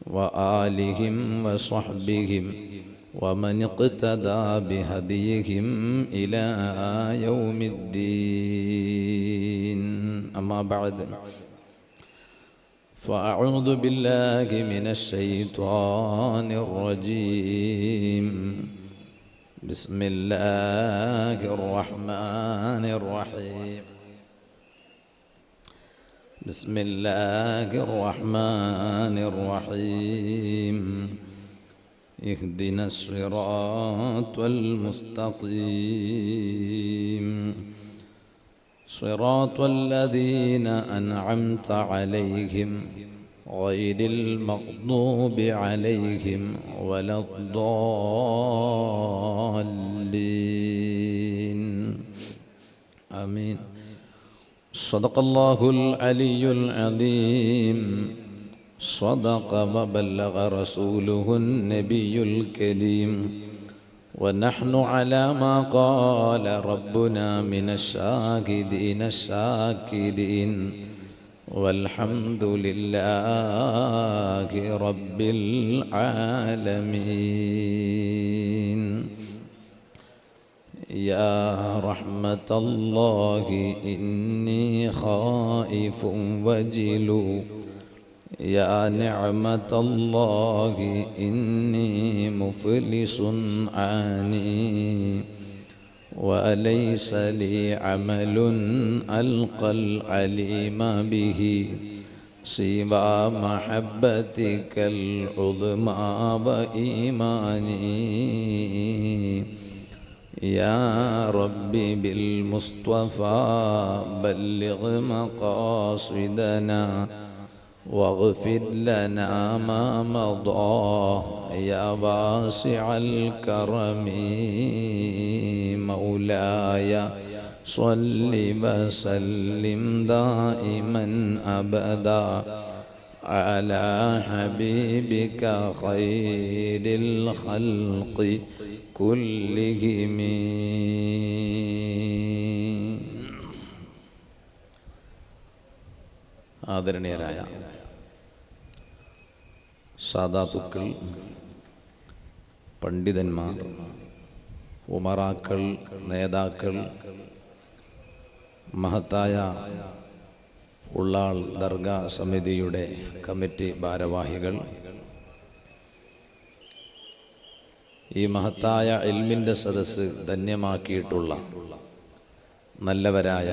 وآلهم وصحبهم ومن اقتدى بهديهم إلى يوم الدين. أما بعد، فأعوذ بالله من الشيطان الرجيم. بسم الله الرحمن الرحيم. بسم الله الرحمن الرحيم. اهدنا الصراط المستقيم، صراط الذين أنعمت عليهم غير المغضوب عليهم ولا الضالين. آمين. صدق الله العلي العظيم. صدق وبلغ رسوله النبي الكريم، ونحن على ما قال ربنا من الشاهدين الشاكرين، والحمد لله رب العالمين. يا رحمة الله إني خائف وجلو، يا نعمة الله إني مفلس عاني، وليس لي عمل ألقى العليم به سوى محبتك العظمى وإيماني. يا ربي بالمصطفى بلغ مقاصدنا واغفر لنا ما مضى، يا واسع الكرم. مولاي صل وسلم دائما أبدا على حبيبك خير الخلق كلهم. ആദരണീയരായ സാദാത്തുക്കൾ, പണ്ഡിതന്മാർ, ഉമറാക്കൾ, നേതാക്കൾ, മഹത്തായ ഉള്ളാൾ ദർഗാ സമിതിയുടെ കമ്മിറ്റി ഭാരവാഹികൾ, ഈ മഹത്തായ ഇൽമിൻ്റെ സദസ്സ് ധന്യമാക്കിയിട്ടുള്ള നല്ലവരായ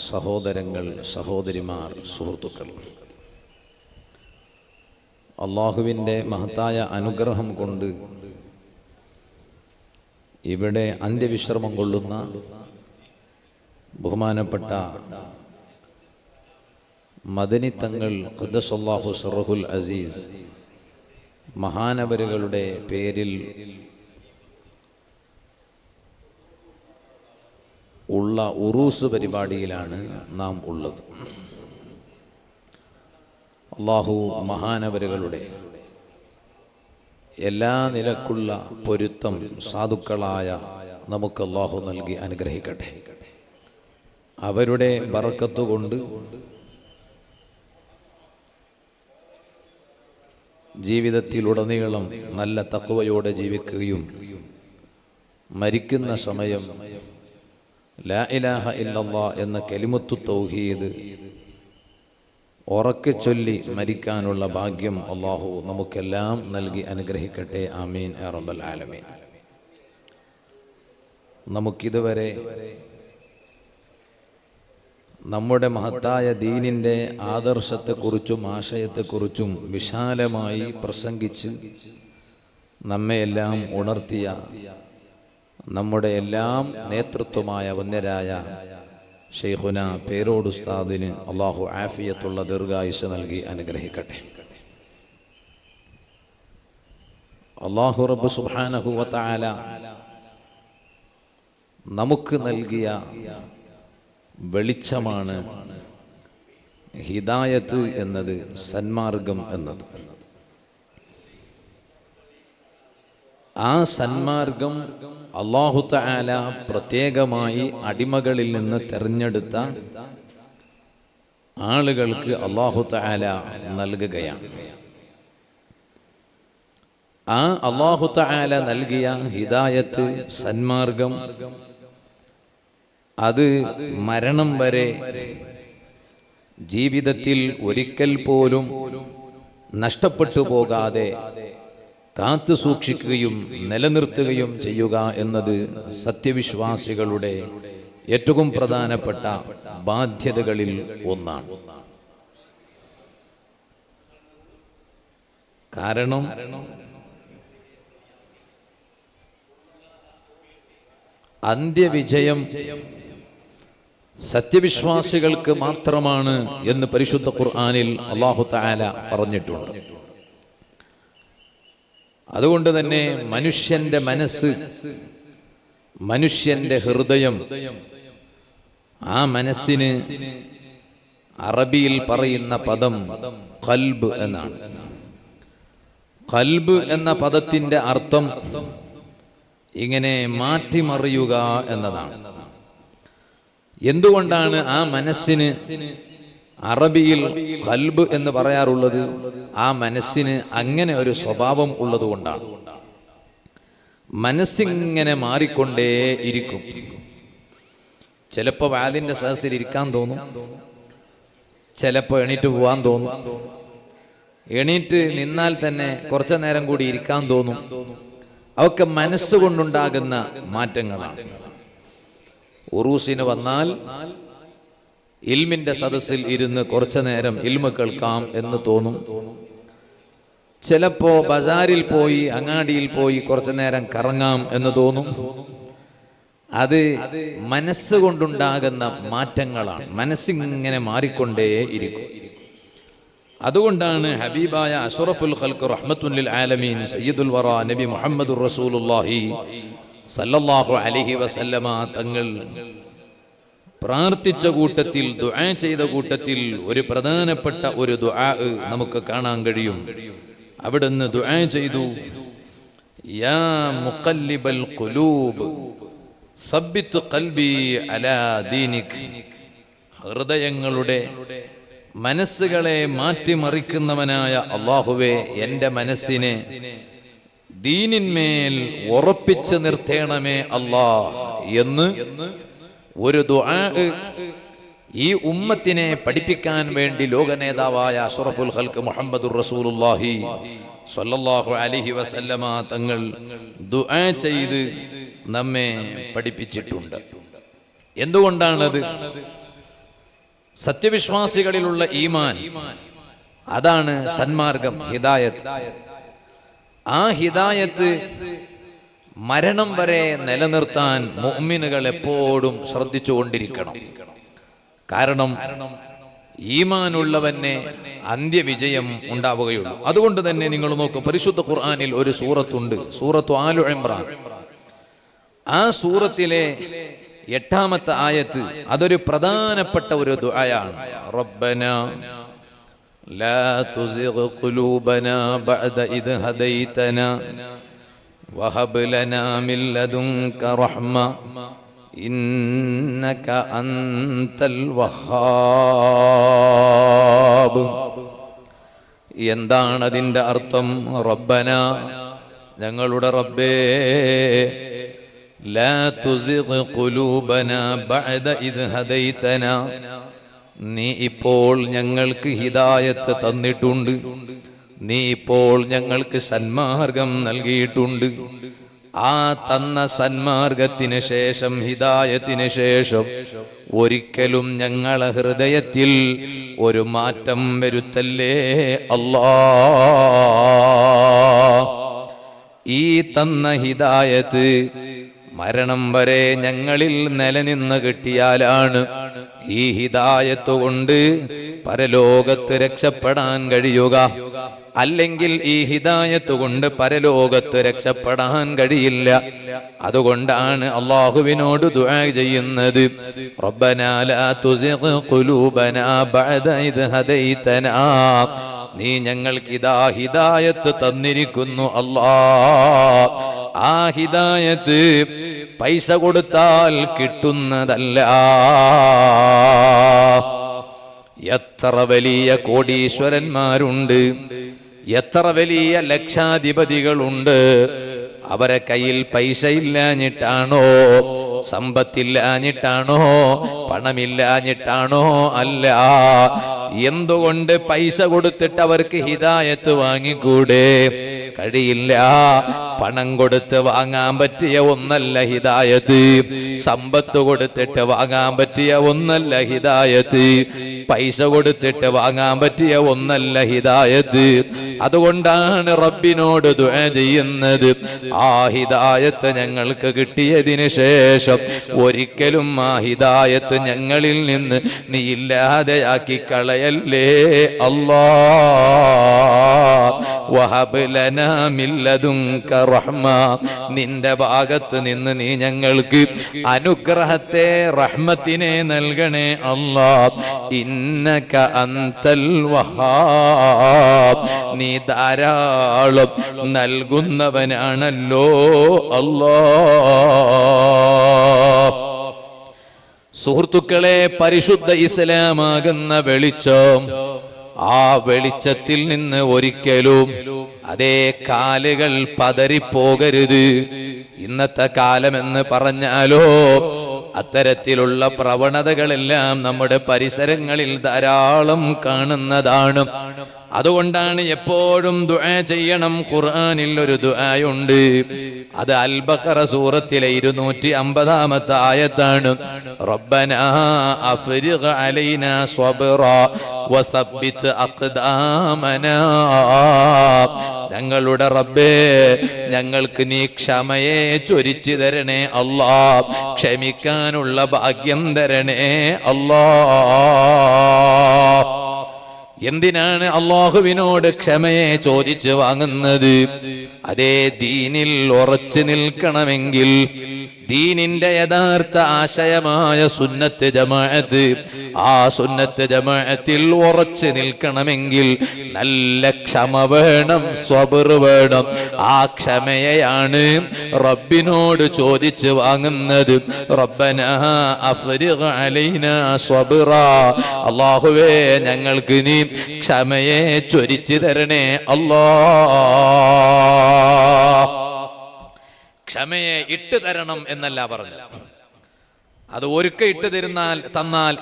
സഹോദരങ്ങൾ, സഹോദരിമാർ, സുഹൃത്തുക്കൾ, അള്ളാഹുവിൻ്റെ മഹത്തായ അനുഗ്രഹം കൊണ്ട് ഇവിടെ അന്ത്യവിശ്രമം കൊള്ളുന്ന ബഹുമാനപ്പെട്ട മദനി തങ്ങൾ ഖുദ്ദസല്ലാഹു സിർറുൽ അസീസ് മഹാനവരുകളുടെ പേരിൽ ഉള്ള ഉറൂസ് പരിപാടിയിലാണ് നാം ഉള്ളത്. അള്ളാഹു മഹാനവരുകളുടെ എല്ലാ നിലക്കുള്ള പൊരുത്തം സാധുക്കളായ നമുക്ക് അള്ളാഹു നൽകി അനുഗ്രഹിക്കട്ടെ. അവരുടെ ബറക്കത്ത് കൊണ്ട് ജീവിതത്തിലുടനീളം നല്ല തഖ്വയോടെ ജീവിക്കുകയും മരിക്കുന്ന സമയം ലാ ഇലാഹ ഇല്ലല്ലാഹ് എന്ന കലിമത്തു തൗഹീദ് ഉറക്കെ ചൊല്ലി മരിക്കാനുള്ള ഭാഗ്യം അല്ലാഹു നമുക്കെല്ലാം നൽകി അനുഗ്രഹിക്കട്ടെ. ആമീൻ യാ റബ്ബൽ ആലമീൻ. നമുക്കിതുവരെ നമ്മുടെ മഹത്തായ ദീനിൻ്റെ ആദർശത്തെക്കുറിച്ചും ആശയത്തെക്കുറിച്ചും വിശാലമായി പ്രസംഗിച്ച് നമ്മെയെല്ലാം ഉണർത്തിയ നമ്മുടെ എല്ലാം നേതൃത്വമായ വന്യരായ ഷെയ്ഖുന പേരോട് ഉസ്താദിന് അള്ളാഹു ആഫിയത്തുള്ള ദീർഘായുസ്സ് നൽകി അനുഗ്രഹിക്കട്ടെ. അള്ളാഹു റബ്ബ് സുബ്ഹാനഹു വ തആല നമുക്ക് നൽകിയ വെളിച്ചമാണ് ഹിദായത്ത് എന്നത്, സന്മാർഗം എന്നത്. ആ സന്മാർഗം അല്ലാഹു തആല പ്രത്യേകമായി അടിമകളിൽ നിന്ന് തെരഞ്ഞെടുത്ത ആളുകൾക്ക് അല്ലാഹു തആല നൽകുകയാണ്. ആ അല്ലാഹു തആല നൽകിയ ഹിദായത്ത്, സന്മാർഗം, അത് മരണം വരെ ജീവിതത്തിൽ ഒരിക്കൽ പോലും നഷ്ടപ്പെട്ടു പോകാതെ കാത്തു സൂക്ഷിക്കുകയും നിലനിർത്തുകയും ചെയ്യുക എന്നത് സത്യവിശ്വാസികളുടെ ഏറ്റവും പ്രധാനപ്പെട്ട ബാധ്യതകളിൽ ഒന്നാണ്. കാരണം അന്ത്യവിജയം സത്യവിശ്വാസികൾക്ക് മാത്രമാണ് എന്ന് പരിശുദ്ധ ഖുർആനിൽ അല്ലാഹു തആല പറഞ്ഞിട്ടുണ്ട്. അതുകൊണ്ട് തന്നെ മനുഷ്യന്റെ മനസ്സ്, മനുഷ്യന്റെ ഹൃദയം, ആ മനസ്സിന് അറബിയിൽ പറയുന്ന പദം ഖൽബ് എന്നാണ്. ഖൽബ് എന്ന പദത്തിന്റെ അർത്ഥം ഇങ്ങനെ മാറ്റിമറിയുക എന്നതാണ്. എന്തുകൊണ്ടാണ് ആ മനസ്സിന് അറബിയിൽ ഖൽബ് എന്ന് പറയാറുള്ളത്? ആ മനസ്സിന് അങ്ങനെ ഒരു സ്വഭാവം ഉള്ളതുകൊണ്ടാണ്. മനസ്സിങ്ങനെ മാറിക്കൊണ്ടേ ഇരിക്കും. ചിലപ്പോൾ വാദിന്റെ സദസ്സിൽ ഇരിക്കാൻ തോന്നും, ചിലപ്പോൾ എണീറ്റ് പോവാൻ തോന്നും, എണീറ്റ് നിന്നാൽ തന്നെ കുറച്ചു നേരം കൂടി ഇരിക്കാൻ തോന്നും. അതൊക്കെ മനസ്സുകൊണ്ടുണ്ടാകുന്ന മാറ്റങ്ങളാണ്. ഉറൂസിന് വന്നാൽ ഇൽമിന്റെ സദസ്സിൽ ഇരുന്ന് കുറച്ചു നേരം ഇൽമ കേൾക്കാം എന്ന് തോന്നും. ചിലപ്പോ ബസാറിൽ പോയി, അങ്ങാടിയിൽ പോയി കുറച്ചു നേരം കറങ്ങാം എന്ന് തോന്നും. അത് മനസ്സുകൊണ്ടുണ്ടാകുന്ന മാറ്റങ്ങളാണ്. മനസ്സിങ്ങനെ മാറിക്കൊണ്ടേ ഇരിക്കും. അതുകൊണ്ടാണ് ഹബീബായ അഷ്റഫുൽ ഖൽഖ് റഹ്മത്തുൽ ലിൽ ആലമീൻ സയ്യിദുൽ വറ നബി മുഹമ്മദുർ റസൂലുള്ളാഹി സല്ലല്ലാഹു അലൈഹി വസല്ലമ തങ്ങൾ പ്രാർത്ഥിച്ച കൂട്ടത്തിൽ, ദുആ ചെയ്ത കൂട്ടത്തിൽ ഒരു പ്രധാനപ്പെട്ട ഒരു ദുആ നമുക്ക് കാണാൻ കഴിയും. അവിടുന്ന് ദുആ ചെയ്തു, യാ മുഖല്ലിബൽ ഖുലൂബ് സബ്ബിത് ഖൽബി അലാ ദീനിക്. ഹൃദയങ്ങളുടെ, മനസ്സുകളെ മാറ്റിമറിക്കുന്നവനായ അല്ലാഹുവേ, എൻ്റെ മനസ്സിനെ ദീനിന്മേൽ ഉറപ്പിച്ചു നിർത്തേണമേ അല്ലാഹ് എന്ന് ഒരു ദുആ ഈ ഉമ്മത്തിനെ പഠിപ്പിക്കാൻ വേണ്ടി ലോക നേതാവായ അഷ്റഫുൽ ഖൽഖ് മുഹമ്മദുർ റസൂലുള്ളാഹി സ്വല്ലല്ലാഹു അലൈഹി വസല്ലമ തങ്ങൾ ദുആ ചെയ്ത് നമ്മെ പഠിപ്പിച്ചിട്ടുണ്ട്. എന്തുകൊണ്ടാണത്? സത്യവിശ്വാസികളിലുള്ള ഈമാൻ, അതാണ് സന്മാർഗം, ഹിദായത്ത്. ആ ഹിദായത്ത് മരണം വരെ നിലനിർത്താൻ മുഅ്മിനുകൾ എപ്പോഴും ശ്രദ്ധിച്ചുകൊണ്ടിരിക്കണം. കാരണം ഈമാനുള്ളവനെ അന്ത്യവിജയം ഉണ്ടാവുകയുള്ളൂ. അതുകൊണ്ട് തന്നെ നിങ്ങൾ നോക്കൂ, പരിശുദ്ധ ഖുർആനിൽ ഒരു സൂറത്തുണ്ട്, സൂറത്തു ആലു ഇംറാൻ. ആ സൂറത്തിലെ 8-ാമത്തെ ആയത്ത് അതൊരു പ്രധാനപ്പെട്ട ഒരു ദുആയാണ്. റബ്ബനാ ലാ തുസിഗ് ഖുലൂബനാ ബഅദ ഇദ് ഹദൈതനാ വഹബ് ലനാ മിൻ ലദുൻക റഹ്മ ഇന്നക അൻതൽ വഹ്ഹാബ്. എന്താണ് അതിന്റെ അർത്ഥം? റബ്ബന, ഞങ്ങളുടെ റബ്ബേ, ലാ തുസിഗ് ഖുലൂബനാ ബഅദ ഇദ് ഹദൈതനാ, നീ ഇപ്പോൾ ഞങ്ങൾക്ക് ഹിദായത്ത് തന്നിട്ടുണ്ട്, നീ ഇപ്പോൾ ഞങ്ങൾക്ക് സന്മാർഗം നൽകിയിട്ടുണ്ട്. ആ തന്ന സന്മാർഗത്തിന് ശേഷം, ഹിദായത്തിന് ശേഷം ഒരിക്കലും ഞങ്ങളെ ഹൃദയത്തിൽ ഒരു മാറ്റം വരുത്തല്ലേ അല്ലാഹ്. ഈ തന്ന ഹിദായത്ത് മരണം വരെ ഞങ്ങളിൽ നിലനിന്ന് കിട്ടിയാലാണ് ഈ ഹിദായത്ത് കൊണ്ട് പരലോകത്ത് രക്ഷപ്പെടാൻ കഴിയുക. അല്ലെങ്കിൽ ഈ ഹിദായത്ത് കൊണ്ട് പരലോകത്ത് രക്ഷപ്പെടാൻ കഴിയില്ല. അതുകൊണ്ടാണ് അല്ലാഹുവിനോട് ദുആ ചെയ്യുന്നത്, റബ്ബനാ ലാ തുസിഗ് ഖുലൂബനാ ബഅദ ഇദ് ഹദൈതനാ, നീ ഞങ്ങൾക്ക് ഇതാ ഹിദായത്ത് തന്നിരിക്കുന്നു അല്ലാഹ്. ആ ഹിദായത്ത് പൈസ കൊടുത്താൽ കിട്ടുന്നതല്ല. എത്ര വലിയ കോടീശ്വരന്മാരുണ്ട്, എത്ര വലിയ ലക്ഷാധിപതികളുണ്ട്, അവരെ കയ്യിൽ പൈസ ഇല്ലാഞ്ഞിട്ടാണോ, സമ്പത്തില്ലാഞ്ഞിട്ടാണോ, പണമില്ലാഞ്ഞിട്ടാണോ? അല്ല. എന്തുകൊണ്ട് പൈസ കൊടുത്തിട്ട് അവർക്ക് ഹിദായത്ത് വാങ്ങിക്കൂടെ? കഴിയില്ല. പണം കൊടുത്ത് വാങ്ങാൻ പറ്റിയ ഒന്നല്ല ഹിദായത്ത്, സമ്പത്ത് കൊടുത്തിട്ട് വാങ്ങാൻ പറ്റിയ ഒന്നല്ല ഹിദായത്ത്, പൈസ കൊടുത്തിട്ട് വാങ്ങാൻ പറ്റിയ ഒന്നല്ല ഹിദായത്ത്. അതുകൊണ്ടാണ് റബ്ബിനോട് ദുആ ചെയ്യുന്നത്, ആ ഹിദായത്ത് ഞങ്ങൾക്ക് കിട്ടിയതിന് ശേഷം ഒരിക്കലും ആ ഹിദായത്ത് ഞങ്ങളിൽ നിന്ന് നീ ഇല്ലാതെയാക്കി കളയല്ലേ അല്ലാഹ്. വഹബ് ലനാ മിൻ ലദുൻക റഹ്മ, നിന്റെ ഭാഗത്ത് നിന്ന് നീ ഞങ്ങൾക്ക് അനുഗ്രഹത്തെ, റഹ്മത്തിനെ നൽകണേ അല്ലാഹ്. ഇന്നക അൻതൽ വഹാബ്, നീ ധാരാളം നൽകുന്നവനാണല്ലോ അല്ലാഹ്. സുഹൃത്തുക്കളെ, പരിശുദ്ധ ഇസ്ലാമാകുന്ന വെളിച്ചം, ആ വെളിച്ചത്തിൽ നിന്ന് ഒരിക്കലും അതേ കാലുകൾ പതറിപ്പോകരുത്. ഇന്നത്തെ കാലമെന്ന് പറഞ്ഞാലോ അത്തരത്തിലുള്ള പ്രവണതകളെല്ലാം നമ്മുടെ പരിസരങ്ങളിൽ ധാരാളം കാണുന്നതാണ്. അതുകൊണ്ടാണ് എപ്പോഴും ദുആ ചെയ്യണം. ഖുർആനിൽ ഒരു ദുആയുണ്ട്, അത് അൽ ബഖറ സൂറത്തിലെ 250-ാമത്തെ ആയത്താണ്. റബ്ബനാ അഫ്രിഗ് അലൈനാ സ്വബ്റാ വസബ്ബിത് അഖ്ദാമനാ, ഞങ്ങളുടെ റബ്ബേ, ഞങ്ങൾക്ക് നീ ക്ഷമയെ ചൊരിച്ചു തരണേ അല്ലാഹ്, ക്ഷമിക്കാനുള്ള ഭാഗ്യം തരണേ അല്ലാഹ്. എന്തിനാണ് അല്ലാഹുവിനോട് ക്ഷമയെ ചോദിച്ചു വാങ്ങുന്നത്? അതേ ദീനിൽ ഉറച്ചു നിൽക്കണമെങ്കിൽ, ദീനിന്റെ യഥാർത്ഥ ആശയമായ സുന്നത്ത് ജമാഅത്ത്, ആ സുന്നത്ത് ജമാഅത്തിൽ ഉറച്ചു നിൽക്കണമെങ്കിൽ നല്ല ക്ഷമ വേണം, സ്വബർ വേണം. ആ ക്ഷമയെയാണ് റബ്ബിനോട് ചോദിച്ചു വാങ്ങുന്നത്. റബ്ബനാ അഫ്രിഗ് അലൈനാ സ്വബ്റാ, അല്ലാഹുവേ ഞങ്ങൾക്ക് നീ ക്ഷമയെ ചൊരിച്ചു തരണേ അല്ലാഹ്. ക്ഷമയെ ഇട്ട് തരണം എന്നല്ല പറഞ്ഞു, അത് ഒരുക്ക ഇട്ട് തന്നാൽ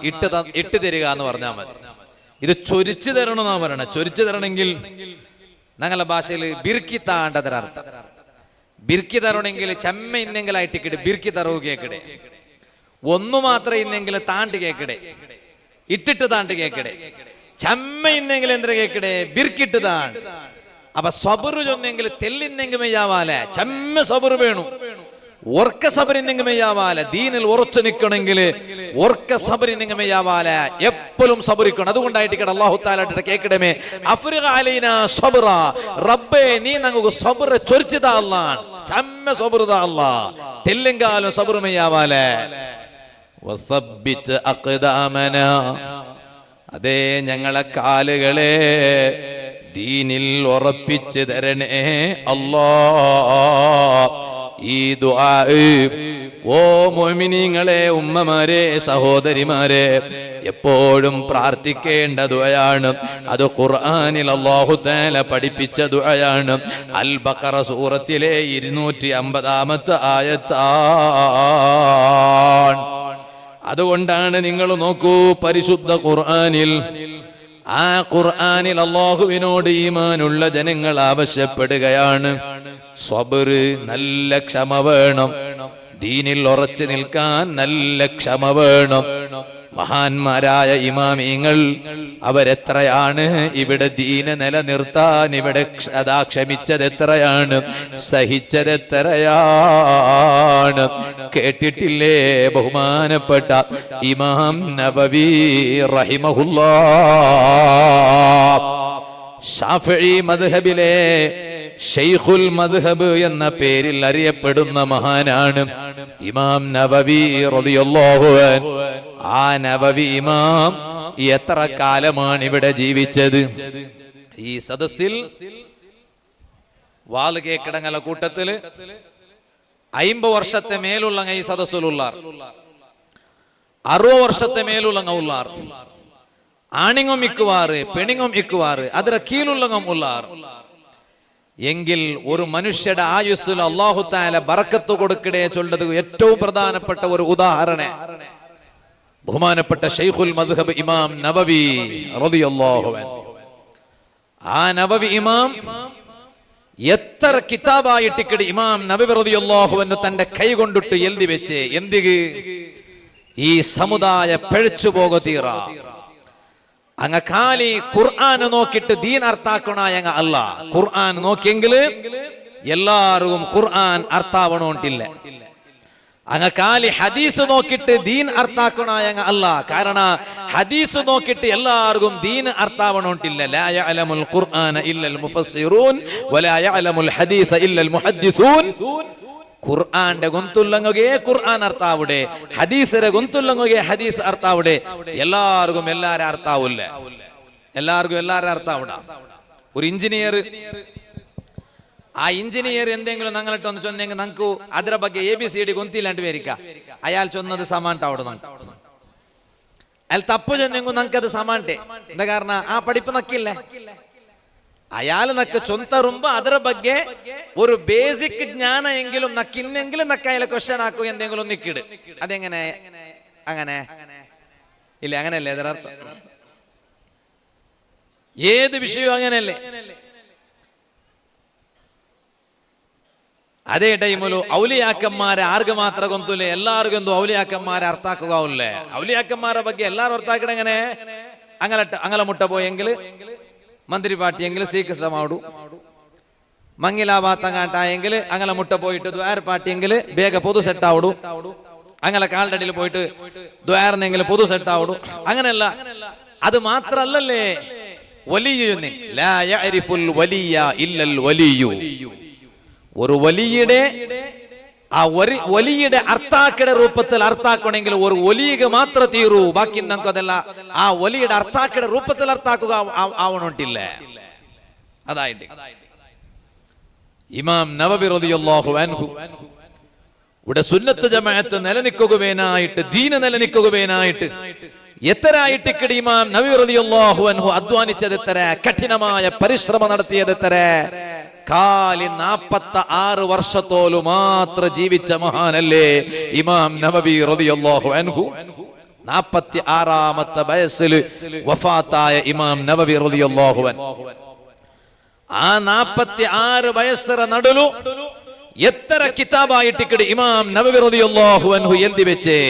ഇട്ട് തരിക എന്ന് പറഞ്ഞാൽ മതി. ഇത് ചൊരിച്ചു തരണമെന്നാ പറയണേ. ചൊരിച്ചു തരണമെങ്കിൽ ഞങ്ങളുടെ ഭാഷയിൽ ബിർക്കി താണ്ടതിന് അർത്ഥം. ബിർക്കി തരണമെങ്കിൽ ചെമ്മ ഇന്നെങ്കിലായിട്ടിക്കിടെ ബിർക്കി തറവ് കേക്കിടെ, ഒന്നു മാത്രം ഇന്നെങ്കിൽ താണ്ട് കേക്കിടെ, ഇട്ടിട്ട് താണ്ട് കേക്കിടെ. ചെമ്മ ഇന്നെങ്കിൽ എന്തൊരു കേക്കിടെ, ബിർക്കിട്ട് താണ്ട്. അപ്പൊ സബറ് ചൊന്നെങ്കിൽ തെല്ലിന്നെങ്കിൽ മെയ്യാവാലെ ചെമ്മ സബറ് വേണു. ഓർക്ക സബറിന്നെങ്കിൽ മെയ്യാവാലെ, ദീനിൽ ഉറച്ചു നിൽക്കണമെങ്കിൽ ഓർക്ക സബറിന്നെങ്കിൽ മെയ്യാവാലെ, എപ്പോഴും സബറിക്കണം. അതുകൊണ്ടായിട്ട് അല്ലാഹു തആല കേക്കിടമേ അഫ്രിഗ് അലൈനാ സബ്റാ, റബ്ബേ നീ ഞങ്ങൾക്ക് സബർ ചൊരിച്ചതാ അല്ലാഹ്, ചെമ്മ സബറുതാ അല്ലാഹ്, തെല്ലെങ്കാലും സബർ മെയ്യാവാലെ. വസബ്ബിത് അഖ്ദാമനാ, അതേ ഞങ്ങളെ കാലുകളെ ദീനിൽ ഉറപ്പിച്ചു തരണേ അല്ലാഹ്. ഈ ദുആ ഓ മുഅ്മിനീങ്ങളെ, ഉമ്മമാരെ, സഹോദരിമാരെ, എപ്പോഴും പ്രാർത്ഥിക്കേണ്ട ദുആയാണ്. അത് ഖുർആനിൽ അല്ലാഹു തആല പഠിപ്പിച്ച ദുആയാണ്. അൽ ബഖറ സൂറത്തിലെ 250-ാമത്തെ ആയത്താണ്. അതുകൊണ്ടാണ് നിങ്ങൾ നോക്കൂ, പരിശുദ്ധ ഖുർആനിൽ, ആ ഖുർആനിൽ അല്ലാഹുവിനോട് ഈമാനുള്ള ജനങ്ങൾ ആവശ്യപ്പെടുകയാണ്, സ്വബർ, നല്ല ക്ഷമ വേണം. ദീനിൽ ഉറച്ചു നിൽക്കാൻ നല്ല ക്ഷമ വേണം. മഹാന്മാരായ ഇമാമീങ്ങൾ അവരെത്രയാണ് ഇവിടെ ദീന നിലനിർത്താൻ ഇവിടെ ക്ഷമിച്ചത് എത്രയാണ്, സഹിച്ചത് എത്രയാണ്. കേട്ടിട്ടില്ലേ ബഹുമാനപ്പെട്ട ഇമാം നബവി റഹിമഹുല്ലാഹ്, ശാഫിഈ മദ്ഹബിലെ ഷെയ്ഖുൽ മദ്ഹബ് എന്ന പേരിൽ അറിയപ്പെടുന്ന മഹാനാണ് ഇമാം നബവി റളിയല്ലാഹു അൻഹു. ആ നബവി ഇമാം എത്ര കാലമാണ് ഇവിടെ ജീവിച്ചത്? ഈ സദസ്സിൽ വാള് കേക്കിടങ്ങല കൂട്ടത്തില് 50 വർഷത്തെ മേലുള്ള ഈ സദസ്സിലുള്ള 60 വർഷത്തെ മേലുള്ള ഉള്ളാർ. ആണിങ്ങും ഇക്കുവാറ് പെണിങ്ങും ഇക്കുവാറ് ಅದರ കീഴുള്ളങ്ങും ഉള്ളാർ എങ്കിൽ ഒരു മനുഷ്യരുടെ ആയുസ്സിൽ അല്ലാഹു തആല ബറക്കത്ത് കൊടുക്കടേ ചൊല്ലത് ഏറ്റവും പ്രധാനപ്പെട്ട ഒരു ഉദാഹരണ ബഹുമാനപ്പെട്ട ശൈഖുൽ മദ്ഹബ് ഇമാം നവവി റളിയല്ലാഹു അൻഹു. ആ നവവി ഇമാം എത്ര കിതാബായിട്ടിക്കടി ഇമാം നവവി റളിയല്ലാഹു അൻഹു തന്റെ കൈ കൊണ്ടിട്ട് എഴുതി വെച്ച് എന്തിക്ക് ഈ സമുദായ പിഴച്ചു പോകതീറ അങ്ങ കാലി ഖുർആൻ നോക്കിട്ട് ദീൻ അർത്ഥാക്കണ അല്ല. ഖുർആൻ നോക്കിയെങ്കിൽ എല്ലാവർക്കും ഖുർആൻ അർത്ഥാവണോണ്ടില്ല. അങ്ങ കാലി ഹദീസ് നോക്കിട്ട് ദീൻ അർത്ഥാക്കണ അല്ല. കാരണം ഹദീസ് നോക്കിട്ട് എല്ലാവർക്കും ദീൻ അർത്ഥാവണോണ്ടില്ല. ലാ യഅലമുൽ ഖുർആന ഇല്ലൽ മുഫസ്സിറൂൻ വലാ യഅലമുൽ ഹദീസ ഇല്ലൽ മുഹദ്ദിസൂൻ. ഖുർആന്റെ ഗൊന്തുല്ലങ്ങുകെ ഖുർആൻ അർത്ഥാവിടെ, ഹദീസിന്റെ ഗൊന്തുല്ലങ്ങുകെ ഹദീസ് അർത്ഥാവിടെ. എല്ലാവർക്കും എല്ലാരും അർത്ഥാവില്ല, എല്ലാവർക്കും എല്ലാരും അർത്ഥാവിട. ഒരു എഞ്ചിനീയർ, ആ എഞ്ചിനീയർ എന്തെങ്കിലും ഞങ്ങളിട്ടൊന്ന് ചൊന്നെങ്കിൽ നമുക്ക് അതിന്റെ ಬಗ್ಗೆ ABCD ഗൊന്തില്ലാണ്ട് വരിക. അയാൾ ചൊന്നത് സമാൻട്ടാവിടെ അയാൾ തപ്പ് ചൊന്നെങ്കിൽ നമുക്കത് സമാൻട്ടെ. എന്താ കാരണം ആ പഠിപ്പ് നക്കില്ല. അയാൾ നക്ക് ചൊന്തറുമ്പോ ಅದರ ಬಗ್ಗೆ ഒരു ബേസിക് ജ്ഞാന എങ്കിലും നക്കിന്നെങ്കിലും നക്ക അയാളെ ക്വസ്റ്റ്യൻ ആക്കും എന്തെങ്കിലും നിക്കിട്. അതെങ്ങനെ അങ്ങനെ ഇല്ല, അങ്ങനെയല്ലേ അതിനർത്ഥം? ഏത് വിഷയവും അങ്ങനെയല്ലേ? അതേ ടൈമിലു ഔലിയാക്കന്മാരെ ആർക്ക് മാത്രം കൊന്തൂലേ, എല്ലാവർക്കും എന്തോ ഔലിയാക്കന്മാരെ അർത്ഥാക്കുകയില്ലേ. ഔലിയാക്കന്മാരെ ಬಗ್ಗೆ എല്ലാവരും അർത്ഥാക്കണം. എങ്ങനെ അങ്ങനെ മുട്ട പോയെങ്കിൽ ಮಂತ್ರಿ ಪಾರ್ಟಿಯೆಂಗಿಲು ಸೀಕಸ ಮಾಡು, ಮಂಗಿಲಾಬಾತಂಗಾಟಾಯೆಂಗಿಲು ಅಂಗಲ ಮುಟ್ಟ പോയിട്ട് ദ്വാര പാർട്ടിയെങ്കിൽ ಬೇಗ പൊതു സെറ്റ് ആവടു. അങ്ങനെ കാൽഡടിയിൽ പോയിട്ട് ദ്വാരനെങ്കിലും പൊതു സെറ്റ് ആവടു. അങ്ങനെയല്ല. അത് മാത്രല്ലല്ലേ വലിയുന്നെ ലാ യഅരിഫുൽ വലിയ ഇല്ലൽ വലിയു. ഒരു വലിയുടെ ആ വലിയുടെ അർത്ഥാക്കയുടെ രൂപത്തിൽ അർത്ഥാക്കണമെങ്കിൽ ഒരു വലിയ മാത്രം തീരൂ. ബാക്കി നമുക്കതല്ല ആ വലിയുടെ അർത്ഥാക്കയുടെ രൂപത്തിൽ അർത്ഥാക്കുക ആവണോട്ടില്ല. അതായിട്ട് ഇമാം നവവി റളിയല്ലാഹു അൻഹു ഇവിടെ സുന്നത്ത് ജമാഅത്ത് നിലനിൽക്കുകയായിട്ട്, ദീന നിലനിൽക്കുകയായിട്ട് എത്രയായിട്ട് ഇമാം നവവി റളിയല്ലാഹു അൻഹു അധ്വാനിച്ചത് എത്ര, കഠിനമായ പരിശ്രമം നടത്തിയത് എത്ര. കാലി 46 വർഷത്തോലു മാത്ര ജീവിച്ച മഹാനല്ലേ ഇമാം നവവി റളിയല്ലാഹു അൻഹു. 46ാമത്തെ വയസ്സിൽ വഫാത്തായ ഇമാം നവവി റളിയല്ലാഹു അൻഹു. ആ 46 വയസ്സര നടുലു എത്ര കിതാബായിട്ടിക്കടി ഇമാം നവവി റളിയല്ലാഹു അൻഹു എഴുതി വെച്ചേ.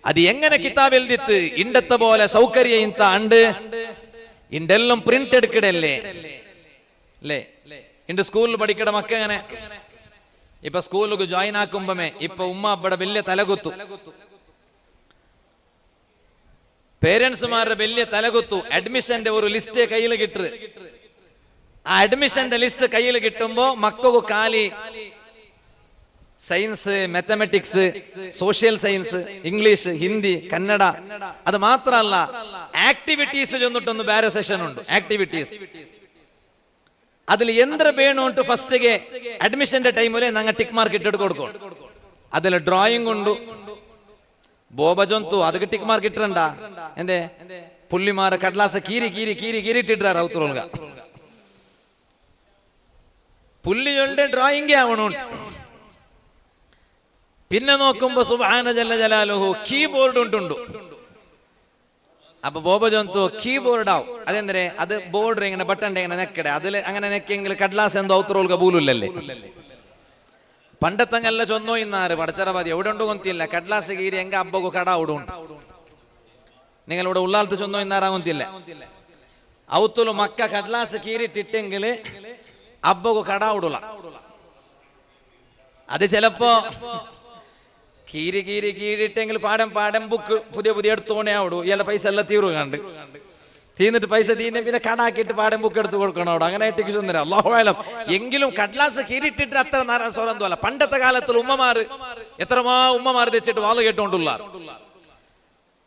അത് എങ്ങനെ കിതാബ് എഴുതിത്ത്? ഇണ്ടത്തെ പോലെ സൗകര്യം ಇಂತ ഉണ്ട്. ഇണ്ടെല്ലാം പ്രിന്റ് എടുക്കടല്ലേ അല്ലേ? ഇണ്ട് സ്കൂളിൽ പഠിക്കട മക്ക എങ്ങനെ ഇപ്പൊ സ്കൂളിൽ ജോയിൻ ആക്കുമ്പമേ ഇപ്പൊ ഉമ്മ അബ്ബടെ വലിയ തലകുത്തു, പേരൻസുമാരുടെ വലിയ തലകുത്തു. അഡ്മിഷന്റെ ഒരു ലിസ്റ്റ് കയ്യിൽ കിട്ടു. ആ അഡ്മിഷന്റെ ലിസ്റ്റ് കയ്യിൽ കിട്ടുമ്പോ മക്കൾക്ക് കാലി science, mathematics, social science, English, Hindi, Kannada. അത് മാത്രല്ല ആക്ടിവിറ്റീസ് ചെന്നിട്ടൊന്ന് വേറെ സെഷൻ ഉണ്ട്. ആക്ടിവിറ്റീസ് അതിൽ എന്ത്ര വേണു ഉಂಟು ഫസ്റ്റിಗೆ അഡ്മിഷന്റെ ടൈമില് ഞങ്ങൾ ടിക്ക് മാർക്ക് ഇട്ടിട്ട് കൊടുക്കും. അതിൽ ഡ്രോയിങ് ഉണ്ട്, ബോബജന്തു ಅದಕ್ಕೆ ಟಿಕ್ ಮಾರ್ಕ್ ಇಟ್ರಂಡ ಎಂದೆ ಪುಲ್ಲಿಮಾರ ಕಡ್ಲಾಸ ಕೀರಿ ಕೀರಿ ಕೀರಿ ಕೀರಿ ಇಟ್ಟಿಟ್ಟಾರ ಅವತರೊಳಗ പുള്ളികളുടെ ഡ്രോയിങ് ആവണം. പിന്നെ നോക്കുമ്പോ സുബ്ഹാന ജല്ല ജലാലുഹു കീബോർഡ് ഉണ്ടുണ്ട്. അപ്പൊ ബോബജന്തു കീബോർഡ് ആവും. അതെന്തരെ അത് ബോർഡ് ഇങ്ങനെ ബട്ടൺ ഇങ്ങനെ നെക്കടെ അതിൽ അങ്ങനെ നെക്കെങ്കിൽ കഡ്ലാസ് എന്തോ ഔത്രൊൾക ബൂലുല്ലല്ലേ. പണ്ടത്തങ്ങല്ല ചൊന്നോ ഇന്നാറ് പടച്ചറപാതി എവിടെ ഉണ്ടോ കൊന്തില്ല കഡ്ലാസ് കീരി എങ്ക അബ്ബകു കട അവിടെ ഉണ്ട്. നിങ്ങളിവിടെ ഉള്ളാലത്ത് ചൊന്നോ ഇന്നാറാ കൊന്തില്ല. ഔത്തുಲು മക്ക കഡ്ലാസ് കീറിട്ടിട്ടെങ്കിൽ അബ്ബകു കട വിടൂല. അത് ചിലപ്പോ കീരി കീരി കീറിട്ടെങ്കിൽ പാടം പാടം ബുക്ക് പുതിയ പുതിയ എടുത്തോണേ ആവിടൂ. ഇയാളുടെ പൈസ എല്ലാം തീർന്നു കണ്ട് തീർന്നിട്ട് പൈസ തീന്നെ പിന്നെ കടാക്കിയിട്ട് പാടം ബുക്ക് എടുത്ത് കൊടുക്കണം അവിടെ. അങ്ങനെ ആയിട്ട് ചൊന്നില്ല അല്ലാഹുഅലം. എങ്കിലും കഡ്ലാസ് കീറിട്ടിട്ട് അത്ര നാരാസ്വരം അല്ല. പണ്ടത്തെ കാലത്തിൽ ഉമ്മമാര് എത്രമാ ഉമ്മമാർ തെച്ചിട്ട് വാള് കേട്ടോണ്ടുള്ള.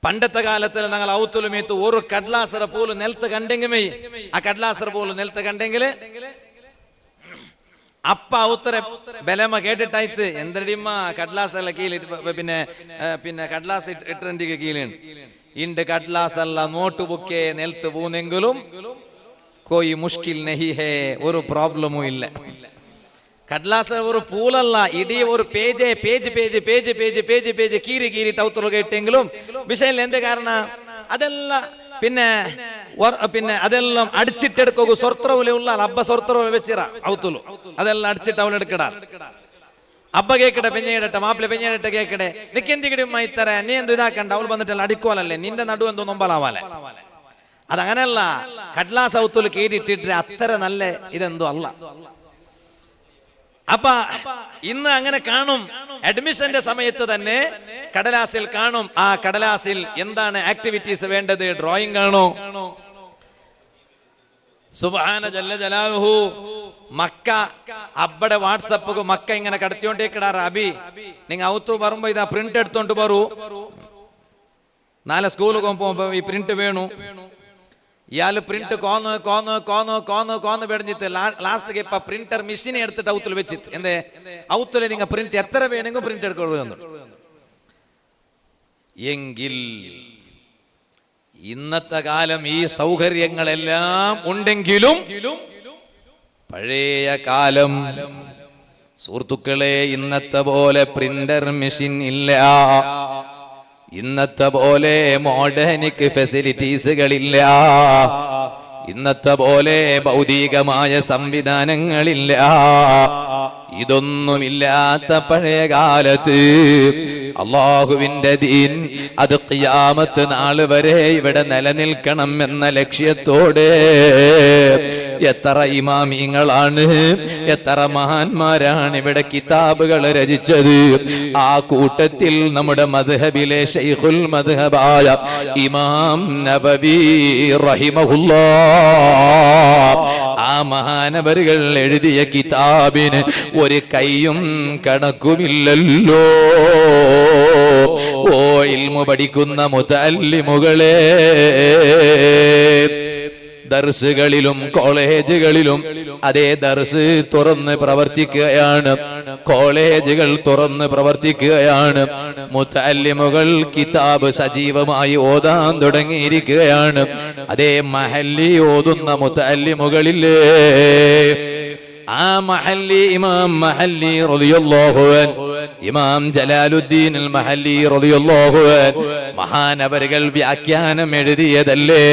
പണ്ടത്തെ കാലത്തിൽ ഞങ്ങൾ ഔത്തുലുമേത്ത് ഒരു കഡ്ലാസറ പോലും നിലത്ത് കണ്ടെങ്കിമേ ആ കഡ്ലാസറ പോലും നിലത്ത് കണ്ടെങ്കിൽ അപ്പ ഔത്തര ബലമ കേട്ടിട്ടായിട്ട് എന്തടിമ്മ കഡ്ലാസ് എല്ലാം കീഴിൽ പിന്നെ പിന്നെ കഡ്ലാസ് ഇട്ടിന്റെ കീഴിലാണ് ഇണ്ട് കടലാസ് അല്ല നോട്ട് ബുക്കേ നിലത്ത് പോകുന്നെങ്കിലും കോയി മുഷ്കിൽ നഹി ഹേ, ഒരു പ്രോബ്ലമും ഇല്ല. കടലാസ് ഒരു പൂലല്ല, ഇടീ ഒരു page page page page page page page കീറി കീറിട്ട് ഔത്തുകൾ ഇട്ടെങ്കിലും വിഷയം എന്ത് കാരണം അതെല്ലാം പിന്നെ അതെല്ലാം അടിച്ചിട്ടെടുക്കൂ. സ്വർത്രവിലുള്ള അബ്ബ സ്വർത്രവ് വെച്ചിറ ഔത്തുಲು അതെല്ലാം അടിച്ചിട്ട് അവളെടുക്കട. അബ്ബ കേക്കട്ടെ പെഞ്ഞയിടട്ടെ, മാപ്പിള പെഞ്ഞയിടട്ടെ കേക്കട്ടെ, നിക്കെന്തിക്കടി മൈത്തറ നീ എന്തു ഇതാക്കണ്ട, അവൾ വന്നിട്ടല്ല അടിക്കോലല്ലേ, നിന്റെ നടു എന്തോ നൊമ്പലാവാലെ. അതങ്ങനല്ല, കടലാസ് ഔത്തുല് കേട്ടിട്ടിട്ട് അത്ര നല്ല ഇതെന്തോ അല്ല. അപ്പൊ ഇന്ന് അങ്ങനെ കാണും. അഡ്മിഷന്റെ സമയത്ത് തന്നെ കടലാസിൽ കാണും, ആ കടലാസിൽ എന്താണ് ആക്ടിവിറ്റീസ് വേണ്ടത്, ഡ്രോയിങ് ആണോ. സുബ്ഹാന ജല്ല ജലാലുഹു. മക്ക അബ്ബടെ വാട്സപ്പ് മക്ക ഇങ്ങനെ കടത്തിയോണ്ടേക്കിടാറ, അബി നിങ്ങ ഔത്തു പറയുമ്പോ ഇതാ പ്രിന്റ് എടുത്തോണ്ട് പറൂ, നാളെ സ്കൂളിൽ പോകുമ്പോ ഈ പ്രിന്റ് വേണു. ഇയാള് പ്രിന്റ് കോന്ന് കോന്ന് കോന്ന് കോന്ന് കോന്ന് പേടിഞ്ഞിട്ട് ലാസ്റ്റ് ഇപ്പൊ പ്രിന്റർ മെഷീനെ എടുത്തിട്ട് ഔത്തിൽ വെച്ചിട്ട് എന്തേ ഔത്തില് നിങ്ങ പ്രിന്റ് എത്ര വേണമെങ്കിൽ പ്രിന്റ് എടുക്കുന്നു. എങ്കിൽ ഇന്നത്തെ കാലം ഈ സൗകര്യങ്ങളെല്ലാം ഉണ്ടെങ്കിലും പഴയ കാലം സുഹൃത്തുക്കളെ ഇന്നത്തെ പോലെ പ്രിന്റർ മെഷീൻ ഇല്ല, ഇന്നത്തെ പോലെ മോഡേണിക് ഫെസിലിറ്റീസുകളില്ല, ഇന്നത്തെ പോലെ ഭൗതികമായ സംവിധാനങ്ങളില്ല. ഇതൊന്നുമില്ലാത്ത പഴയ കാലത്ത് അള്ളാഹുവിന്റെ ദീൻ അത് ഖിയാമത്ത് നാൾ വരെ ഇവിടെ നിലനിൽക്കണം എന്ന ലക്ഷ്യത്തോടെ എത്ര ഇമാമിങ്ങളാണ്, എത്ര മഹാന്മാരാണ് ഇവിടെ കിതാബുകൾ രചിച്ചത്. ആ കൂട്ടത്തിൽ നമ്മുടെ മദ്ഹബിലെ ശൈഖുൽ മദ്ഹബായ ഇമാം നബവി റഹിമഹുല്ലാഹ്, ആ മഹാനവറുകൾ എഴുതിയ കിതാബിന് ഒരു കൈയും കണക്കുമില്ലല്ലോ. ഓ ഇൽമു പഠിക്കുന്ന മുതല്ലിമുകളെ, ദർസുകളിലും കോളേജുകളിലും അതേ ദർസ് തുറന്ന് പ്രവർത്തിക്കുകയാണ്, കോളേജുകൾ തുറന്ന് പ്രവർത്തിക്കുകയാണ്, മുതല്ലിമുകൾ കിതാബ് സജീവമായി ഓതാൻ തുടങ്ങിയിരിക്കുകയാണ്. അതേ മഹല്ലി ഓതുന്ന മുതല്ലിമുകളില്ലേ, ആ മഹല്ലി ഇമാം മഹല്ലി റളിയല്ലാഹു അൻഹു, ഇമാം ജലാലുദ്ദീൻ അൽ മഹല്ലി റളിയല്ലാഹു അൻഹു മഹാനവറുകൾ വ്യാഖ്യാനം എഴുതിയതല്ലേ.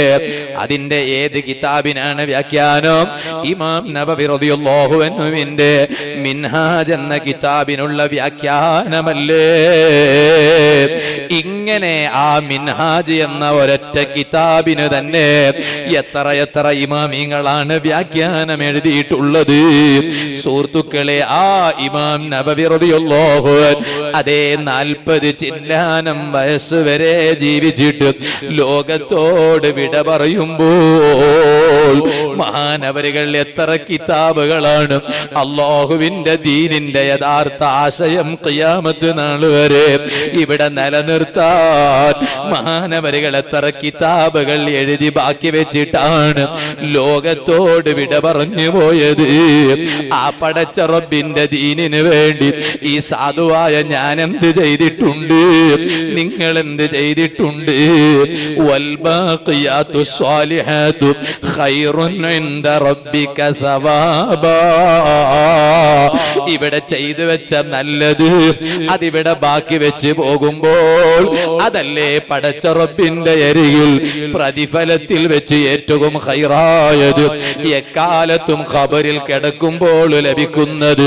അതിന്റെ ഏത് കിതാബിനാണ് വ്യാഖ്യാനം? ഇമാം നബവി റളിയല്ലാഹു അൻഹുവിന്റെ മിൻഹാജ് എന്ന കിതാബിനുള്ള വ്യാഖ്യാനമല്ലേ. ഇങ്ങനെ ആ മിൻഹാജ് എന്ന ഒരൊറ്റ കിതാബിന് തന്നെ എത്ര എത്ര ഇമാമിങ്ങളാണ് വ്യാഖ്യാനം എഴുതിയിട്ടുള്ളത്. സുഹൃത്തുക്കളെ, ആ ഇമാം നബവി റളിയല്ലാഹു അൻഹു അതേ 40 ചില്ലാനം വയസ്സ് വരെ ജീവിച്ചിട്ട് ലോകത്തോട് വിട പറയുമ്പോൾ മഹാനവറുകൾ എത്ര കിതാബുകളാണ് അല്ലാഹുവിന്റെ ദീനിന്റെ യഥാർത്ഥ ആശയം ഖിയാമത്ത് നാൾ വരെ ഇവിടെ നിലനിർത്താൻ മഹാനവറുകൾ എത്ര കിതാബുകൾ എഴുതി ബാക്കി വെച്ചിട്ടാണ് ലോകത്തോട് വിട പറഞ്ഞു പോയത്. ആ പടച്ച റബ്ബിന്റെ ദീനിന് വേണ്ടി ഈ സാധുവായ ഞാൻ എന്ത് ചെയ്തിട്ടുണ്ട്, നിങ്ങൾ എന്ത് ചെയ്തിട്ടുണ്ട്? വൽ ബാഖിയാതു സ്വാലിഹാതു ഖൈറുൻ ഇൻദ റബ്ബിക സവാബാ. ഇവിടെ ചെയ്തു വെച്ച നല്ലത് അതിവിടെ ബാക്കി വെച്ച് പോകുമ്പോൾ അതല്ലേ പടച്ച റബ്ബിന്റെ അരികിൽ പ്രതിഫലത്തിൽ വെച്ച് ഏറ്റവും ഖൈറായത്. എക്കാലത്തും ഖബറിൽ കിടക്കുമ്പോൾ ലഭിക്കുന്നത്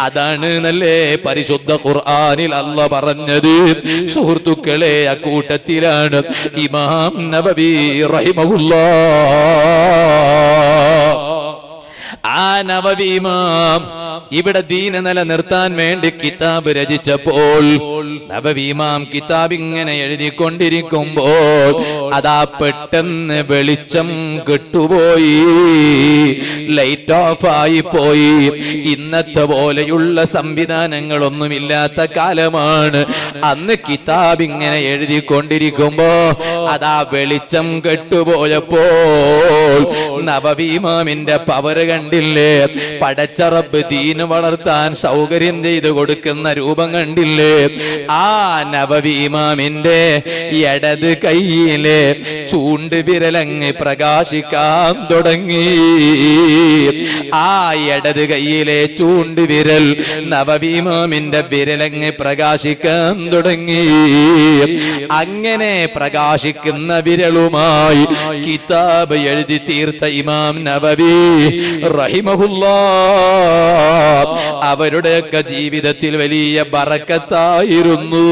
അതാണ് നല്ലേ പരിശുദ്ധ ഖുർആനിൽ അല്ലാഹ് പറഞ്ഞത്. സുഹൃത്തുക്കളെ, അക്കൂട്ടത്തിലാണ് ഇമാം നബവി റഹിമഹുല്ലാഹ്. ആ നബവി ഇമാം ഇവിടെ ദീന നിലനിർത്താൻ വേണ്ടി കിതാബ് രചിച്ചപ്പോൾ നബവി ഇമാം കിതാബ് ഇങ്ങനെ എഴുതിക്കൊണ്ടിരിക്കുമ്പോൾ അതാ പെട്ടെന്ന് വെളിച്ചം കെട്ടുപോയി, ലൈറ്റ് ഓഫ് ആയി പോയി. ഇന്നത്തെ പോലെയുള്ള സംവിധാനങ്ങളൊന്നുമില്ലാത്ത കാലമാണ്. അന്ന് കിതാബ് ഇങ്ങനെ എഴുതിക്കൊണ്ടിരിക്കുമ്പോ അതാ വെളിച്ചം കെട്ടുപോയപ്പോൾ നബവി ഇമാമിന്റെ പവർ കണ്ടില്ലേ? പടച്ച റബ്ബ് ദീന് വളർത്താൻ സൗകര്യം ചെയ്തു കൊടുക്കുന്ന രൂപം കണ്ടില്ലേ? ആ നബവി ഇമാമിന്റെ ഇടത് കൈയിലെ ചൂണ്ട് വിരലങ്ങ് പ്രകാശിക്കാൻ തുടങ്ങി. ആ ഇടത് കൈയിലെ ചൂണ്ട് വിരൽ നബവി ഇമാമിന്റെ വിരലങ്ങ് പ്രകാശിക്കാൻ തുടങ്ങി. അങ്ങനെ പ്രകാശിക്കുന്ന വിരലുമായി കിതാബ് എഴുതി തീർത്ത ഇമാം നബവി റഹിമഹുല്ലാഹ് അവരുടെയൊക്കെ ജീവിതത്തിൽ വലിയ ബറക്കത്തായിരുന്നു.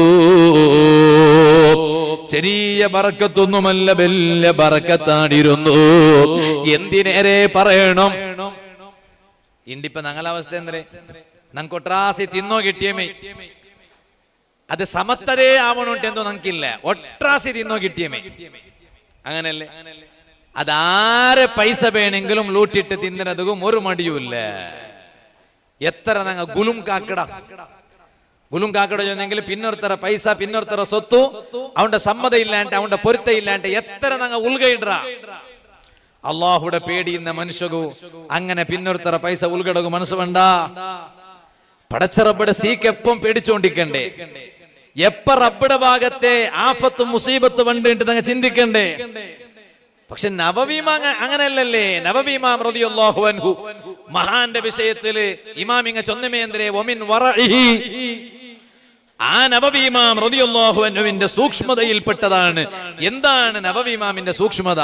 ചെറിയ ബറക്കത്തൊന്നുമല്ല, വലിയ ബറക്കത്താണിരുന്നു. എന്തിനേറെ പറയണം? ഇണ്ടിപ്പ ഞങ്ങളെ അവസ്ഥ എന്തേ? ഞങ്ങൾക്ക് ഒട്രാസി തിന്നോ കിട്ടിയമേ അത് സമത്തതേ ആവണുണ്ട് എന്തോ ഞങ്ങൾക്കില്ല. ഒട്രാസി തിന്നോ കിട്ടിയമേ അങ്ങനല്ലേ? അതാരെ പൈസ വേണമെങ്കിലും ലൂട്ടിട്ട് തിന്നതും ഒരു മടിയുമില്ല. എത്ര ഞങ്ങൾ ഗുലും കാക്കട ചെന്നെങ്കിൽ പിന്നൊരുത്തര പൈസ പിന്നൊരുത്തര സ്വത്തു അവന്റെ സമ്മതം ഇല്ലാണ്ട് അവന്റെ പൊരുത്ത ഇല്ലാണ്ട് എത്ര ഞങ്ങൾ ഉൾകയിട. അള്ളാഹുടെ പേടിയുന്ന മനുഷ്യകു അങ്ങനെ പിന്നൊരുത്തര പൈസ ഉൾകടകു മനസ്സ് വേണ്ട. പടച്ച റബ്ബുടെ സീക്കെപ്പം പേടിച്ചോണ്ടിരിക്കണ്ടേ? എപ്പ റബ്ബുടെ ഭാഗത്തെ ആഫത്തും മുസീബത്ത് വണ്ടിട്ട് ഞങ്ങൾ ചിന്തിക്കണ്ടേ? പക്ഷെ നബവി ഇമാം അങ്ങനെയല്ലല്ലേ? നബവി ഇമാം റളിയല്ലാഹു അൻഹു മഹാന്റെ വിഷയത്തില് ഇമാം ഇങ്ങ ചൊന്നമേന്ദ്രേ വമിൻ വറഇഹി. ആ നബവി ഇമാം റളിയല്ലാഹു അൻഹുവിന്റെ സൂക്ഷ്മതയിൽപ്പെട്ടതാണ്. എന്താണ് നബവി ഇമാമിന്റെ സൂക്ഷ്മത?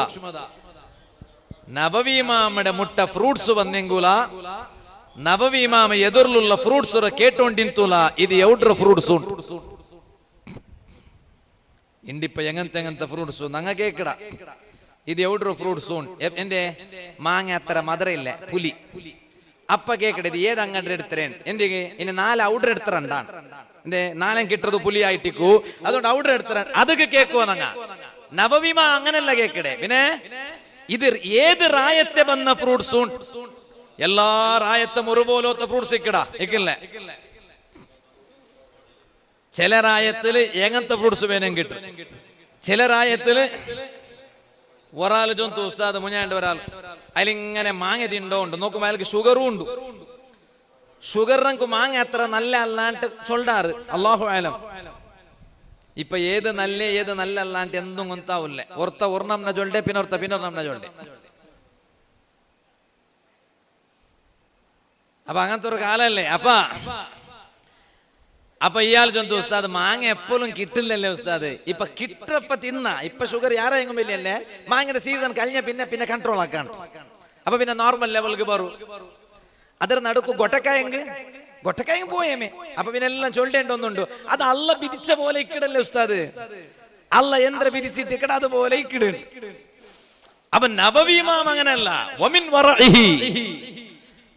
നബവി ഇമാമിന്റെ മുട്ട ഫ്രൂട്ട്സ് വന്നെങ്കുല നബവി ഇമാം എതിർലുള്ള ഫ്രൂട്ട്സ് കേട്ടോണ്ടിന്തൂല ഇത് യൗഡ്ര ഫ്രൂട്ട്സ് ಇಂಡಿಪ್ಪ ಎಂಗಂತೆ ಫ್ರೂಟ್ಸು ನಂಗ ಕೇಕಡ ಇದು ಎವ್ಡ್ರು ಫ್ರೂಟ್ಸು ಎಂದೇ ಮಾಂಗ ಹತ್ರ ಮದರ ಇಲ್ಲ പുലി അപ്പ കേക്കടത് ഏത് അങ്ങോട്ട് എടുത്തരേൻ എന്തിಗೆ ഇനി 4 ഔഡർ എടുത്തരണ്ടാണ് എന്തേ 4 കിട്ടത് പുലി ആയിട്ടിക്കൂ അതുകൊണ്ട് ഔഡർ എടുത്തര അതൊക്കെ കേക്കോ നങ്ങ നബവിമ അങ്ങനല്ല കേക്കടേ പിന്നെ ഇത് ഏത് റായത്തെ വന്ന ഫ്രൂട്ട്സും എല്ലാ റായത്തും ഒരുപോലത്തെ ഫ്രൂട്ട്സ് ഇക്കില്ല ചില റായത്തില് എങ്ങനത്തെ ഫ്രൂട്ട്സ് വേണം കിട്ടും ചില റായത്തില് ഒരാൾ ചൊന്തു ഉസ്താദ് മുഞ്ഞാണ്ട് ഒരാൾ അതിലിങ്ങനെ മാങ്ങ തിണ്ടോ ഉണ്ട് നോക്കുമ്പോ അയാൾക്ക് ഷുഗറും ഉണ്ട് ഷുഗർ നമുക്ക് മാങ്ങ അത്ര നല്ല അല്ലാണ്ട് ചൊല്ലാറ് അള്ളാഹു ആലം ഇപ്പൊ ഏത് നല്ല അല്ലാണ്ട് എന്തും ഗൊത്താവില്ല ഒർത്ത ഒരെണ്ണം ചൊല്ലെ പിന്നൊരെണ്ണം ചൊല്ലെ അപ്പൊ അങ്ങനത്തെ ഒരു കാലല്ലേ അപ്പൊ ഇയാൾ ചൊന്തു ഉസ്താദ് മാങ്ങ എപ്പോഴും കിട്ടില്ലല്ലേ ഉസ്താദ് ഇപ്പൊ കിട്ടപ്പ തിന്ന ഇപ്പൊ ഷുഗർ യാരെങ്കിലും വലിയല്ലേ മാങ്ങയുടെ സീസൺ കഴിഞ്ഞ പിന്നെ കൺട്രോൾ ആക്കാണ് അപ്പൊ പിന്നെ നോർമൽ ലെവൽക്ക് പറു ಅದರ ನಡುಕು ಗೊಟ್ಟಕಾಯಂಗ್ പോയേമേ അപ്പൊ പിന്നെ എല്ലാം ചൊല്ലേണ്ടൊന്നുണ്ട് അത് അല്ല വിധിച്ച പോലെ ഇക്കിടല്ലേ ഉസ്താദ് അല്ല എന്ത്ര വിധിച്ചിട്ട് ഇക്കട അതുപോലെ ഇക്കിട് അപ്പൊ നബവി ഇമാം അങ്ങനെയല്ല വമിൻ വറഇഹി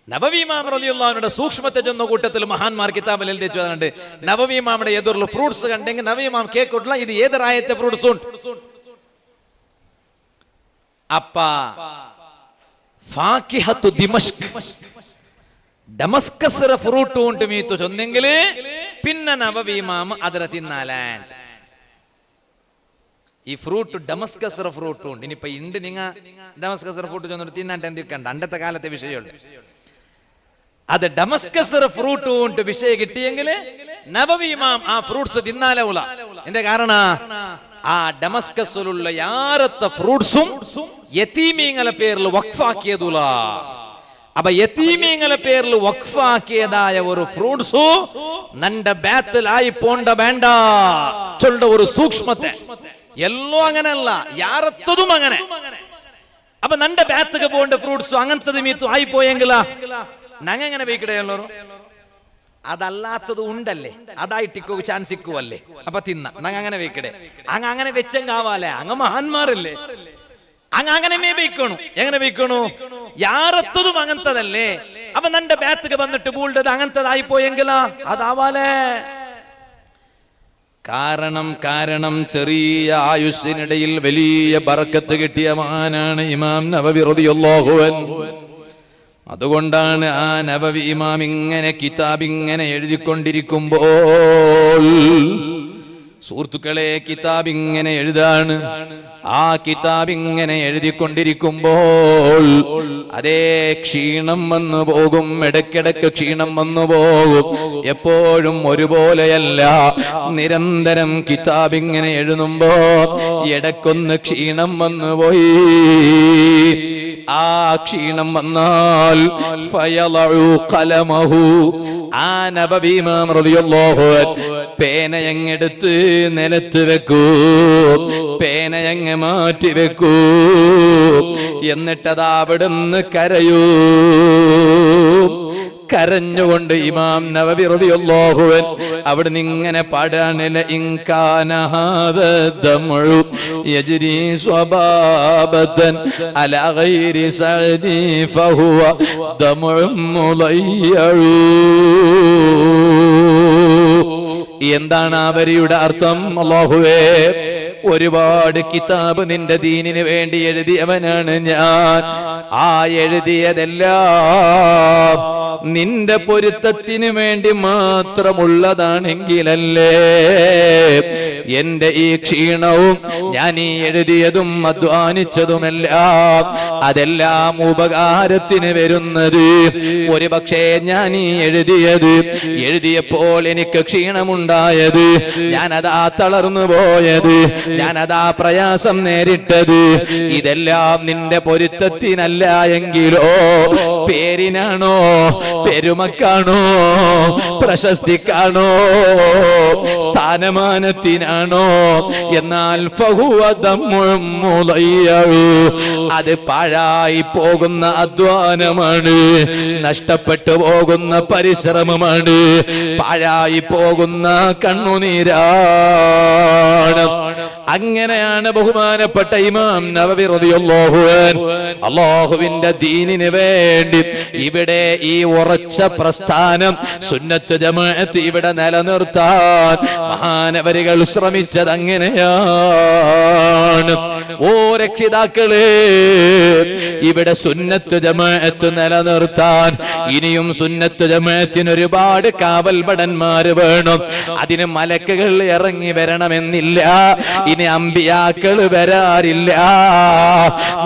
നബവി ഇമാം റളിയല്ലാഹു അൻഹുവിന്റെ സൂക്ഷ്മത്തെ ചെന്ന കൂട്ടത്തിൽ മഹാന്മാർ കിതാബിൽ എഴുതി വെച്ചിട്ടുണ്ട് നബവി ഇമാമിന്റെ എതിർലുള്ള ഫ്രൂട്ട്സ് കണ്ടെങ്കിൽ നബവി ഇമാം കേക്കൊട്ടില്ല ഇത് ഏത് റായത്തെ ഫ്രൂട്ട്സ് ഉണ്ട് അപ്പ ഫാക്കിഹത്തു ദിമഷ്ക് ഡമസ്കസ് ഫ്രൂട്ട് ഉണ്ട് മീത്തു ചൊന്നെങ്കില് പിന്നെ നബവി ഇമാം അതിര തിന്നാലാൻ ഈ ഫ്രൂട്ട് ഡമസ്കസ് ഫ്രൂട്ട് ഉണ്ട് ഇനിയിപ്പൊ ഇണ്ട് നിങ്ങ ഡമസ്കസ് ഫ്രൂട്ട് ചൊന്നിട്ട് തിന്നാണ്ട് എന്തിക്കണ്ട അണ്ടത്തെ കാലത്തെ വിഷയമുണ്ട് അത് ഡമസ്കസ് ഫ്രൂട്ട് ഉണ്ട് വിഷയം കിട്ടിയെങ്കില് നബവി ഇമാം ആ ഫ്രൂട്ട്സ് തിന്നാലൂല എന്റെ കാരണ ആ ഡമസ്കസിലുള്ള യാരത്തെ ഫ്രൂട്ട്സും യതീമീങ്ങളെ പേരിൽ വഖഫാക്കിയതുല അപ്പൊ യതീമീങ്ങളെ പേരിൽ വഖഫാക്കിയതായ ഒരു ഫ്രൂട്ട്സു നന്റെ ബാത്തിലായി പോണ്ട വേണ്ട ചൊല്ലുടെ ഒരു സൂക്ഷ്മത്തെ എല്ലോ അങ്ങനെയല്ല യാരത്തതും അങ്ങനെ അപ്പൊ നന്റെ ബാത്തുക പോണ്ട ഫ്രൂട്ട്സു അങ്ങനത്തത് മീത്തു ആയി പോയെങ്കിലാ ഞങ്ങ എങ്ങനെ വെയ്ക്കിടയല്ലോ അതല്ലാത്തത് ഉണ്ടല്ലേ അതായിട്ടിക്കോ ചാൻസ് ഇക്കുവല്ലേ അപ്പൊ തിന്ന ഞങ്ങ അങ്ങനെ വെയ്ക്കിടെ അങ്ങനെ വെച്ചെങ്കാവാലേ അങ്ങ് മഹാന്മാരല്ലേ അങ്ങനെ വെയ്ക്കണു എങ്ങനെ വെയ്ക്കണു യാരത്തതും അങ്ങനത്തതല്ലേ അപ്പൊ നന്റെ ബാത്തുക വന്നിട്ട് ബൂൾഡത് അങ്ങനത്തതായി പോയെങ്കിലാ അതാവാലേ കാരണം ചെറിയ ആയുസ്സിനിടയിൽ വലിയ ബറക്കത്ത് കിട്ടിയ മഹാനാണ് ഇമാം നബവി റളിയല്ലാഹു അൻഹു അതുകൊണ്ടാണ് ആ നബവി ഇമാം ഇങ്ങനെ കിതാബ് ഇങ്ങനെ എഴുതിക്കൊണ്ടിരിക്കുമ്പോൾ, സുഹൃത്തുക്കളെ, കിതാബ് ഇങ്ങനെ എഴുതാണ്. ആ കിതാബ് ഇങ്ങനെ എഴുതിക്കൊണ്ടിരിക്കുമ്പോൾ അതേ ക്ഷീണം വന്നു പോകും, ഇടയ്ക്കിടയ്ക്ക് ക്ഷീണം വന്നു പോകും. എപ്പോഴും ഒരുപോലെയല്ല. നിരന്തരം കിതാബ് ഇങ്ങനെ എഴുതുമ്പോ ഇടയ്ക്കൊന്ന് ക്ഷീണം വന്നുപോയി. ആ ക്ഷീണം വന്നാൽ ഫയളഉ ഖലമഹു, ആ നബവി ഇമാം റളിയല്ലാഹു അൻഹു പേനയങ്ങെടുത്ത് നിലത്ത് വെക്കൂ, പേനയങ്ങ് മാറ്റി വെക്കൂ. എന്നിട്ടതാ അവിടുന്ന് കരയൂ. കരഞ്ഞുകൊണ്ട് ഇമാം നവവി റളിയല്ലാഹു അൻഹു അവിടുന്ന് ഇങ്ങനെ പാടാണ്, ലഇൻ കാന ഹാദാ ദമഉ യജ്രി സ്വബാബതൻ അലാ ഗൈരി സഅദി ഫഹുവ ദമഉ മുളയ്യഉ. എന്താണ് ആ വരിയുടെ അർത്ഥം? അല്ലാഹുവേ, ഒരുപാട് കിതാബ് നിന്റെ ദീനിന് വേണ്ടി എഴുതിയവനാണ് ഞാൻ. ആ എഴുതിയതെല്ലാം നിന്റെ പൊരുത്തത്തിന് വേണ്ടി മാത്രമുള്ളതാണെങ്കിലല്ലേ എന്റെ ഈ ക്ഷീണവും ഞാൻ ഈ എഴുതിയതും അധ്വാനിച്ചതുമെല്ലാം അതെല്ലാം ഉപകാരത്തിന് വരുന്നത്. ഒരു പക്ഷേ ഞാൻ ഈ എഴുതിയപ്പോൾ എനിക്ക് ക്ഷീണമുണ്ടായത്, ഞാനതാ തളർന്നു പോയത്, ഞാനതാ പ്രയാസം നേരിട്ടത്, ഇതെല്ലാം നിന്റെ പൊരുത്തത്തിനല്ല എങ്കിലോ, പേരിനാണോ, പെരുമക്കാണോ, പ്രശസ്തിക്കാണോ, സ്ഥാനമാനത്തിനാണോ, എന്നാൽ അത് പാഴായി പോകുന്ന അധ്വാനമാണ്, നഷ്ടപ്പെട്ടു പോകുന്ന പരിശ്രമമാണ്, പാഴായി പോകുന്ന കണ്ണുനീരാണ്. അങ്ങനെയാണ് ബഹുമാനപ്പെട്ട ഇമാം നവവി റളിയല്ലാഹു അൻഹു അല്ലാഹുവിന്റെ ദീനിന് വേണ്ടി ഇവിടെ ഈ ഉറച്ച പ്രസ്ഥാനം സുന്നത്ത് ജമാഅത്ത് ഇവിടെ നിലനിർത്താൻ മഹാനവരികൾ ശ്രമിച്ചത് അങ്ങനെയാണ്. ഓ രക്ഷിതാക്കളെ, ഇവിടെ സുന്നത്ത് ജമാഅത്ത് നിലനിർത്താൻ ഇനിയും സുന്നത്ത് ജമാഅത്തിന് ഒരുപാട് കാവൽഭടന്മാര് വേണം. അതിന് മലക്കുകൾ ഇറങ്ങി വരണമെന്നില്ല, ഇനി അമ്പിയാക്കള് വരാറില്ല.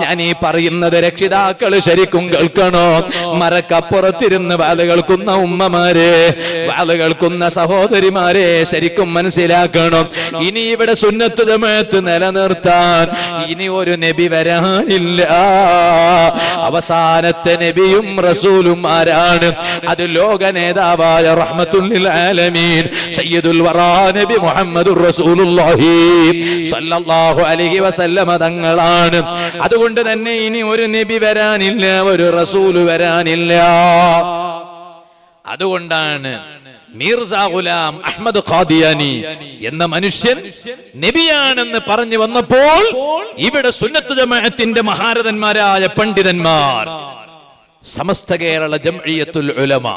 ഞാൻ ഈ പറയുന്നത് രക്ഷിതാക്കള് ശരിക്കും കേൾക്കണോ. മരക്കപ്പുറത്തിരുന്ന് വാല് കേൾക്കുന്ന ഉമ്മമാരെ, വാല് കേൾക്കുന്ന സഹോദരിമാരെ ശരിക്കും മനസ്സിലാക്കണം. ഇനി ഇവിടെ സുന്നത്ത് ജമാഅത്ത് നിലനിർത്താൻ ഇനി ഒരു നബി വരാനില്ല. അവസാനത്തെ നബിയും റസൂലും ആരാണ്? അത് ലോക നേതാവായ റഹ്മത്തുൽ ലിൽ ആലമീൻ സയ്യിദുൽ വറാ നബി മുഹമ്മദുർ റസൂലുള്ളാഹി സല്ലല്ലാഹു അലൈഹി വസല്ലമ തങ്ങളാണ്. അതുകൊണ്ട് തന്നെ ഇനി ഒരു നബി വരാനില്ല, ഒരു റസൂല് വരാനില്ല. അതുകൊണ്ടാണ് മിർസ ഗുലാം അഹ്മദ് ഖാദിയാനി എന്ന മനുഷ്യൻ നബിയാണെന്ന് പറഞ്ഞു വന്നപ്പോൾ ഇവിടെ സുന്നത്ത് ജമാഅത്തിന്റെ മഹാരഥന്മാരായ പണ്ഡിതന്മാർ, സമസ്ത കേരള ജംഇയ്യത്തുൽ ഉലമ,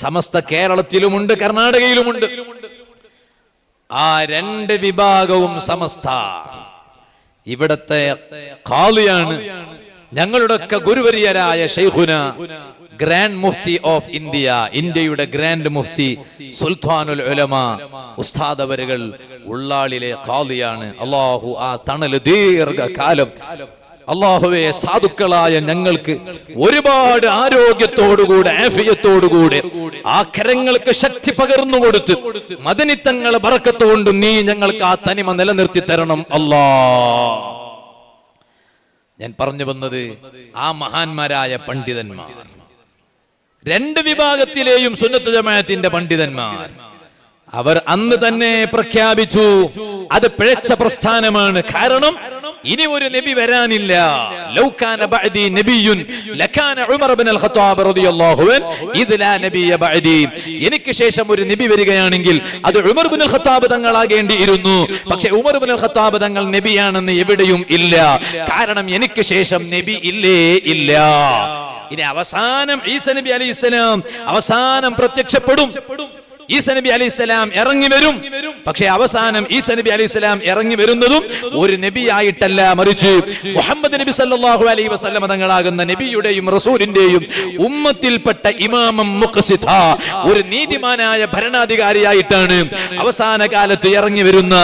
സമസ്ത കേരളത്തിലുമുണ്ട് കർണാടകയിലുമുണ്ട്, ആ രണ്ട് വിഭാഗവും സമസ്ത ഇവിടത്തെ ഖാദിയാണ്. ഞങ്ങളുടെയൊക്കെ ഗുരുവര്യരായ ശൈഖുന ഗ്രാൻഡ് മുഫ്തി ഓഫ് ഇന്ത്യ, ഇന്ത്യയുടെ ഗ്രാൻഡ് മുഫ്തി സുൽത്താനുൽ ഉലമ ഉസ്താദ് അവരുകൾ ഉള്ളാളിലെ ഖാദിയാണ്. അല്ലാഹു ആ തണല് ദീർഘകാലം അല്ലാഹുവേ സാധുക്കളായ ഞങ്ങൾക്ക് ഒരുപാട് ആരോഗ്യത്തോടുകൂടെ ആഫിയത്തോടുകൂടെ ആ കരങ്ങൾക്ക് ശക്തി പകർന്നു കൊടുത്ത് മദനിത്തങ്ങളെ ബറക്കത്തുകൊണ്ട് നീ ഞങ്ങൾക്ക് ആ തനിമ നിലനിർത്തി തരണം അല്ലാഹ്. ഞാൻ പറഞ്ഞു വന്നത് ആ മഹാന്മാരായ പണ്ഡിതന്മാർ, രണ്ട് വിഭാഗത്തിലെയും സുന്നത്ത് ജമാഅത്തിന്റെ പണ്ഡിതന്മാർ, അവർ അന്ന് തന്നെ പ്രഖ്യാപിച്ചു അത് പിഴച്ച പ്രസ്ഥാനമാണ്. കാരണം ഇനി ഒരു നബി വരാനില്ല. ലൗ കാന ബഅദി നബിയുൻ ലകാന ഉമർ ഇബ്നുൽ ഖത്താബ് റളിയല്ലാഹു അൻഹു ഇദ് ലാ നബിയ ബഅദി. എനിക്ക് ശേഷം ഒരു നബി വരികയാണെങ്കിൽ അത് ഉമർ ഇബ്നുൽ ഖത്താബ് തങ്ങളാകേണ്ടിയിരുന്നു. പക്ഷേ ഉമർ ഇബ്നുൽ ഖത്താബ് തങ്ങൾ നബിയാണെന്ന് എവിടെയും ഇല്ല. കാരണം എനിക്ക് ശേഷം നബി ഇല്ലേ ഇല്ല. ഇനി അവസാനം ഈസ നബി അലൈഹിസ്സലാം അവസാനം പ്രത്യക്ഷപ്പെടും. ഈസ നബി അലൈഹിസ്സലാം ഇറങ്ങി വരും. പക്ഷേ അവസാനം ഈസ നബി അലൈഹിസ്സലാം ഇറങ്ങി വരുന്നതും ഒരു നബിയായിട്ടല്ല, മറിച്ച് മുഹമ്മദ് നബി സല്ലല്ലാഹു അലൈഹി വസല്ലം തങ്ങളാകുന്ന നബിയുടെയും റസൂലിന്റെയും ഉമ്മത്തിൽപ്പെട്ട ഇമാമം മുഖ്സിത, ഒരു നീതിമാനായ ഭരണാധികാരിയായിട്ടാണ് അവസാന കാലത്ത് ഇറങ്ങി വരുന്ന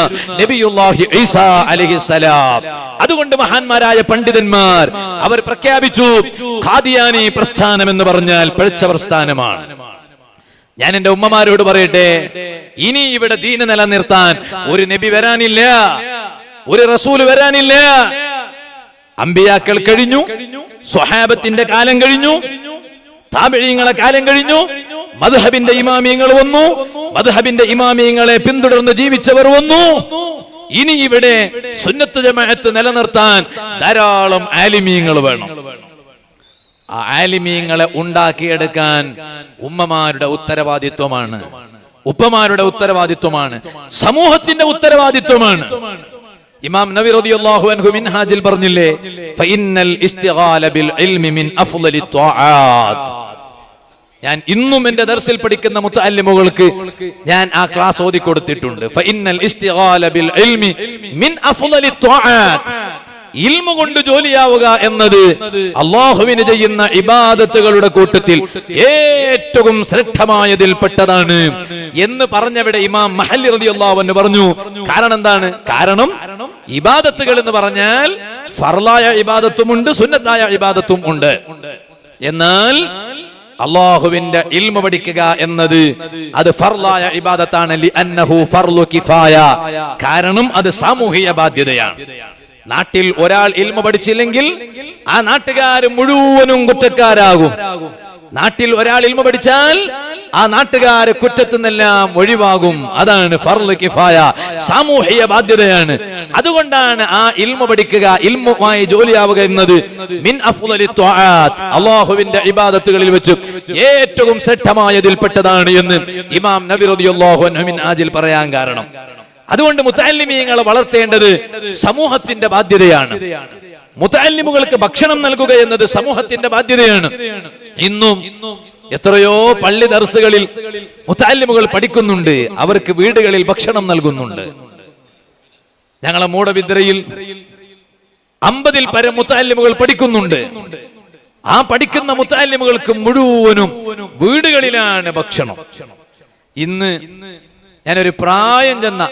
നബിയുല്ലാഹി ഈസ അലൈഹിസ്സലാം. അതുകൊണ്ട് മഹാന്മാരായ പണ്ഡിതന്മാർ അവർ പ്രഖ്യാപിച്ചു, ഖാദിയാനി പ്രസ്ഥാനം എന്ന് പറഞ്ഞാൽ പിഴച്ച പ്രസ്ഥാനമാണ്. ഞാൻ എന്റെ ഉമ്മമാരോട് പറയട്ടെ, ഇനി ഇവിടെ ദീന് നിലനിർത്താൻ ഒരു നബി വരാനില്ല, ഒരു റസൂൽ വരാനില്ല. അമ്പിയാക്കൾ കഴിഞ്ഞു, സ്വഹാബത്തിന്റെ കാലം കഴിഞ്ഞു, താബിഈങ്ങളെ കാലം കഴിഞ്ഞു, മദ്ഹബിന്റെ ഇമാമിയങ്ങൾ വന്നു, മദ്ഹബിന്റെ ഇമാമിയങ്ങളെ പിന്തുടർന്ന് ജീവിച്ചവർ വന്നു. ഇനി ഇവിടെ സുന്നത്ത് ജമാഅത്ത് നിലനിർത്താൻ ധാരാളം ആലിമീങ്ങൾ വേണം. ആ ആലിമീങ്ങളെ ഉണ്ടാക്കിയെടുക്കാൻ ഉമ്മമാരുടെ ഉത്തരവാദിത്വമാണ്, ഉപ്പമാരുടെ ഉത്തരവാദിത്വമാണ്, സമൂഹത്തിന്റെ ഉത്തരവാദിത്വമാണ്. ഇമാം നബി റളിയല്ലാഹു അൻഹു മിൻഹാജിൽ പറഞ്ഞില്ലേ, ഫഇന്നൽ ഇസ്തിഗാല ബിൽ ഇൽമി മിൻ അഫ്ളലി ത്വാആത്ത്. ഞാൻ ഇന്നും എന്റെ ദർസിൽ പഠിക്കുന്ന മുതഅല്ലിമുകൾക്ക് ഞാൻ ആ ക്ലാസ് ഓതി കൊടുത്തിട്ടുണ്ട്. ഫഇന്നൽ ഇസ്തിഗാല ബിൽ ഇൽമി മിൻ അഫ്ളലി ത്വാആത്ത്. ഇൽമു കൊണ്ട് ജോലിയാവുക എന്നത് അല്ലാഹുവിന് ചെയ്യുന്ന ഇബാദത്തുകളുടെ കൂട്ടത്തിൽ ഏറ്റവും ശ്രേഷ്ഠമായതിൽപ്പെട്ടതാണ് എന്ന് പറഞ്ഞവിടെ ഇമാം മഹല്ലി റളിയല്ലാഹു അൻഹു പറഞ്ഞു. കാരണം എന്താണ്? കാരണം ഇബാദത്തുകൾ എന്ന് പറഞ്ഞാൽ ഫർളായ ഇബാദത്തുമുണ്ട്, സുന്നത്തായ ഇബാദത്തും ഉണ്ട്. എന്നാൽ അല്ലാഹുവിന്റെ ഇൽമു പഠിക്കുക എന്നത് അത് ഫർളായ ഇബാദത്താണ്. ലിഅന്നഹു ഫർളു കിഫായ. കാരണം അത് സാമൂഹിക ബാധ്യതയാണ്. നാട്ടിൽ ഒരാൾ ഇൽമു പഠിച്ചില്ലെങ്കിൽ ആ നാട്ടുകാർ മുഴുവനും കുറ്റക്കാരാകും. നാട്ടിൽ ഒരാൾ ഇൽമു പഠിച്ചാൽ ആ നാട്ടുകാരെ കുറ്റത്തു നിന്നെല്ലാം ഒഴിവാകും. അതാണ് ഫർള് കിഫായ, സാമൂഹിക ബാധ്യതയാണ്. അതുകൊണ്ടാണ് ആ ഇൽമു പഠിക്കുക, ഇൽമുമായി ജോലിയാവുക എന്നത് മിൻ അഫ്ളലി ത്വാആത്ത്, അല്ലാഹുവിന്റെ ഇബാദത്തുകളിൽ വെച്ച് ഏറ്റവും ശ്രേഷ്ഠമായതിൽപ്പെട്ടതാണ് എന്ന് ഇമാം നബി റളിയല്ലാഹു അൻഹു മിൻഹാജിൽ പറയാൻ കാരണം. അതുകൊണ്ട് മുതഅല്ലിമീങ്ങളെ വളർത്തേണ്ടത് സമൂഹത്തിന്റെ ബാധ്യതയാണ്. മുതഅല്ലിമുകൾക്ക് ഭക്ഷണം നൽകുക എന്നത് സമൂഹത്തിന്റെ ബാധ്യതയാണ്. ഇന്നും എത്രയോ പള്ളി ദർസുകളിൽ മുതഅല്ലിമുകൾ പഠിക്കുന്നുണ്ട്, അവർക്ക് വീടുകളിൽ ഭക്ഷണം നൽകുന്നുണ്ട്. ഞങ്ങളെ മൂടബിദ്രയിൽ 50-ൽ പരം മുതഅല്ലിമുകൾ പഠിക്കുന്നുണ്ട്. ആ പഠിക്കുന്ന മുതഅല്ലിമുകൾക്ക് മുഴുവനും വീടുകളിലാണ് ഭക്ഷണം. ഇന്ന് ഞാനൊരു പ്രായം ചെന്ന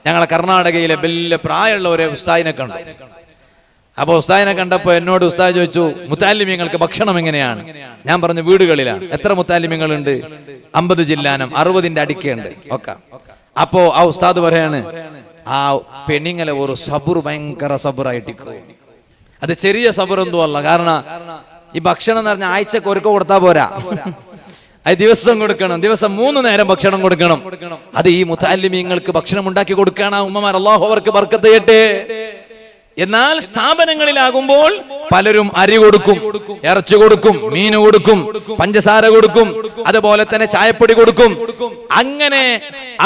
ഞങ്ങളെ കർണാടകയിലെ വലിയ പ്രായമുള്ള ഒരു ഉസ്താദിനെ കണ്ടു. അപ്പൊ ഉസ്താദിനെ കണ്ടപ്പോ എന്നോട് ഉസ്താദ് ചോദിച്ചു, മുതഅല്ലിമീങ്ങൾക്ക് ഭക്ഷണം എങ്ങനെയാണ്? ഞാൻ പറഞ്ഞു, വീടുകളിലാണ്. എത്ര മുതഅല്ലിമീങ്ങളുണ്ട്? 50 ജില്ലാനം, 60ന്റെ അടുക്കുണ്ട് ഒക്കെ. അപ്പോ ആ ഉസ്താദ് പറയാണ്, ആ പെണ്ണിങ്ങളെ ഒരു സബുർ ഭയങ്കര സബുറായിട്ടിക്കോ. അത് ചെറിയ സബുറൊന്നും അല്ല. കാരണം ഈ ഭക്ഷണം എന്ന് പറഞ്ഞാൽ ആഴ്ചക്ക് ഒരുക്ക കൊടുത്താ പോരാ, അത് ദിവസം കൊടുക്കണം, ദിവസം 3 നേരം ഭക്ഷണം കൊടുക്കണം. അത് ഈ മുതഅല്ലിമീങ്ങൾക്ക് ഭക്ഷണം ഉണ്ടാക്കി കൊടുക്കുകയാണ് ആ ഉമ്മമാർ. അല്ലാഹു അവർക്ക് ബർക്കത്ത് ചെയ്യട്ടെ. എന്നാൽ സ്ഥാപനങ്ങളിലാകുമ്പോൾ പലരും അരി കൊടുക്കും, ഇറച്ചി കൊടുക്കും, മീൻ കൊടുക്കും, പഞ്ചസാര കൊടുക്കും, അതുപോലെ തന്നെ ചായപ്പൊടി കൊടുക്കും. അങ്ങനെ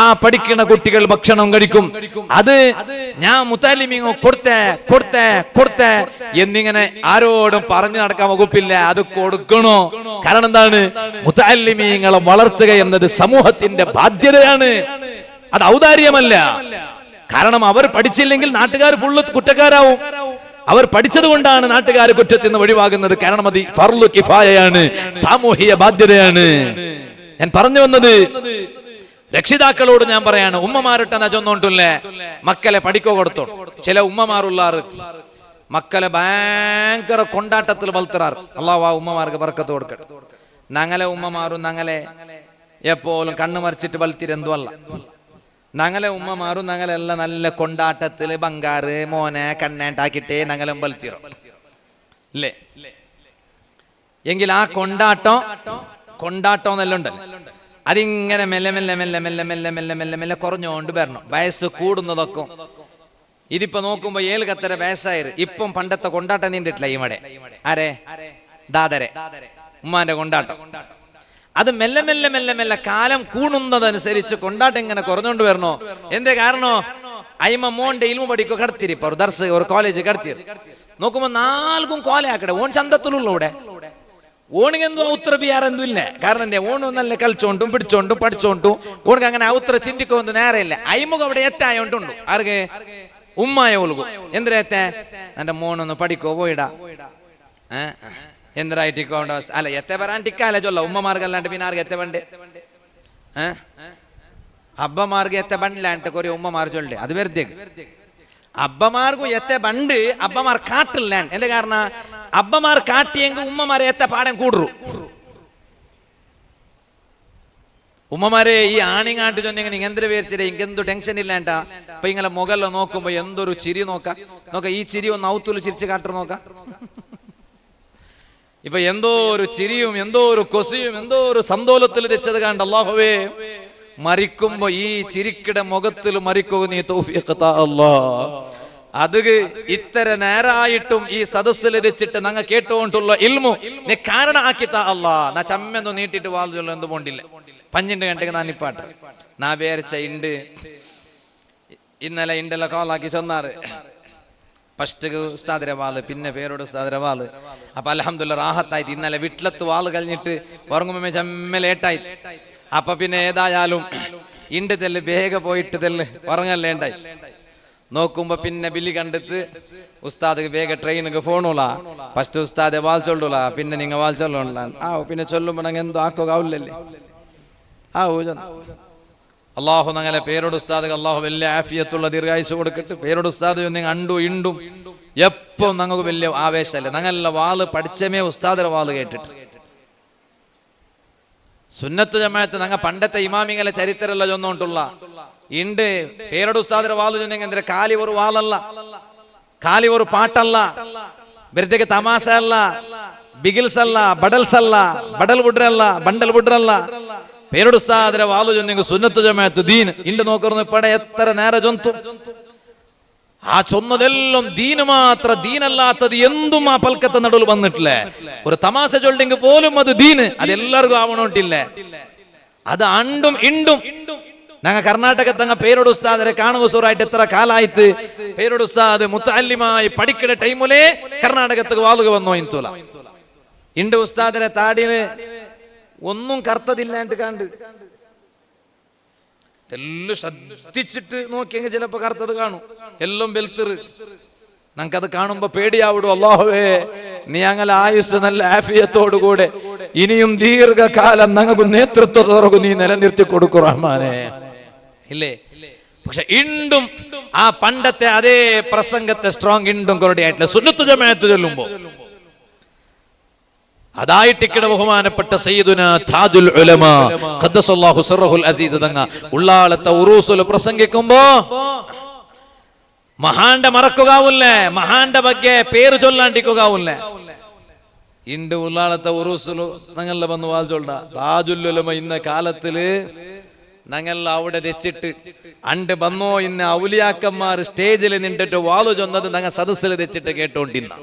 ആ പഠിക്കുന്ന കുട്ടികൾ ഭക്ഷണം കഴിക്കും. അത് ഞാൻ മുതഅല്ലിമീങ്ങോ കൊടുത്തേ എന്നിങ്ങനെ ആരോടും പറഞ്ഞു നടക്കാൻ വകുപ്പില്ല. അത് കൊടുക്കണോ? കാരണം എന്താണ്? മുതഅല്ലിമീങ്ങളെ വളർത്തുക എന്നത് സമൂഹത്തിന്റെ ബാധ്യതയാണ്, അത് ഔദാര്യമല്ല. കാരണം അവർ പഠിച്ചില്ലെങ്കിൽ നാട്ടുകാർ ഫുള്ള് കുറ്റക്കാരാവും. അവർ പഠിച്ചത് കൊണ്ടാണ് നാട്ടുകാർ കുറ്റത്തിൽ നിന്ന് ഒഴിവാകുന്നത്. കാരണം അത് ഫർളു കിഫായയാണ്, സാമൂഹിക ബാധ്യതയാണ്. ഞാൻ പറഞ്ഞു വന്നത്, രക്ഷിതാക്കളോട് ഞാൻ പറയാണ്, ഉമ്മമാരിട്ട നജൊന്നോണ്ടല്ലേ മക്കളെ പഠിക്കോ കൊടുത്തോ. ചില ഉമ്മമാരുള്ളാറ് മക്കളെ ഭയങ്കര കൊണ്ടാട്ടത്തിൽ വളർത്താറ്. അല്ലാഹു ആ ഉമ്മമാർക്ക് ബർക്കത്ത് കൊടുക്കട്ടെ. ഞങ്ങളെ ഉമ്മമാരും ഞങ്ങളെ എപ്പോഴും കണ്ണു മറിച്ചിട്ട് വളർത്തിരെന്തോ അല്ല. ഞങ്ങളെ ഉമ്മമാരും ഞങ്ങളെല്ലാം നല്ല കൊണ്ടാട്ടത്തില് ബംഗാറ് മോനെ കണ്ണേട്ടാക്കിട്ടേ ഞങ്ങളും വളർത്തിറോ ഇല്ലേ? എങ്കിൽ ആ കൊണ്ടാട്ടം എന്നെല്ലാം ഉണ്ടല്ലോ, അതിങ്ങനെ മെല്ലെ മെല്ലെ മെല്ലെ മെല്ലെ മെല്ലെ മെല്ലെ മെല്ലെ മെല്ലെ കുറഞ്ഞുകൊണ്ട് വരണം. വയസ്സ് കൂടുന്നതൊക്കെ ഇതിപ്പോ നോക്കുമ്പോ 7 കത്തര വയസ്സായത്. ഇപ്പം പണ്ടത്തെ കൊണ്ടാട്ടം നീണ്ടിട്ടില്ല. ഇവിടെ ആരെ ദാദരെ ഉമ്മാന്റെ കൊണ്ടാട്ടം അത് മെല്ലെ മെല്ലെ മെല്ലെ മെല്ലെ കാലം കൂടുന്നതനുസരിച്ച് കൊണ്ടാട്ടം ഇങ്ങനെ കുറഞ്ഞുകൊണ്ട് വരണോ? എന്തേ കാരണോ? അയ്മ മോന്റെ ഇൽമു പഠിക്കോ കടത്തിരി ഒരു ദർസ് ഒരു കോളേജ് കടത്തിരി നോക്കുമ്പോ 4 കോല ആക്കടെ ഓൻ ചന്തത്തിലുള്ള ഇവിടെ ഓണിಗೆന്തോ ഉത്തര ബിയാറെന്തും ഇല്ല. കാരണം എന്തേ ഓണു നല്ല കളിച്ചോണ്ടും പിടിച്ചോണ്ടും പഠിച്ചോണ്ടും ഓണിക്ക് അങ്ങനെ ഉത്തര ചിന്തിക്കൊന്നും നേരെയില്ല. അയിമുഖം അവിടെ എത്തായോണ്ടുണ്ട്. ആർക്ക്? ഉമ്മായ ഒലുകും. എന്തിനാ എന്റെ മോനൊന്ന് പഠിക്കോ പോയിടാ എന്തിനായിട്ടിക്കോണ്ട അല്ല എത്തെ പറയാൻ ടിക്കാല ചൊല്ല ഉമ്മമാർക്കല്ലാണ്ട് പിന്നെ ആർക്ക് എത്ത പണ്ട് അബ്ബമാർക്ക് എത്ത പണ്ടില്ലാണ്ട് കുറെ ഉമ്മമാർ ചൊല്ലേ അത് വെറുതെ. അബ്ബമാർക്കും എത്ത പണ്ട് അബ്ബമാർ കാട്ടില്ല. എന്താ കാരണം? അബ്ബമാർ കാട്ടിയെങ്കിൽ ഉമ്മമാരെ എത്ത പാടം കൂടു. ഉമ്മമാരെ ഈ ആണിങ്ങാട്ട് ചൊന്നെങ്കിൽ നിങ്ങൾ എന്തൊരു പേരിച്ചില്ലേ ഇങ്ങെന്തു ടെൻഷൻ ഇല്ലാണ്ടാ. അപ്പൊ ഇങ്ങനെ മുകളിൽ നോക്കുമ്പോ എന്തൊരു ചിരി നോക്ക ഈ ചിരി ഒന്ന് ഔത്തുല് ചിരിച്ച് കാട്ടു നോക്കാം. ഇപ്പൊ എന്തോ ഒരു ചിരിയും എന്തോ ഒരു കൊസിയും എന്തോ ഒരു സന്തോലത്തിൽ വെച്ചത് കണ്ട് അല്ലാഹുവേ മരിക്കുമ്പോ ഈ ചിരിക്കിടെ മുഖത്തിൽ മരിക്കുക നീ തൗഫീഖ് താ അല്ലാഹ്. അത് ഇത്തര നേരായിട്ടും ഈ സദസ്സിൽ വെച്ചിട്ട് ഞങ്ങൾ കേട്ടുകൊണ്ടുള്ള ഇൽമു നീ കാരണം ആക്കിത്താ അല്ലാഹ്. നാ ചമ്മെന്ന് നീട്ടിട്ട് വാള് എന്ത് പോണ്ടില്ല. 12 ഗಂಟೆಗೆ ನಾನು ಇಪ್ಪಾಟ ನಾ ಬೇರ್ಚ ಇಂಡು ഇന്നലെ ഇണ്ടെല്ലാം കോളാക്കി ചൊന്നാറ്. ഫസ്റ്റ് ഉസ്താദിരെ വാള് പിന്നെ പേരോട് ഉസ്താദിരെ വാള്. അപ്പൊ അൽഹംദുലില്ലാഹ് റാഹത്തായിട്ട് ഇന്നലെ വീട്ടിലത്ത് വാള് കഴിഞ്ഞിട്ട് ഉറങ്ങുമ്പോ ചമ്മ ലേറ്റായിട്ട്. അപ്പൊ പിന്നെ ഏതായാലും ഇണ്ട് തെല്ല് വേഗ പോയിട്ട് തെല്ല് ഉറങ്ങല്ലേണ്ടായി. നോക്കുമ്പോ പിന്നെ ബില്ലി കണ്ടിട്ട് ഉസ്താദ് വേഗ ട്രെയിനിക്ക് ഫോണുള്ള ഫസ്റ്റ് ഉസ്താദെ വാൾ ചൊല്ലൂല പിന്നെ നിങ്ങൾ വാൾ ചൊല്ലോണ്ട പിന്നെ ചൊല്ലുമ്പോ ഞങ്ങൾ എന്തോ ആക്കുക ആവില്ലല്ലേ അള്ളാഹു ഞങ്ങളെ പേരോട് ഉസ്താദ് അള്ളാഹു വലിയ ആഫിയത്തുള്ള ദീർഘായുസ് കൊടുക്കട്ടെ. പേരോട് ഉസ്താദ് നിങ്ങൾ അണ്ടും ഇണ്ടും എപ്പം ഞങ്ങൾക്ക് വലിയ ആവേശമല്ലേ. ഞങ്ങളെ വാള് പഠിച്ചമേ ഉസ്താദിന്റെ വാള് കേട്ടിട്ട്. സുന്നത്ത് ജമാഅത്ത് ഞങ്ങൾ പണ്ടത്തെ ഇമാമിങ്ങളെ ചരിത്രമല്ല ചൊന്നോണ്ടുള്ള ഇണ്ട് പേരോട് ഉസ്താദിന്റെ വാള് ചൊന്നെങ്കിൽ എന്തിനാ കാലി ഒരു വാളല്ല, കാലി ഒരു പാട്ടല്ല, വെറുതെ തമാശ അല്ല, ബിഗിൽസ് അല്ല, ബഡൽസ് അല്ല, ബഡൽ ബുഡ്രല്ല, ബണ്ടൽ ബുഡ്രല്ല. പേരോട് ഉസ്താദിന്റെ വാളു ചൊന്നെങ്കിൽ സുന്നത്ത് ജമാഅത്ത് ദീൻ ഇണ്ട് നോക്കുന്ന പട എത്ര നേരെ ചൊന്തു. ആ ചൊന്നതെല്ലാം ദീന് മാത്ര, ദീനല്ലാത്തത് എന്തും ആ പൽക്കത്തെ നടുവിൽ വന്നിട്ടില്ലേ. ഒരു തമാശ ചൊല്ലെങ്കിൽ പോലും അത് ദീന്, അതെല്ലാവർക്കും ആവണോട്ടില്ലേ. അത് അണ്ടും ഇണ്ടും ഞങ്ങൾ കർണാടകത്ത് അങ്ങ് പേരോട് ഉസ്താദിനെ കാണുക സൂറായിട്ട് എത്ര കാലായിട്ട് പേരോട് ഉസ്താദ് മുത്തഅല്ലിമായി പഠിക്കുന്ന ടൈമിലെ കർണാടകത്ത് വാളുക വന്നോ ഇന്തൂല ഇണ്ട് ഉസ്താദിനെ താടിന് ഒന്നും കറുത്തതില്ലാണ്ട് കണ്ട് എല്ലാം ശ്രദ്ധിച്ചിട്ട് നോക്കിയെങ്കിൽ ചിലപ്പോ കറുത്തത് കാണും. എല്ലാം വെൽത്തിറ് ഞങ്ങൾക്കത് കാണുമ്പോ പേടിയാവിടും. അല്ലാഹുവേ നീ അങ്ങനെ ആയുസ് നല്ല ആഫിയത്തോടു കൂടെ ഇനിയും ദീർഘകാലം ഞങ്ങൾക്ക് നേതൃത്വത്തോടെ നീ നിലനിർത്തി കൊടുക്കൂ റഹ്മാനെ. ഇല്ലേ? പക്ഷെ ഇണ്ടും ആ പണ്ടത്തെ അതേ പ്രസംഗത്തെ സ്ട്രോങ് ഇണ്ടും കൊറടിയായിട്ടില്ല. സുന്നത്ത് ജമാഅത്ത് ചൊല്ലുമ്പോ അതായിട്ടിക്കട ബഹുമാനപ്പെട്ട സയ്യിദുന താജുൽ ഉലമാ ഖദ്ദസല്ലാഹു സിർറഹുൽ അസീസ് തങ്ങ ഉള്ളാളത്തെ ഉറൂസുൽ പ്രസംഗിക്കുമ്പോ മഹാന്റെ മറക്കുകയാവില്ലേ, മഹാന്റെ ಬಗ್ಗೆ പേര് ചൊല്ലാണ്ടിക്കുകയാവില്ലേ. ഇണ്ട് ഉള്ളാളത്തെ ഉറൂസുൽ ഞങ്ങളുടെ വന്ന് വാൽ ചൊല്ല താജുൽ ഉലമ ഇന്ന കാലത്തില് ഞങ്ങൾ അവിടെ വെച്ചിട്ട് അണ്ട് വന്നോ ഇന്ന് ഔലിയാക്കന്മാർ സ്റ്റേജിൽ നിന്നിട്ട് വാളു ചൊന്നത് ഞങ്ങൾ സദസ്സിൽ വെച്ചിട്ട് കേട്ടോണ്ടിരുന്ന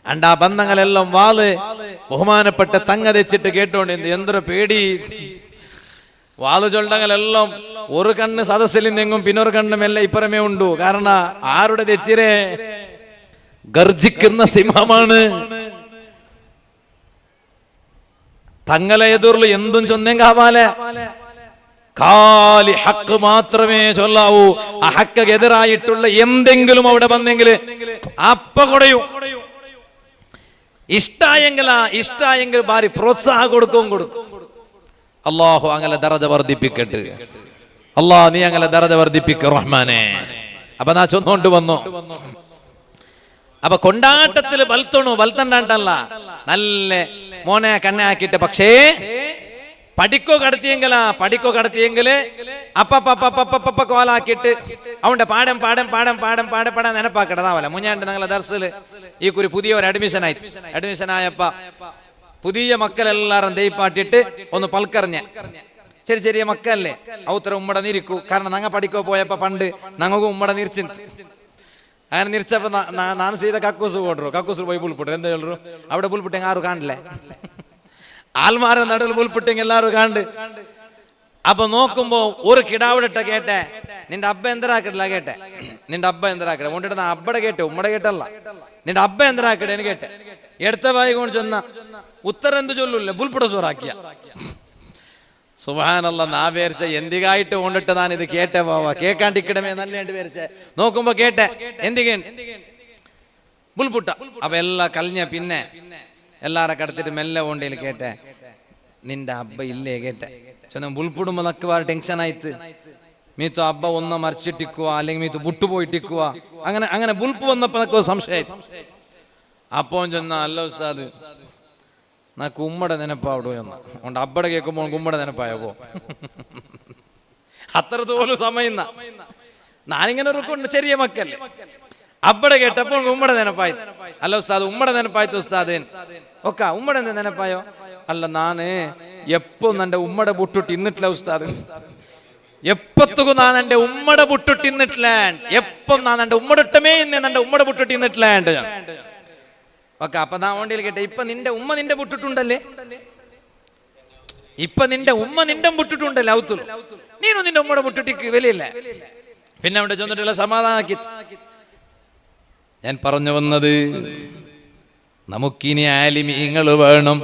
അണ്ട് ആ ബന്ധങ്ങളെല്ലാം വാള് ബഹുമാനപ്പെട്ട തങ്ങ വെച്ചിട്ട് കേട്ടോണ്ടിരുന്നു. എന്തൊരു പേടി. വാളു ചൊല്ലങ്ങളെല്ലാം ഒരു കണ്ണ് സദസ്സിൽ നിന്നെങ്കും പിന്നൊരു കണ്ണും എല്ലാം ഇപ്പുറമേ ഉണ്ടു. കാരണം ആരുടെ തെച്ചിരെ ഗർജിക്കുന്ന സിംഹമാണ്. തങ്ങളെ എതിർല് എന്തും ചൊന്നെങ്കാവാലെ കാലി ഹക്ക് മാത്രമേ ചൊല്ലാവൂ. ആ ഹക്ക് എതിരായിട്ടുള്ള എന്തെങ്കിലും അവിടെ വന്നെങ്കിൽ അപ്പ കൊടയും. ഇഷ്ടായെങ്കിൽ ഭാര്യ പ്രോത്സാഹം കൊടുക്കും. അള്ളാഹു അങ്ങനെ ദറജ വർദ്ധിപ്പിക്കട്ടെ. അള്ളാഹ് നീ അങ്ങനെ ദറജ വർദ്ധിപ്പിക്ക റഹ്മാനെ. അപ്പൊ നാ ചൊന്നോണ്ട് വന്നു. അപ്പൊ കൊണ്ടാട്ടത്തില് ബൽത്തണ്ടാട്ടല്ല നല്ല മോനെ കണ്ണാക്കിട്ട്. പക്ഷേ പഠിക്കോ കടത്തിയെങ്കില് അപ്പ കോലാക്കിട്ട് അവന്റെ പാടം നെനപ്പാക്കടതാവല്ല. മുഞ്ഞാണ്ട് ഞങ്ങളെ ദർസില് ഈ കുറി പുതിയ ഒരു അഡ്മിഷൻ ആയപ്പ പുതിയ മക്കളെല്ലാരും ദൈപ്പാട്ടിട്ട് ഒന്ന് പൽക്കറിഞ്ഞ ചെറിയ മക്കളല്ലേ ഔത്ര ഉമ്മട നീരിക്കൂ. കാരണം ഞങ്ങ പഠിക്കോ പോയപ്പോ പണ്ട് ഞങ്ങൾക്ക് ഉമ്മട നീർച്ചി അങ്ങനെ നീർച്ചപ്പോ നാൻ ചെയ്ത കക്കൂസ് പോയി പുൽപ്പിട്ടു. എന്താ ചൊല്ലു അവിടെ പുൽപ്പിട്ടെങ്കിൽ ആരും കാണില്ലേ. ആൽമാര നടുവിൽ പുൽപ്പിട്ടെങ്കിൽ എല്ലാവരും കാണ്ട്. അപ്പൊ നോക്കുമ്പോ ഒരു കിടാവിടട്ട കേട്ടെ നിന്റെ അബ്ബ എന്തരാക്കട്ടില്ല കേട്ടെ നിന്റെ അബ്ബ എന്തരാക്കട്ടെ കൊണ്ടിട്ട് അബ്ബടെ കേട്ടെ ഉമ്മടെ കേട്ടല്ല നിന്റെ അബ്ബ എന്തരാക്കട്ടെ എന്ന് കേട്ടെ. എടുത്ത വായി കൊണ്ട് ചെന്ന ഉത്തരം എന്ത് ചൊല്ലൂല്ലേ ബുൽപുട സൂറാക്കിയ. സുബ്ഹാനല്ലാഹ്, നാ പേരിച്ച എന്തികായിട്ട് കൊണ്ടിട്ട് ഞാൻ ഇത് കേട്ടെ പോവാ കേൾക്കാണ്ടിക്കണമേ നല്ലേണ്ട് പേരിച്ചേ നോക്കുമ്പോ കേട്ടെ എന്തികേ ബുൽപുട്ട. അപ്പൊ എല്ലാം കലിഞ്ഞ പിന്നെ എല്ലാരെ കടത്തിട്ട് മെല്ലെ കൊണ്ടേൽ കേട്ടെ നിന്റെ അബ്ബ ഇല്ലേ കേട്ടെ ചെന്ന ബുൽപുടുമ്പോ നക്ക് വേറെ ടെൻഷൻ ആയിട്ട് മീത്തു അബ്ബ ഒന്ന മറിച്ചിട്ടിക്കുക അല്ലെങ്കിൽ മീത്തു വിട്ടുപോയിട്ടിക്കുക അങ്ങനെ അങ്ങനെ ബുൽപ്പ് വന്നപ്പോ നക്ക് സംശയം. അപ്പോ ചെന്ന അല്ല ഉസ്താദ് നാക്ക് ഉമ്മടെ നെനപ്പാവിടോ എന്ന അതുകൊണ്ട് അബ്ബടെ കേൾക്കുമ്പോൾ ഉമ്മടെ നെനപ്പായപ്പോ അത്രത്തോലും സമയം ഞാനിങ്ങനെ ഒരു ചെറിയ മക്കല്ലേ അബ്ബടെ കേട്ടപ്പോൾ ഉമ്മടെ നെനപ്പായി. അല്ല ഉസ്താദ് ഉമ്മടെ നെനപ്പായത്ത് ഉസ്താദ് ഒക്കെ ഉമ്മടെ എന്താ നെനപ്പായോ? അല്ല നാന് എപ്പോ എന്റെ ഉമ്മടെ ബുട്ടിട്ട് ഇന്നിട്ടില്ല ഉസ്താദ്, എപ്പത്തുക്കും ഞാൻ എന്റെ ഉമ്മടെ ബുട്ടിട്ട് ഇന്നിട്ടില്ല, എപ്പം ഞാൻ എന്റെ ഉമ്മടെ ഇട്ടമേ ഇന്ന് എന്റെ ഉമ്മടെ ബുട്ടിട്ട് ഇന്നിട്ടില്ല. ഓക്കെ, അപ്പൊ ഞാൻ ഓണ്ടിയിൽ കേട്ടെ ഇപ്പൊ നിന്റെ ഉമ്മ നിന്റെ ബുട്ടിട്ടുണ്ടല്ലേ, ഇപ്പൊ നിന്റെ ഉമ്മ നിന്റെ ബുട്ടിട്ടുണ്ടല്ലേ ഔത്തുൽ, നീനും നിന്റെ ഉമ്മയുടെ ബുട്ടിക്ക് വലിയല്ലേ. പിന്നെ അവിടെ ചെന്നിട്ടുള്ള സമാധാനാക്കി. ഞാൻ പറഞ്ഞു വന്നത് നമുക്കിനി ആലിമീങ്ങൾ വേണം,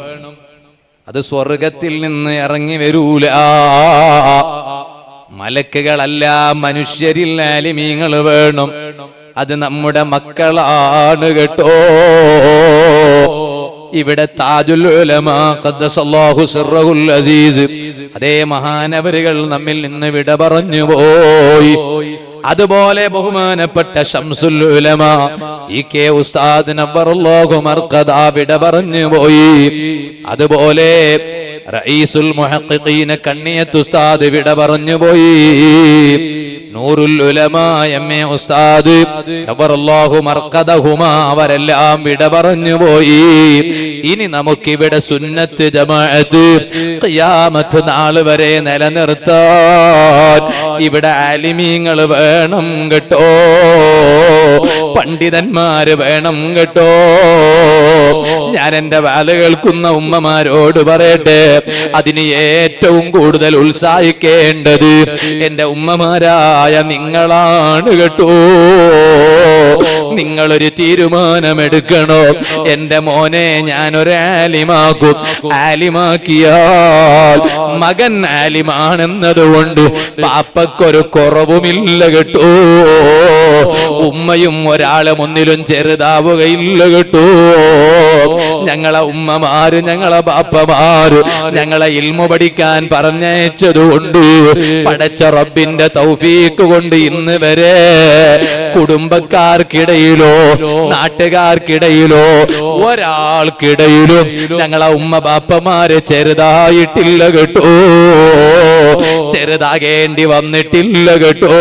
അത് സ്വർഗത്തിൽ നിന്ന് ഇറങ്ങി വരൂല. മലക്കുകളല്ല, മനുഷ്യരിൽ ആലിമീങ്ങൾ വേണം, അത് നമ്മുടെ മക്കളാണ് കേട്ടോ. ഇവിടെ താജുൽ ഉലമാ ഖദ്ദസല്ലാഹു സിർറഹുൽ അസീസ് അതേ മഹാനവരുകൾ നമ്മിൽ നിന്ന് വിട പറഞ്ഞു പോയി. അതുപോലെ ബഹുമാനപ്പെട്ട ശംസുൽ ഉലമാ ഇ.കെ. ഉസ്താദ് നവ്വറല്ലാഹു മർഖദ വിട പറഞ്ഞു പോയി. അതുപോലെ റഈസുൽ മുഹഖഖീന കണ്ണിയത്ത് ഉസ്താദ് വിട പറഞ്ഞു പോയി. നൂറുൽ ഉലമാ എം.എ. ഉസ്താദ് നവ്വറല്ലാഹു മർഖദഹുമാ അവരെല്ലാം വിട പറഞ്ഞു പോയി. ഇനി നമുക്കിവിടെ സുന്നത്ത് ജമാഅത്ത് ഖിയാമത്ത് നാൾ വരെ നിലനിർത്താൻ ഇവിടെ ആലിമീങ്ങൾ വേണം കേട്ടോ, പണ്ഡിതന്മാര് വേണം കേട്ടോ. ഞാൻ എന്റെ വാല് കേൾക്കുന്ന ഉമ്മമാരോട് പറയട്ടെ, അതിന് ഏറ്റവും കൂടുതൽ ഉത്സാഹിക്കേണ്ടത് എന്റെ ഉമ്മമാരായ നിങ്ങളാണ് കേട്ടോ. നിങ്ങളൊരു തീരുമാനമെടുക്കണോ, എന്റെ മോനെ ഞാനൊരു ആലിമാക്കും, ആലിമാക്കിയാൽ മകൻ ആലിമാണെന്നതുകൊണ്ട് പാപ്പക്കൊരു കുറവുമില്ല കേട്ടോ. ഉമ്മയും ഒരാളെ മുന്നിലും ചെറുതാവുകയില്ല കേട്ടോ. ഞങ്ങളെ ഉമ്മമാര് ഞങ്ങളെ ബാപ്പമാര് ഞങ്ങളെ ഇൽമു പഠിക്കാൻ പറഞ്ഞയച്ചതുകൊണ്ട് പടച്ച റബ്ബിന്റെ തൗഫീഖ് കൊണ്ട് ഇന്ന് വരെ കുടുംബക്കാർക്കിടയിലോ നാട്ടുകാർക്കിടയിലോ ഒരാൾക്കിടയിലും ഞങ്ങളെ ഉമ്മ ബാപ്പമാര് ചെറുതായിട്ടില്ല കേട്ടോ, ചെറുതാകേണ്ടി വന്നിട്ടില്ല കേട്ടോ.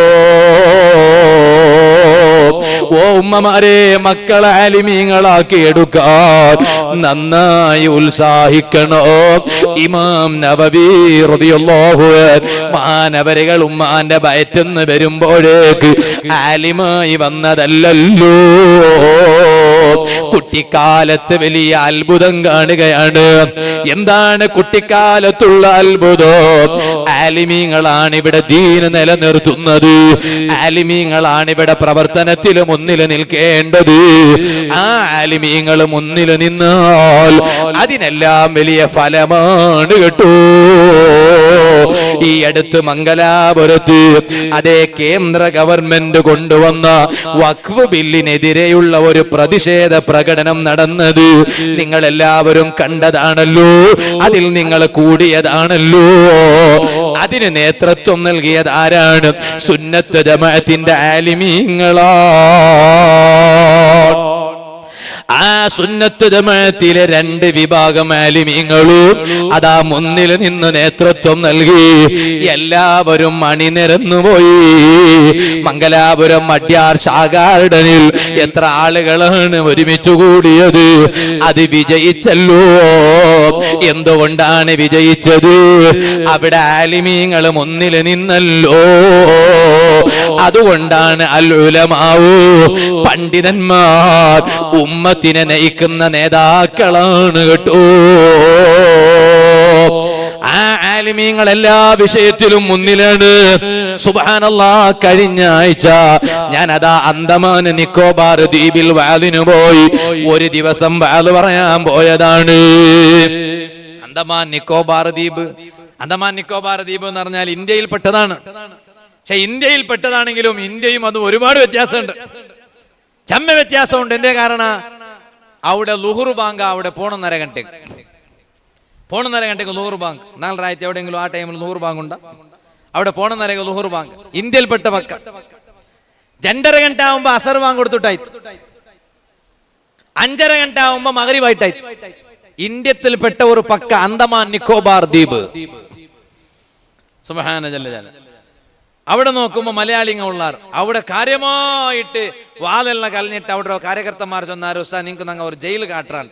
ഓ ഉമ്മമാരെ, മക്കളെ ആലിമീങ്ങളാക്കി എടുക്കാൻ നന്നായി ഉത്സാഹിക്കണോ. ഇമാം നവവി റളിയല്ലാഹു അൻഹു മാനവരികൾ ഉമ്മാന്റെ വയറ്റിന്ന് വരുമ്പോഴേക്ക് ആലിമായി വന്നതല്ലല്ലോ. കുട്ടിക്കാലത്ത് വലിയ അത്ഭുതം കാണുകയാണ്. എന്താണ് കുട്ടിക്കാലത്തുള്ള അത്ഭുതം? ആലിമീങ്ങളാണ് ഇവിടെ ദീന് നിലനിർത്തുന്നത്, ആലിമീങ്ങളാണ് ഇവിടെ പ്രവർത്തനത്തിൽ മുന്നിൽ നിൽക്കേണ്ടത്. ആ ആലിമീങ്ങൾ മുന്നിൽ നിന്നാൽ അതിനെല്ലാം വലിയ ഫലമാണ് കേട്ടോ. ഈ അടുത്ത് മംഗലാപുരത്ത് അതേ കേന്ദ്ര ഗവൺമെന്റ് കൊണ്ടുവന്ന വഖഫ് ബില്ലിനെതിരെയുള്ള ഒരു പ്രതിഷേധ പ്രകടനം നടന്നത് നിങ്ങൾ എല്ലാവരും കണ്ടതാണല്ലോ, അതിൽ നിങ്ങൾ കൂടിയതാണല്ലോ. അതിന് നേതൃത്വം നൽകിയത് ആരാണ്? സുന്നത്ത് ജമാഅത്തിന്റെ ആലിമീങ്ങളാണ്. ആ സുന്നത്ത് ജമാഅത്തിലെ രണ്ട് വിഭാഗം ആലിമീങ്ങളും അതാ മുന്നിൽ നിന്ന് നേതൃത്വം നൽകി. എല്ലാവരും അണിനിരന്നുപോയി. മംഗലാപുരം മഡ്യാർ ഷാഗാർഡനിൽ എത്ര ആളുകളാണ് ഒരുമിച്ചു കൂടിയത്? അത് വിജയിച്ചല്ലോ. എന്തുകൊണ്ടാണ് വിജയിച്ചത്? അവിടെ ആലിമീങ്ങൾ മുന്നിൽ നിന്നല്ലോ. അതുകൊണ്ടാണ് അൽ ഉലമാഉ പണ്ഡിതന്മാർ ഉമ്മത്തിനെ നയിക്കുന്ന നേതാക്കളാണ് കേട്ടോ. ആ ആലിമീങ്ങൾ എല്ലാ വിഷയത്തിലും മുന്നിലാണ്. സുബ്ഹാനല്ലാഹ്, കഴിഞ്ഞ ആഴ്ച ഞാൻ അതാ അന്തമാൻ നിക്കോബാർ ദ്വീപിൽ വാലിന് പോയി. ഒരു ദിവസം വാല് പറയാൻ പോയതാണ്. അന്തമാൻ നിക്കോബാർ ദ്വീപ് എന്ന് പറഞ്ഞാൽ ഇന്ത്യയിൽ പെട്ടതാണ്. പക്ഷെ ഇന്ത്യയിൽ പെട്ടതാണെങ്കിലും ഇന്ത്യയും അതും ഒരുപാട് വ്യത്യാസമുണ്ട്, ചമ്മ വ്യത്യാസമുണ്ട്. എന്തേ കാരണം? അവിടെ ലുഹുർ ബാങ്ക് അവിടെ പോണന്നര ഗಂಟೆಗೆ ലുഹുർ ബാങ്ക്. നാളെ രാത്രി എവിടെയെങ്കിലും ആ ടൈമിൽ ലുഹുർ ബാങ്ക് ഉണ്ടാ, അവിടെ പോണന്നരക്ക് ലുഹുർ ബാങ്ക്. ഇന്ത്യയിൽപ്പെട്ട പക്ക 2:30 ಗಂಟೆ ആവുമ്പോ അസർ ബാങ്ക് കൊടുത്തിട്ടായിട്ട്, 5:30 ಗಂಟೆ ആവുമ്പോ മഗ്രിബായിട്ടായിട്ട്. ഇന്ത്യത്തിൽപ്പെട്ട ഒരു പക്ക അന്തമാൻ നിക്കോബാർ ദ്വീപ്. സുബ്ഹാന ജല്ല ജലാൽ. അവിടെ നോക്കുമ്പോ മലയാളിങ്ങ ഉള്ളാർ. അവിടെ കാര്യമായിട്ട് വാലെല്ലാം കലഞ്ഞിട്ട് അവിടെ കാര്യകർത്തമാർ ചൊന്നാർ, ഉസ്താദ് നിങ്ങൾക്ക് ഞങ്ങൾ ഒരു ജയിൽ കാട്ടാൻ.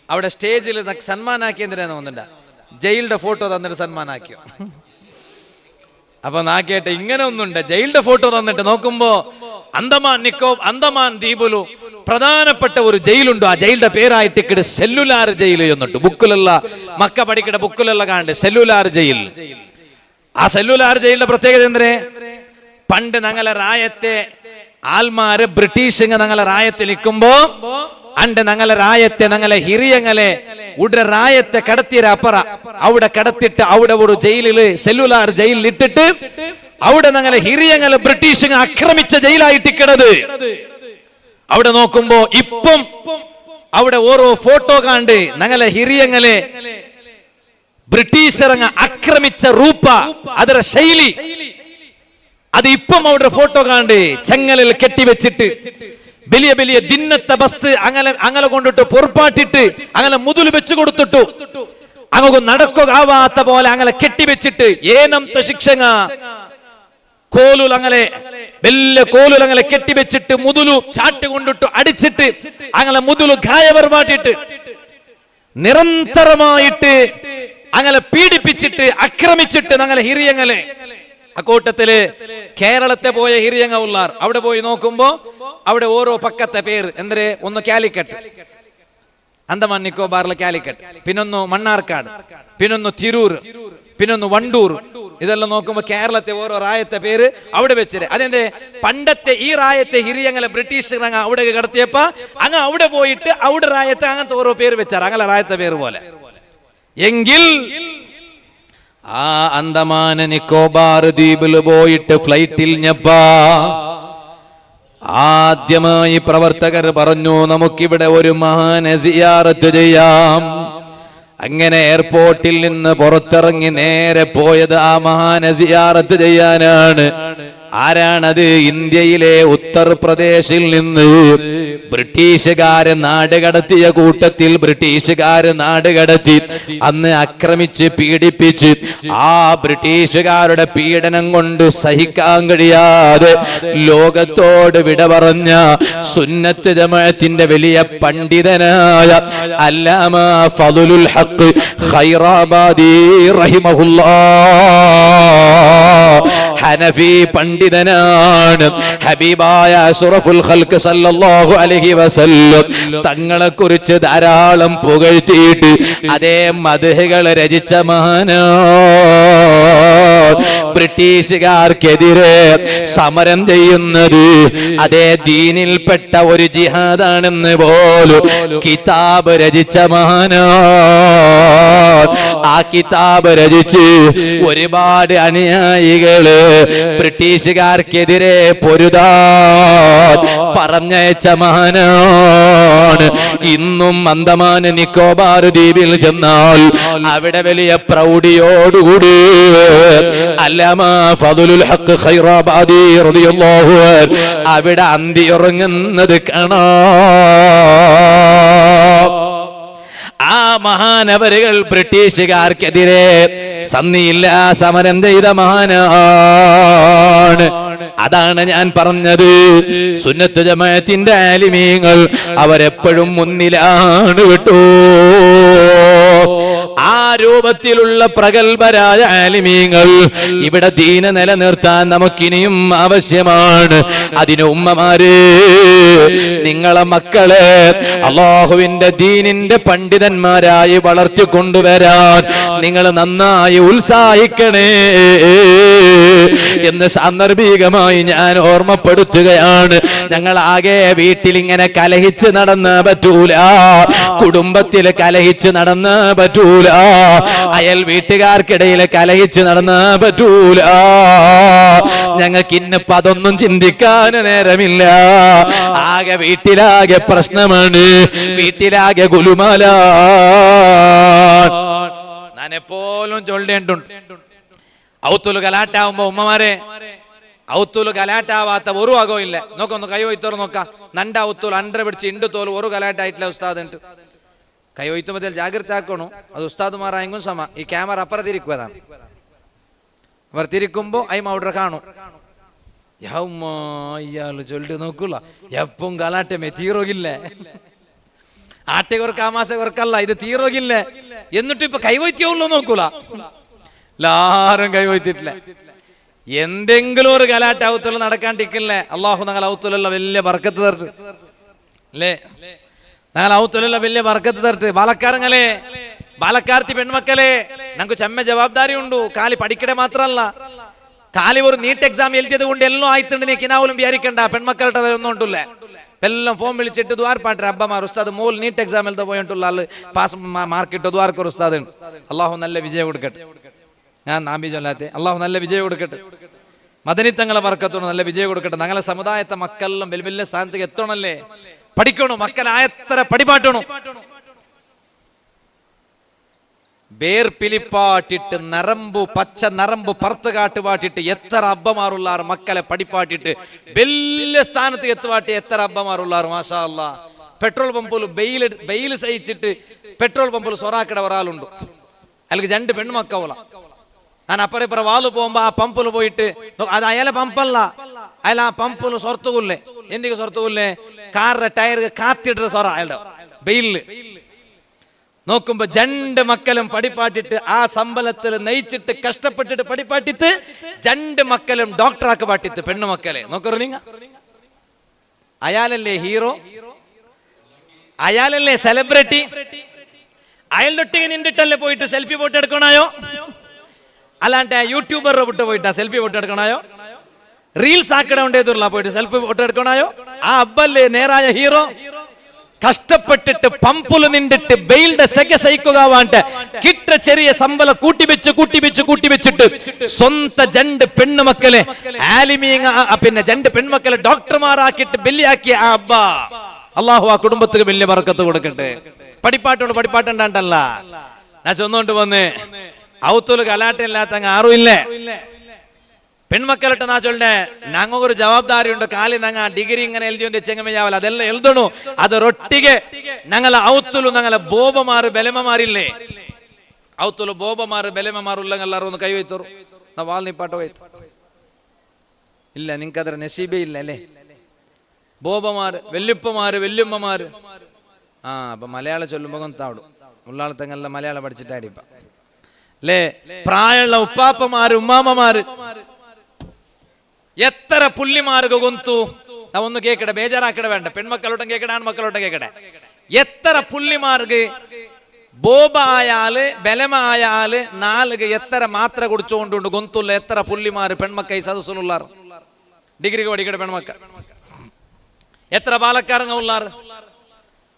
അവിടെ സ്റ്റേജിൽ സന്മാനാക്കി എന്തിനാന്ന് തോന്നുന്നുണ്ട, ജയിലിന്റെ ഫോട്ടോ തന്നിട്ട് സന്മാനാക്കിയോ. അപ്പൊ നാക്കിയിട്ട് ഇങ്ങനെ ഒന്നുണ്ട്, ജയിലിന്റെ ഫോട്ടോ തന്നിട്ട് നോക്കുമ്പോ അന്തമാൻ ദ്വീപിലു പ്രധാനപ്പെട്ട ഒരു ജയിലുണ്ട്. ആ ജയിലിന്റെ പേരായിട്ട് സെല്ലുലാർ ജയിൽ എന്നിട്ട് ബുക്കിലുള്ള മക്ക പഠിക്കട ബുക്കിലുള്ള കാണ്ട് സെല്ലുലാർ ജയിൽ. ആ സെല്ലുലാർ ജയിലിന്റെ പ്രത്യേകത എന്തിനെ? പണ്ട് ഞങ്ങളെ റായത്തെ ആൽമാര് ബ്രിട്ടീഷ് ഞങ്ങളെ റായത്തിൽ നിൽക്കുമ്പോ അണ്ട് ഞങ്ങളെ റായത്തെ ഞങ്ങളെ ഹിരിയങ്ങളെ ഉടനെ റായത്തെ കടത്തിയ അപ്പറ അവിടെ കടത്തിട്ട് അവിടെ ഒരു ജയിലില് സെല്ലുലാർ ജയിലിൽ ഇട്ടിട്ട് അവിടെ ഞങ്ങളെ ഹിരിയങ്ങളെ ബ്രിട്ടീഷ് ആക്രമിച്ച ജയിലായിട്ടിക്കണത്. അവിടെ നോക്കുമ്പോ ഇപ്പം അവിടെ ഓരോ ഫോട്ടോ കാണ്ട് ഞങ്ങളെ ഹിരിയങ്ങളെ ബ്രിട്ടീഷറങ്ങ ആക്രമിച്ച റൂപ ಅದರ ശൈലി അത് ഇപ്പം അവിടെ ഫോട്ടോ കാണ്ട് ചെങ്ങലിൽ കെട്ടിവെച്ചിട്ട് വലിയ വലിയ ദിന്നത്തെ ബസ് അങ്ങനെ കൊണ്ടിട്ട് പൊറുപ്പാട്ടിട്ട് അങ്ങനെ മുതൽ വെച്ചു കൊടുത്തിട്ടു അങ്ങ് നടക്കാവാത്ത പോലെ അങ്ങനെ കെട്ടിവെച്ചിട്ട് ಏನಂತ ಶಿಕ್ಷಣ കോലുൽ അങ്ങനെ വലിയ കോലുൽ അങ്ങനെ കെട്ടിവെച്ചിട്ട് മുതലു ചാട്ട് കൊണ്ടിട്ട് അടിച്ചിട്ട് അങ്ങനെ മുതലു ഗായപരമാട്ടിട്ട് നിരന്തരമായിട്ട് അങ്ങനെ പീഡിപ്പിച്ചിട്ട് ആക്രമിച്ചിട്ട് ഞങ്ങളെ ഹിരിയങ്ങളെ. അക്കൂട്ടത്തില് കേരളത്തെ പോയ ഹിരിയങ്ങ ഉള്ളാർ. അവിടെ പോയി നോക്കുമ്പോ അവിടെ ഓരോ പക്കത്തെ പേര് എന്തേ, ഒന്ന് കാലിക്കറ്റ്, അന്തമാൻ നിക്കോബാറിലെ കാലിക്കറ്റ്, പിന്നൊന്ന് മണ്ണാർക്കാട്, പിന്നൊന്ന് തിരൂർ, പിന്നൊന്ന് വണ്ടൂർ. ഇതെല്ലാം നോക്കുമ്പോ കേരളത്തെ ഓരോ റായത്തെ പേര് അവിടെ വെച്ചിട്ട്. അതെന്തേ, പണ്ടത്തെ ഈ റായത്തെ ഹിരിയങ്ങളെ ബ്രിട്ടീഷ് അവിടെ കടത്തിയപ്പോ അങ്ങ് അവിടെ പോയിട്ട് അവിടെ റായത്തെ അങ്ങനത്തെ ഓരോ പേര് വെച്ചാർ, അങ്ങനെ റായത്തെ പേര് പോലെ. എങ്കിൽ ആ അന്തമാൻ നിക്കോബാർ ദ്വീപിൽ പോയിട്ട് ഫ്ലൈറ്റിൽ ഞപ്പാ ആദ്യമായി പ്രവർത്തകർ പറഞ്ഞു, നമുക്കിവിടെ ഒരു മഹാനെ സിയാറത്ത് ചെയ്യാം. അങ്ങനെ എയർപോർട്ടിൽ നിന്ന് പുറത്തിറങ്ങി നേരെ പോയത് ആ മഹാനെ സിയാറത്ത് ചെയ്യാനാണ്. ആരാണത്? ഇന്ത്യയിലെ ഉത്തർപ്രദേശിൽ നിന്ന് ബ്രിട്ടീഷുകാര് നാടുകടത്തിയ കൂട്ടത്തിൽ ബ്രിട്ടീഷുകാര് നാടുകടത്തി അന്ന് ആക്രമിച്ച് പീഡിപ്പിച്ച് ആ ബ്രിട്ടീഷുകാരുടെ പീഡനം കൊണ്ട് സഹിക്കാൻ കഴിയാതെ ലോകത്തോട് വിട പറഞ്ഞ സുന്നത്ത് ജമാഅത്തിന്റെ വലിയ പണ്ഡിതനായ അല്ലാമ ഫളുൽ ഹഖ് ഖൈറാബാദി റഹിമഹുല്ലാഹ് ഹനഫി പണ്ഡിതനാണ്. ഹബീബായ അഷ്റഫുൽ ഖൽഖ് സല്ലല്ലാഹു അലൈഹി വസല്ലം തങ്ങളെ കുറിച്ച് ധാരാളം പുകഴ്ത്തിയിട്ട് അതേ മദ്ഹുകൾ രചിച്ച മഹാനാണ്. ബ്രിട്ടീഷുകാർക്കെതിരെ സമരം ചെയ്യുന്നത് അതേ ദീനിൽപ്പെട്ട ഒരു ജിഹാദാണെന്ന് പോലും കിതാബ് രചിച്ച മഹാനാണ്. ആ കിതാബ് രചിച്ച് ഒരുപാട് അനുയായികള് ബ്രിട്ടീഷുകാർക്കെതിരെ പൊരുതാൻ പറഞ്ഞയച്ച മഹാനാണ്. ഇന്നും അന്തമാൻ നിക്കോബാർ ദ്വീപിൽ ചെന്നാൽ അവിടെ വലിയ പ്രൗഢിയോടുകൂടി അല്ലാമ ഫളുൽ ഹഖ് ഖൈറാബാദി റളിയല്ലാഹു അൻഹു അവിടെ അന്തിയുറങ്ങുന്നത് കാണാം. ആ മഹാനവരുകൾ ബ്രിട്ടീഷുകാർക്കെതിരെ സന്നിയില്ല സമരം ചെയ്ത മഹാനാണ്. അതാണ് ഞാൻ പറഞ്ഞത്, സുന്നത്ത് ജമാഅത്തിന്റെ ആലിമീങ്ങൾ അവരെപ്പോഴും മുന്നിലാണ് കേട്ടോ. ആ രൂപത്തിലുള്ള പ്രഗൽഭരായ ആലിമീങ്ങൾ ഇവിടെ ദീന നിലനിർത്താൻ നമുക്കിനിയും ആവശ്യമാണ്. അതിന് ഉമ്മമാര് നിങ്ങളെ മക്കളെ അല്ലാഹുവിന്റെ ദീനിന്റെ പണ്ഡിതന്മാരായി വളർത്തിക്കൊണ്ടുവരാൻ നിങ്ങൾ നന്നായി ഉത്സാഹിക്കണേ എന്ന് സാന്ദർഭികമായി ഞാൻ ഓർമ്മപ്പെടുത്തുകയാണ്. ഞങ്ങൾ ആകെ വീട്ടിൽ ഇങ്ങനെ കലഹിച്ച് നടന്ന പറ്റൂല, കുടുംബത്തിൽ കലഹിച്ച് നടന്ന പറ്റൂല, അയൽ വീട്ടുകാർക്കിടയിൽ കലഹിച്ച് നടന്ന പറ്റൂല. ഞങ്ങൾക്ക് ഇന്നിപ്പോ അതൊന്നും ചിന്തിക്കാൻ നേരമില്ല. ആകെ വീട്ടിലാകെ പ്രശ്നമാണ്, വീട്ടിലാകെ ഗുലുമാല. ഞാൻ എപ്പോഴും ചൊല്ലേണ്ടുണ്ട്, ഔത്തുൽ കലാട്ടാവുമ്പോ ഉമ്മമാരെ, ഔത്തുൽ കലാട്ടാവാത്ത ഒരു അകവും ഇല്ല. നോക്കൊന്ന് കൈ വയ്ത്തോറ് നോക്കാം. നണ്ട ഔത്തുൽ അണ്ടര പിടിച്ച് ഇണ്ട് തോല് ഒരു കലാട്ടായിട്ടില്ല ഉസ്താദ് ഉണ്ട്. കൈ വയ്ത്തുമ്പത്തിൽ ജാഗ്രത ആക്കണു. അത് ഉസ്താദുമാരായെങ്കും സമ. ഈ ക്യാമറ അപ്പുറത്തിരിക്കുവതാണ്. അവർ തിരിക്കുമ്പോ അയിമ അവിടെ കാണും. ഇയാള് ചൊല്ലി നോക്കൂല, എപ്പം കലാട്ടമേ തീരോകില്ലേ, ആട്ടെ കൊർക്കാമാസ കൊർക്കല്ല, ഇത് തീരോകില്ലേ. എന്നിട്ട് ഇപ്പൊ കൈവയ്റ്റുള്ളൂ നോക്കൂല, എല്ലാരും കൈവയ്ത്തിട്ടില്ല. എന്തെങ്കിലും ഒരു കലാട്ട ഔത്തുള്ള നടക്കാണ്ടിരിക്കില്ലേ. അള്ളാഹു ഞങ്ങൾ ഔത്തുലുള്ള വലിയ ബർക്കത്ത് തരട്ട് അല്ലേ, ഞങ്ങൾ ഔത്തുലുള്ള വലിയ ബർക്കത്ത് തരട്ട്. ബാലക്കാരങ്ങളെ, ബാലക്കാർത്തി പെൺമക്കളെ, ഞങ്ങൾക്ക് ചെമ്മ ജവാബ്ദാരി ഉണ്ടു. കാലി പഠിക്കടേ മാത്രല്ല, കാലി ഒരു നീറ്റ് എക്സാം എഴുതിയത് കൊണ്ട് എല്ലാം ആയിട്ടുണ്ട്. നീ കിനാവലും വിചാരിക്കണ്ട, പെൺമക്കളുടെ ഒന്നും ഉണ്ടല്ലേ. എല്ലാം ഫോം വിളിച്ചിട്ട് ദ്വാർപ്പാട്ടെ അബ്ബമാർ ഉസ്താദ് മോൾ നീറ്റ് എക്സാം എഴുതാൻ പോയിട്ടുള്ള ആള് പാസ് മാർക്കിട്ട് ദ്വാർക്കൊരു ഉസ്താദ്. അള്ളാഹു നല്ല വിജയം കൊടുക്കട്ടെ. ഞാൻ നാമ്പി ചൊല്ലാത്തെ അള്ളാഹു നല്ല വിജയം കൊടുക്കട്ടെ. മദനിത്തങ്ങളെ വർക്കത്തോട് നല്ല വിജയം കൊടുക്കട്ടെ. ഞങ്ങളെ സമുദായത്തെ മക്കളെല്ലാം വലിയ വലിയ സ്ഥാനത്തേക്ക് എത്തണല്ലേ. പഠിക്കണോ മക്കളായത്ര പടിപാട്ടണം. വേർപിലിപ്പാട്ടിട്ട് നരമ്പു പച്ച നരമ്പ് പുറത്ത് കാട്ടുപാട്ടിട്ട് എത്ര അബ്ബമാറുള്ളാർ മക്കളെ പഠിപ്പാട്ടിട്ട് വലിയ സ്ഥാനത്ത് എത്തുപാട്ടി എത്ര അബ്ബമാറുള്ളാർ. മാഷാ അല്ലാ. പെട്രോൾ പമ്പിൽ ബെയിൽ സഹിച്ചിട്ട് പെട്രോൾ പമ്പിൽ സൊറാക്കിട ഒരാളുണ്ട്. അല്ലെങ്കിൽ രണ്ട് പെൺമക്കവല. ഞാൻ അപ്പറ വാല് പോകുമ്പോ ആ പമ്പിൽ പോയിട്ട്, അത് അയാളെ പമ്പല്ല, അയാൾ ആ പമ്പിൽ സ്വർത്തുകൊല്ലേ. എന്തൊക്കെ സ്വർത്തുകൊല്ലേ? കാറിന്റെ ടയർ കാത്തിട്ട് സൊറ അയാളുടെ ബെയിലില് നോക്കുമ്പോ രണ്ട് മക്കളും പഠിപ്പാട്ടിട്ട് ആ സമ്പലത്തിൽ നയിച്ചിട്ട് കഷ്ടപ്പെട്ടിട്ട് പഠിപ്പാട്ടിട്ട് രണ്ട് മക്കളും ഡോക്ടറാക്ക് പാട്ടിത്ത് പെണ്ണുമക്കളെ നോക്കറു. നിങ്ങ അയാളല്ലേ ഹീറോ, അയാളല്ലേ സെലിബ്രിറ്റി. അയാളൊട്ടിಗೆ നിന്നിട്ടല്ലേ പോയിട്ട് സെൽഫി ഫോട്ടോ എടുക്കണായോ? അല്ലാണ്ട് യൂട്യൂബർ വിട്ട് പോയിട്ടാ സെൽഫി ഫോട്ടോ എടുക്കണായോ? റീൽസ് ആക്കട ഉണ്ടേതുള്ള പോയിട്ട് സെൽഫി ഫോട്ടോ എടുക്കണായോ? ആ അബ്ബല്ലേ നേരായ ഹീറോ. കഷ്ടപ്പെട്ടിട്ട് പമ്പുല് നിന്നിട്ട് ബെയിലിന്റെ സെക സഹിക്കുവാണ്ട് കിട്ട ചെറിയ ശമ്പളം കൂട്ടിവെച്ചിട്ട് സ്വന്തം രണ്ട് പെണ്ണുമക്കളെ ആലിമീങ്ങ പിന്നെ രണ്ട് പെൺമക്കളെ ഡോക്ടർമാരാക്കിയിട്ട് ബെല്ലിയാക്കിയ ആ അബ്ബ, അള്ളാഹു ആ കുടുംബത്തിന് വലിയ ബർക്കത്ത് കൊടുക്കട്ടെ. പഠിപ്പാട്ടോണ്ട് പഠിപ്പാട്ടുണ്ടല്ല. ഞാൻ ചൊന്നുകൊണ്ട് വന്ന് ഔത്തുൽ കലാട്ടില്ലാത്ത ആരും ഇല്ലേ. പെൺമക്കളിട്ട് നാ ചൊല്ലേ ഞങ്ങ ഒരു ജവാബ്ദാരി ഉണ്ട്. കാലി ഞങ്ങ ഡിഗ്രി ഇങ്ങനെ എഴുതി ചെങ്ങമയാവല്ല, അതെല്ലാം എഴുതണു. അതൊരൊട്ടിಗೆ ഞങ്ങളെ ഔത്തുಲು ഞങ്ങളെ ബോബമാറ് ബലമമാരില്ലേ. ഔത്തുಲು ബോബമാറ് ബലമമാറുള്ള എല്ലാവരും ഒന്ന് കൈവയ്ത്തോರು. ನಾ ವಾಲ್ ನಿಪಾಟ ಹೋಯ್ತು ಇಲ್ಲ ನಿಂಗೆ ಅದರ ನಸೀಬೇ ಇಲ್ಲ ಅല്ലേ. ബോബമാര് വെല്ലുപ്പമാര് വെല്ലുമ്മമാര്. ആ അപ്പൊ മലയാളം ചൊല്ലുമ്പോ കൊന്താവിടും. ഉള്ളാളത്തെങ്ങെല്ലാം മലയാളം പഠിച്ചിട്ടാടിപ്പ അല്ലേ. പ്രായമുള്ള ഉപ്പാപ്പമാര് ഉമ്മാമ്മമാര് എത്ര പുള്ളിമാർക്ക് കൊന്തു. നാ ഒന്ന് കേക്കട്ടെ, ബേജാറാക്കട വേണ്ട. പെൺമക്കളോട്ടും കേക്കട ആൺമക്കളോട്ടും കേക്കട്ടെ. എത്ര പുള്ളിമാർക്ക് ബോബ ആയാല് ബലമായാല് നാലുക എത്ര മാത്ര കുടിച്ചുകൊണ്ടുണ്ട് ഗൊന്തുള്ള എത്ര പുള്ളിമാര് പെൺമക്കൈ സദസ്സുള്ള ഡിഗ്രിക്ക് പഠിക്കട്ടെ പെൺമക്ക. എത്ര പാലക്കാരങ്ങ ഉള്ളാറ്.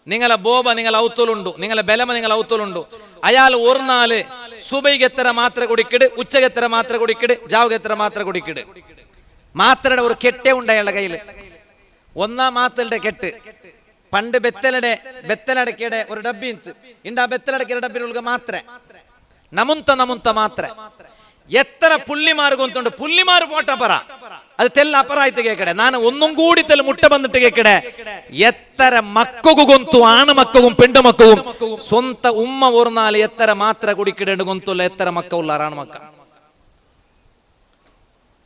നിങ്ങളെ ബോബ നിങ്ങളെ ഔത്തുലുണ്ടു, നിങ്ങളെ ബലമ നിങ്ങളെ ഔത്തുലുണ്ടു. അയാൾ ഒരു നാല് സുബൈക്ക് എത്ര മാത്ര കുടിക്കിട്, ഉച്ചക്ക് എത്ര മാത്ര കുടിക്കിട്, ജാവുക്ക് എത്ര മാത്ര കുടിക്കിട്. മാത്രയുടെ ഒരു കെട്ടേ ഉണ്ട് അയാളുടെ കയ്യില്. ഒന്നാം മാത്രയുടെ കെട്ട് പണ്ട് ബെത്തലടക്കയുടെ ഒരു ഡബ്ബി ഇണ്ട്. ആ ബെത്തലടക്കയുടെ ഡബ്ബിനുള്ള മാത്ര നമുന്ത മാത്ര. എത്ര പുള്ളിമാർ കൊന്തുണ്ട്. പുള്ളിമാർ പോട്ട പറ അത് തെല്ല അപ്പറായിട്ട് കേക്കടെ. ನಾನು ഒന്നും കൂടി തെല്ല മുട്ട ಬಂದಿട്ട് കേക്കടെ. എത്ര മക്കകു കൊന്തു ആണ് മക്കവും പെണ്ണു മക്കവും സ്വന്ത ഉമ്മ ഒരു നാല് എത്ര മാത്ര കുടിക്കിടേണ്ട കൊന്തുള്ള എത്ര മക്ക ഉള്ളാറാണ് മക്ക.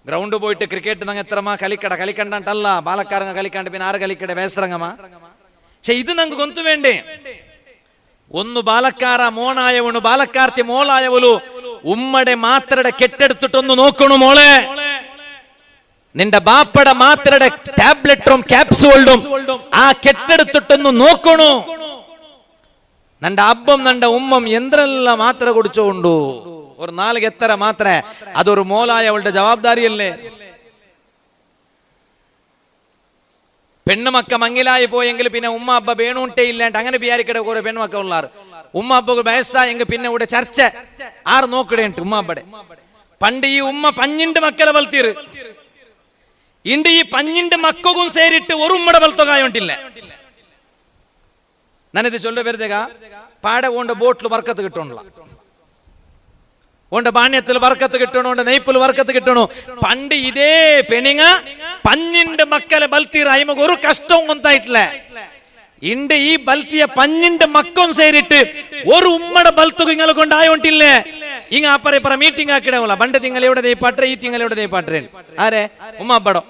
ഗ്രൗണ്ട് പോയിട്ട് ക്രിക്കറ്റ് നങ്ങ എത്രമാ കളിക്കണ്ടല്ല ബാലക്കാരങ്ങ കളിക്കാണ്ട് പിന്നെ ആറ് കളിക്കടെ വേസരങ്ങമ്മ. പക്ഷെ ഇത് ನಂಗೆ ಗೊತ್ತು വേണ്ടേ. ഒന്ന് ബാലക്കാര മോണായവണു ബാലക്കാർത്തി മോളായവളു ഉമ്മടെ മാത്രയുടെ കെട്ടെടുത്തിട്ടൊന്ന് നോക്കണു മോളെ. നിന്റെ ബാപ്പയുടെ മാത്രയുടെ ടാബ്ലറ്റും ക്യാപ്സൂളും ആ കെട്ടെടുത്തിട്ടൊന്ന് നോക്കണു. നിന്റെ അബ്ബം നിന്റെ ഉമ്മം എന്തെല്ലാം മാത്ര കുടിച്ചോണ്ടു. ഒരു നാലുക്ക് എത്ര മാത്ര, അതൊരു മോലായ അവളുടെ ജവാബ്ദാരിയല്ലേ? പെണ്ണുമക്ക മങ്ങിലായി പോയെങ്കിൽ പിന്നെ ഉമ്മ അബ്ബ വേണൂട്ടേ ഇല്ലാണ്ട് അങ്ങനെ വിചാരിക്കട്ടെ. കുറെ പെണ്ണുമക്ക ഉള്ളാറ് ഉമ്മ അബ്ബക്ക് വയസ്സായെങ്കിൽ പിന്നെ ഇവിടെ ചർച്ച ആറ് നോക്കിടേണ്ട് ഉമ്മ അബ്ബടെ. പണ്ട് ഈ ഉമ്മ 12 മക്കളെ വളർത്തിയത്. ഇണ്ട് ഈ 12 മക്കും സേരിട്ട് ഒരു ഉമ്മയുടെ വളർത്തുകായുണ്ടില്ല. ഞാനിത് ചൊല്ല വെറുതെക പാടെ കൊണ്ട് ബോട്ടിൽ വർക്കത്ത് കിട്ടണല്ല, ഓണ്ട ബാണ്യത്തിൽ വർക്കത്ത് കിട്ടണോ, നെയ്പ്പിൽ വർക്കത്ത് കിട്ടണോ. പണ്ട് ഇതേ പെണിങ്ങ 12 മക്കളെ ബൽത്തീർ അയിമക്ക് ഒരു കഷ്ടവും കൊണ്ടായിട്ടില്ല. ഇണ്ട് ഈ ബൽത്തിയ 12 മക്കം സേരിട്ട് ഒരു ഉമ്മയുടെ ബൽത്തുക ഇങ്ങളെ കൊണ്ടായോണ്ടില്ലേ. ഇങ്ങ അപ്പറ മീറ്റിംഗ് ആക്കിടവല്ല. പണ്ട് തിങ്ങൾ എവിടെ ദൈപ്പാട്ടെ, ഈ തിങ്ങൾ എവിടെ ദൈപ്പാട്ടെ. ആരെ ഉമ്മ അപ്പടം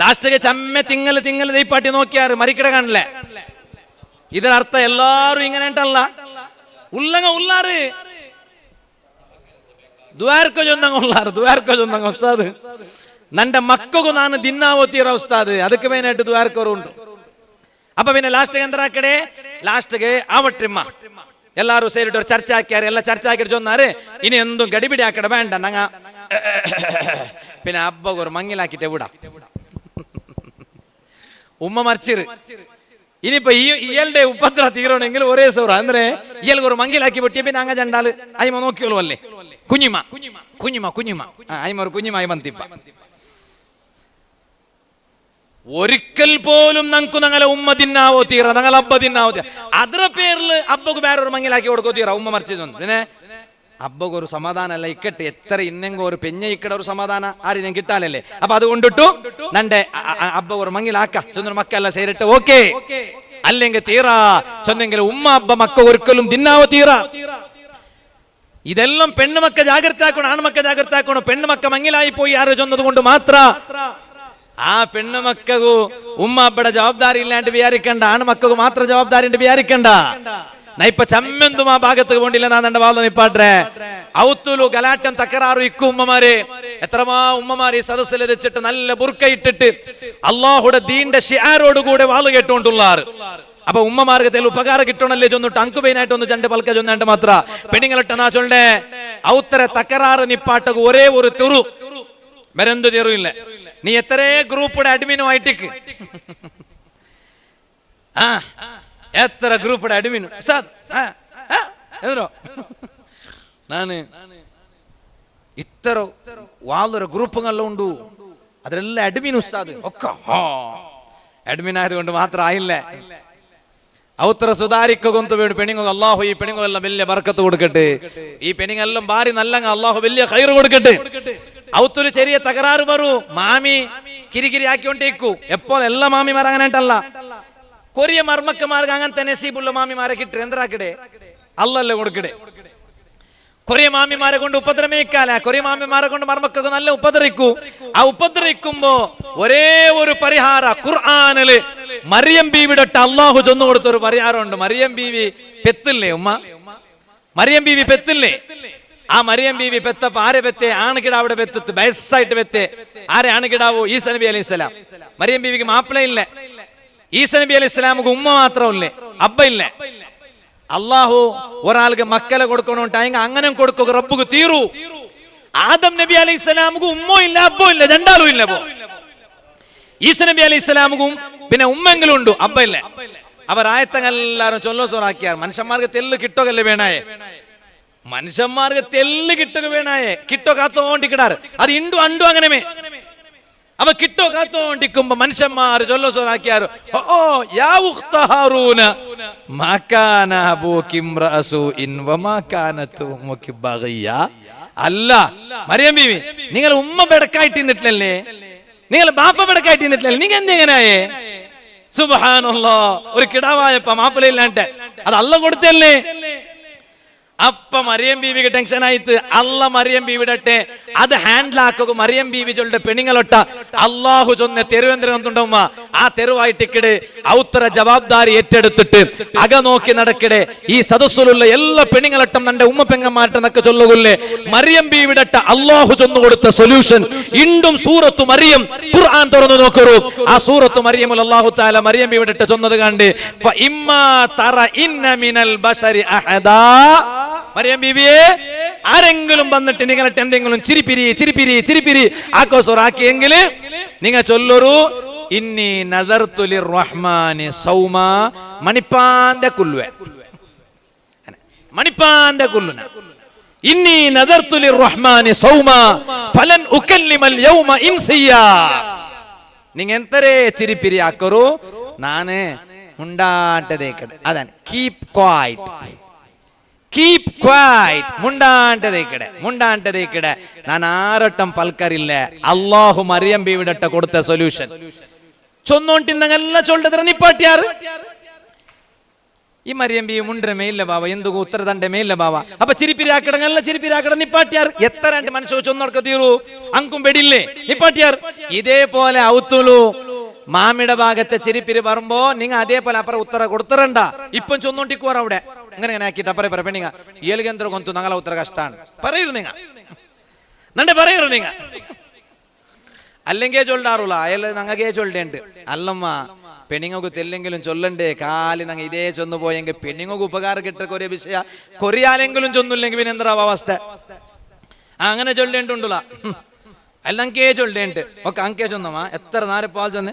ലാസ്റ്റ് ചമ്മ തിങ്ങൽ ദൈപ്പാട്ടി നോക്കിയാറ് മരിക്കട കാണില്ല. ഇതിനർത്ഥ എല്ലാരും ഇങ്ങനെ ഉണ്ടല്ല, ഉള്ളങ്ങ ഉള്ളാറ് ദ്വാരക്കോ ചൊന്നങ്ങ ഉള്ളാറ്, ദ്വാരക്കോ ചൊന്നങ്ങ ഉസ്താദ് നന്റെ മക്കു നാന് ദിന്നാവോ തീര ഉസ്താദ്. ಅದಕ್ಕೆ ಮೇನಾയിട്ട് ദ്വാരക്കോರು ഉണ്ട്. അപ്പൊ പിന്നെ ലാസ്റ്റ് എന്തരാക്കടേ, ലാസ്റ്റ് ആവട്ടിമ്മ എല്ലാരും ಸೇರಿಟ್ಟು ಚರ್ಚೆ ಹಾಕ್ಯಾರ. ಎಲ್ಲ ಚರ್ಚೆ ಹಾಕಿಟ್ಟು ಚೊന്നാറ് ഇനി എന്തും ഗടിപിടി ആക്കട വേണ്ട ഞങ്ങ പിന്നെ അബ്ബക്ക് ഒരു മങ്ങിലാക്കിട്ടെ വിടാം. ഉമ്മ മറിച്ചിര്. ഇനിയിപ്പോ ഇയാളുടെ ഉപദ്ര തീരണമെങ്കിൽ ഒരേ സൗറ ಅಂದ್ರೆ ഇയാൾക്ക് ഒരു മങ്ങിലാക്കി പൊട്ടിയ പിന്നെ അങ്ങ ചണ്ടാല് അയ്മ നോക്കിയോളൂ അല്ലേ. കുഞ്ഞിമ കുഞ്ഞിമ കുഞ്ഞിമ അയ്മ ഒരു കുഞ്ഞിമായി ബന്തിപ്പ. ഒരിക്കൽ പോലും ഞങ്ങൾക്ക് ഞങ്ങളെ ഉമ്മ തിന്നാവോ തീറ, ഞങ്ങളെ അബ്ബ തിന്നാവോ തീറ. അതിര പേരില് അബ്ബക്ക് വേറൊരു മങ്ങിലാക്കി കൊടുക്കോ തീറ. ഉമ്മ മറിച്ചു പിന്നെ അബ്ബക്ക് ഒരു സമാധാനം അല്ല ഇക്കട്ടെ. എത്ര ഇന്നെങ്ക ഒരു പെഞ്ഞ ഇക്കട ഒരു സമാധാന ആരും ഞാൻ കിട്ടാനല്ലേ. അപ്പൊ അതുകൊണ്ടിട്ടു നന്റെ അബ്ബ ഒരു മങ്ങിലാക്ക ചൊന്നൊരു മക്കെല്ലാം സേരിട്ട് ഓക്കെ അല്ലെങ്കിൽ തീറ ചൊന്നെങ്കിൽ ഉമ്മ അബ്ബ മക്ക ഒരിക്കലും തിന്നാവോ തീറ. ഇതെല്ലാം പെണ്ണുമക്ക ജാഗ്രത ആക്കണം, ആൺമക്ക ജാഗ്രത ആക്കണം. പെണ്ണുമക്ക മങ്ങിലായി പോയി ആരോ ചൊന്നത് കൊണ്ട് മാത്ര ആ പെണ്ണുമക്കു ഉമ്മ അബ്ബയുടെ ജവാബ്ദാരി ഇല്ലാണ്ട് വിചാരിക്കണ്ട, ആൺമക്കു മാത്ര ജവാബ്ദാരി ഉണ്ട് വിചാരിക്കണ്ട. നയിപ്പ ചമ്മെന്തും ആ ഭാഗത്ത് കൊണ്ടില്ല. നാ എന്റെ വാദം നിപ്പാട്ടെ. ഔത്തുലു ഗലാറ്റം തക്കറാറു ഇക്കു ഉമ്മമാരെ എത്രമാ ഉമ്മമാര് ഈ സദസ്സിൽ വെച്ചിട്ട് നല്ല ബുർക്ക ഇട്ടിട്ട് അള്ളാഹുടെ ദീന്റെ ഷിആറോട് കൂടെ വാള് കേട്ടോണ്ടുള്ളാറ്. അപ്പൊ ഉമ്മമാർക്ക് തെല്ലു ഉപകാരം കിട്ടണല്ലേ ചൊന്നിട്ട് അങ്കുപൈനായിട്ട് ഒന്ന് ചണ്ട് പൽക്ക ചൊന്നാണ്ട് മാത്ര പെണ്ണുങ്ങളിട്ടെന്നാ ചൊല്ലേ ഔത്തര തക്കറാറ് നിപ്പാട്ടക്ക് ഒരേ ഒരു തെറു വരെന്തു തെറുയില്ല. നീ എത്രേ ഗ്രൂപ്പിയുടെ അഡ്മിനും ആയിട്ടിക്ക് എത്ര ഗ്രൂപ്പിയുടെ അഡ്മിനും എന്തോ നാന് ഇത്ര വാളൊരു ഗ്രൂപ്പുകളെല്ലാം ഉണ്ടു. അതിലെല്ലാം അഡ്മിൻ ഉസ്താദ് ഒക്കെ അഡ്മിൻ ആയതുകൊണ്ട് മാത്രം ആയില്ല. ഔത്ര സുധാരിക്ക കൊന്തു വീട് പെണ്ണുങ്ങ അള്ളാഹു ഈ പെണ്ണുങ്ങളെല്ലാം വലിയ ബർക്കത്ത് കൊടുക്കട്ടെ. ഈ പെണ്ണുങ്ങളെല്ലാം ഭാരി നല്ല അള്ളാഹു വലിയ ഖൈറ് കൊടുക്കട്ടെ. ഔത്തൊരു ചെറിയ തകരാറ് വരൂ മാമി കിരികിരി ആക്കിക്കൊണ്ടേക്കൂ. എപ്പോൾ എല്ലാ മാമിമാർ അങ്ങനെയായിട്ടല്ല, കൊറിയ മർമ്മക്കമാർക്ക് അങ്ങനത്തെ നസീബുള്ള മാമിമാരെ കിട്ടും. എന്തരാക്കിടെ അല്ലല്ലേ കൊടുക്കടേ. കൊറിയ മാമിമാരെ കൊണ്ട് ഉപദ്രവിക്കാല, കൊറിയ മാമിമാരെ കൊണ്ട് മർമ്മക്കൊക്കെ നല്ല ഉപദ്രവിക്കൂ. ആ ഉപദ്രവിക്കുമ്പോ ഒരേ ഒരു പരിഹാര ഖുർആനില് മറിയം ബീവിയുടെ അള്ളാഹു ചൊന്നു കൊടുത്തൊരു പരിഹാരമുണ്ട്. മറിയം ബീവി പെത്തില്ലേ ഉമ്മ, മറിയം ബീവി പെത്തില്ലേ. ആ മറിയം ബീവി പെത്തപ്പ ആരെ പെത്തേ, ആണുകിടാവിടെ പെത്തത്ത് വയസ്സായിട്ട് പെത്തേ. ആരെ ആണുകിടാവോ? ഈസ നബി അലൈഹി സ്വലാം. മറിയം ബീവിക്ക് മാപ്പിള ഇല്ല. ഈസ നബി അലൈഹി സ്വലാമുക്ക് ഉമ്മ മാത്രമല്ലേ, അബ്ബ ഇല്ല. അള്ളാഹു ഒരാൾക്ക് മക്കളെ കൊടുക്കണോട്ടായെങ്കിൽ അങ്ങനെ കൊടുക്കുക റബ്ബുക്ക് തീറു. ആദം നബി അലൈഹി സ്വലാമുക്ക് ഉമ്മോ ഇല്ല അബ്ബോ ഇല്ല, രണ്ടാളും ഇല്ല. ഈസ നബി അലൈഹി സ്വലാമുക്കും പിന്നെ ഉമ്മെങ്കിലും ഉണ്ട്, അബ്ബ ഇല്ല. അവർ ആയത്തങ്ങളെല്ലാരും ചൊല്ലോസോറാക്കിയാർ. മനുഷ്യന്മാർക്ക് തെല്ല് കിട്ടുകല്ലേ വേണായേ, മനുഷ്യന്മാർക്ക് തെല്ല് കിട്ടുക വേണായേ. കിട്ടോ കാത്തോണ്ടിക്കിടാറ് അത് ഇണ്ടു അണ്ടു അങ്ങനെ. അപ്പൊ കിട്ടോ കാത്തോണ്ടിക്കുമ്പോ മനുഷ്യന്മാർ ചൊല്ലോസോറാക്കിയാറ് ഓ യാ ഉഖ്ത ഹാറൂന മാ കാന അബൂകി ഇംറഅസുഇൻ വമാ കാനത് ഉമ്മുകി ബഗിയ. അല്ല മറിയം ബീവി, നിങ്ങൾ ഉമ്മ ബെടക്കായിട്ട് നിന്നിട്ടില്ലല്ലേ, നിങ്ങൾ ബാപ്പ ബെടക്കായിട്ട് നിന്നിട്ടില്ലല്ലേ, നിങ്ങൾ എന്തെങ്ങനായേ? സുബ്ഹാനല്ലാഹ്, ഒരു കിടാവായപ്പ മാപ്പിളയില്ലാണ്ട് അത് അല്ല കൊടുത്തല്ലേ. അപ്പ മറിയം ബീവിക്ക് ടെൻഷൻ ആയിട്ട് അല്ല മറിയം ബീവിടട്ടെ അത് ഹാൻഡിൽ ആക്കുക. മറിയം ബീവി ചൊല്ലിട്ട് പെണ്ണുങ്ങളൊട്ട അള്ളാഹു ചൊന്ന തെരുവെന്തരം ഉമ്മ ആ തെരുവായിട്ടിക്കിടെ ഔത്തര ജവാബ്ദാരി ഏറ്റെടുത്തിട്ട് അക നോക്കി നടക്കിടെ ഈ സദസ്സിലുള്ള എല്ലാ പെണ്ണുങ്ങളട്ടം തന്റെ ഉമ്മ പെങ്ങന്മാർട്ടെന്നൊക്കെ ചൊല്ലുകൊല്ലേ മറിയം ബീവിടട്ട അള്ളാഹു ചൊന്നു കൊടുത്ത സൊല്യൂഷൻ ഇണ്ടും സൂറത്തു മറിയം ഖുർആൻ തുറന്നു നോക്കൂ. ആ സൂറത്തു മറിയമുൽ അല്ലാഹു തആല മറിയം ബീവിടട്ട ചൊന്നത് കണ്ട് ഫഇമ്മാ തറ ഇന്ന മിനൽ ബശരി അഹദാ, മറിയം ബീവിയെ ആരെങ്കിലും വന്നിട്ട് നിങ്ങളിട്ട് എന്തെങ്കിലും ചിരിപ്പിരി ആക്കോസോറാക്കിയെങ്കിൽ നിങ്ങൾ ചൊല്ലൊരു ഇന്നി നദർതു ലിർറഹ്മാനി സൗമ, മണിപ്പാന്റെ കുല്ലുവെ മണിപ്പാന്റെ കുല്ലുന ഇന്നി നദർതു ലിർറഹ്മാനി സൗമ ഫലൻ ഉകല്ലിമൽ യൗമ ഇൻസിയാ. നിങ്ങൾ എന്തരേ ചിരിപ്പിരി ആക്കറു നാന് മുണ്ടാട്ടതേക്കട, അതാണ് കീപ് ക്വൈറ്റ്, മുണ്ടാണ്ടതേക്കടെ ഞാൻ ആരട്ടം പൽക്കറില്ല. അള്ളാഹു മറിയം ബീവിടട്ട കൊടുത്ത സൊല്യൂഷൻ ചൊന്നോണ്ടിന്നെല്ലാം ചൊല്ലത്ര നിപ്പാട്ടിയാറ്. ഈ മറിയം ബീവി മുണ്ടര മേയില്ല ബാവ, എന്തുകോ ഉത്തരതന്റെ മേയില്ല ബാവ. അപ്പൊ ചിരിപ്പിരാക്കട നിപ്പാട്ടിയാർ. എത്ര രണ്ട് മനുഷ്യ ചൊന്നോടക്ക തീറു അങ്കും പെടില്ലേ നിപ്പാട്ടിയാർ. ഇതേപോലെ ഔത്തുലു മാമിയുടെ ഭാഗത്തെ ചിരിപ്പിരി പറയുമ്പോ നിങ്ങൾ അതേപോലെ അപ്പുറം ഉത്തര കൊടുത്തരണ്ട. ഇപ്പം ചൊന്നോണ്ടിക്കുവാർ അവിടെ അങ്ങനെ ആക്കിയിട്ട് അപ്പറേ പെണ്ണിങ്ങ ഏലുകേന്ദ്ര കൊന്തു ഞങ്ങളെ ഉത്തര കഷ്ടാണ് പറയൂ നിങ്ങൾ നണ്ടെ പറയൂ നിങ്ങൾ. അല്ലെങ്കിൽ ചൊല്ലാറുള്ള അയാൾ ഞങ്ങൾക്കേ ചൊല്ലേണ്ട് അല്ലമ്മ പെണ്ണുങ്ങൾക്ക് തെല്ലെങ്കിലും ചൊല്ലണ്ടേ. കാലി ഞങ്ങൾ ഇതേ ചൊന്നു പോയെങ്കിൽ പെണ്ണുങ്ങൾക്ക് ഉപകാരം കിട്ട കൊറേ വിഷയ കൊറിയാലെങ്കിലും ചൊന്നില്ലെങ്കിൽ പിന്നെ എന്താ അവസ്ഥ. അങ്ങനെ ചൊല്ലേണ്ടുള്ള അല്ല അങ്കേ ചൊല്ലേണ്ട് ഒക്കെ അങ്കേ ചൊന്നമ്മ എത്ര നേരം പാൽ ചൊന്ന്.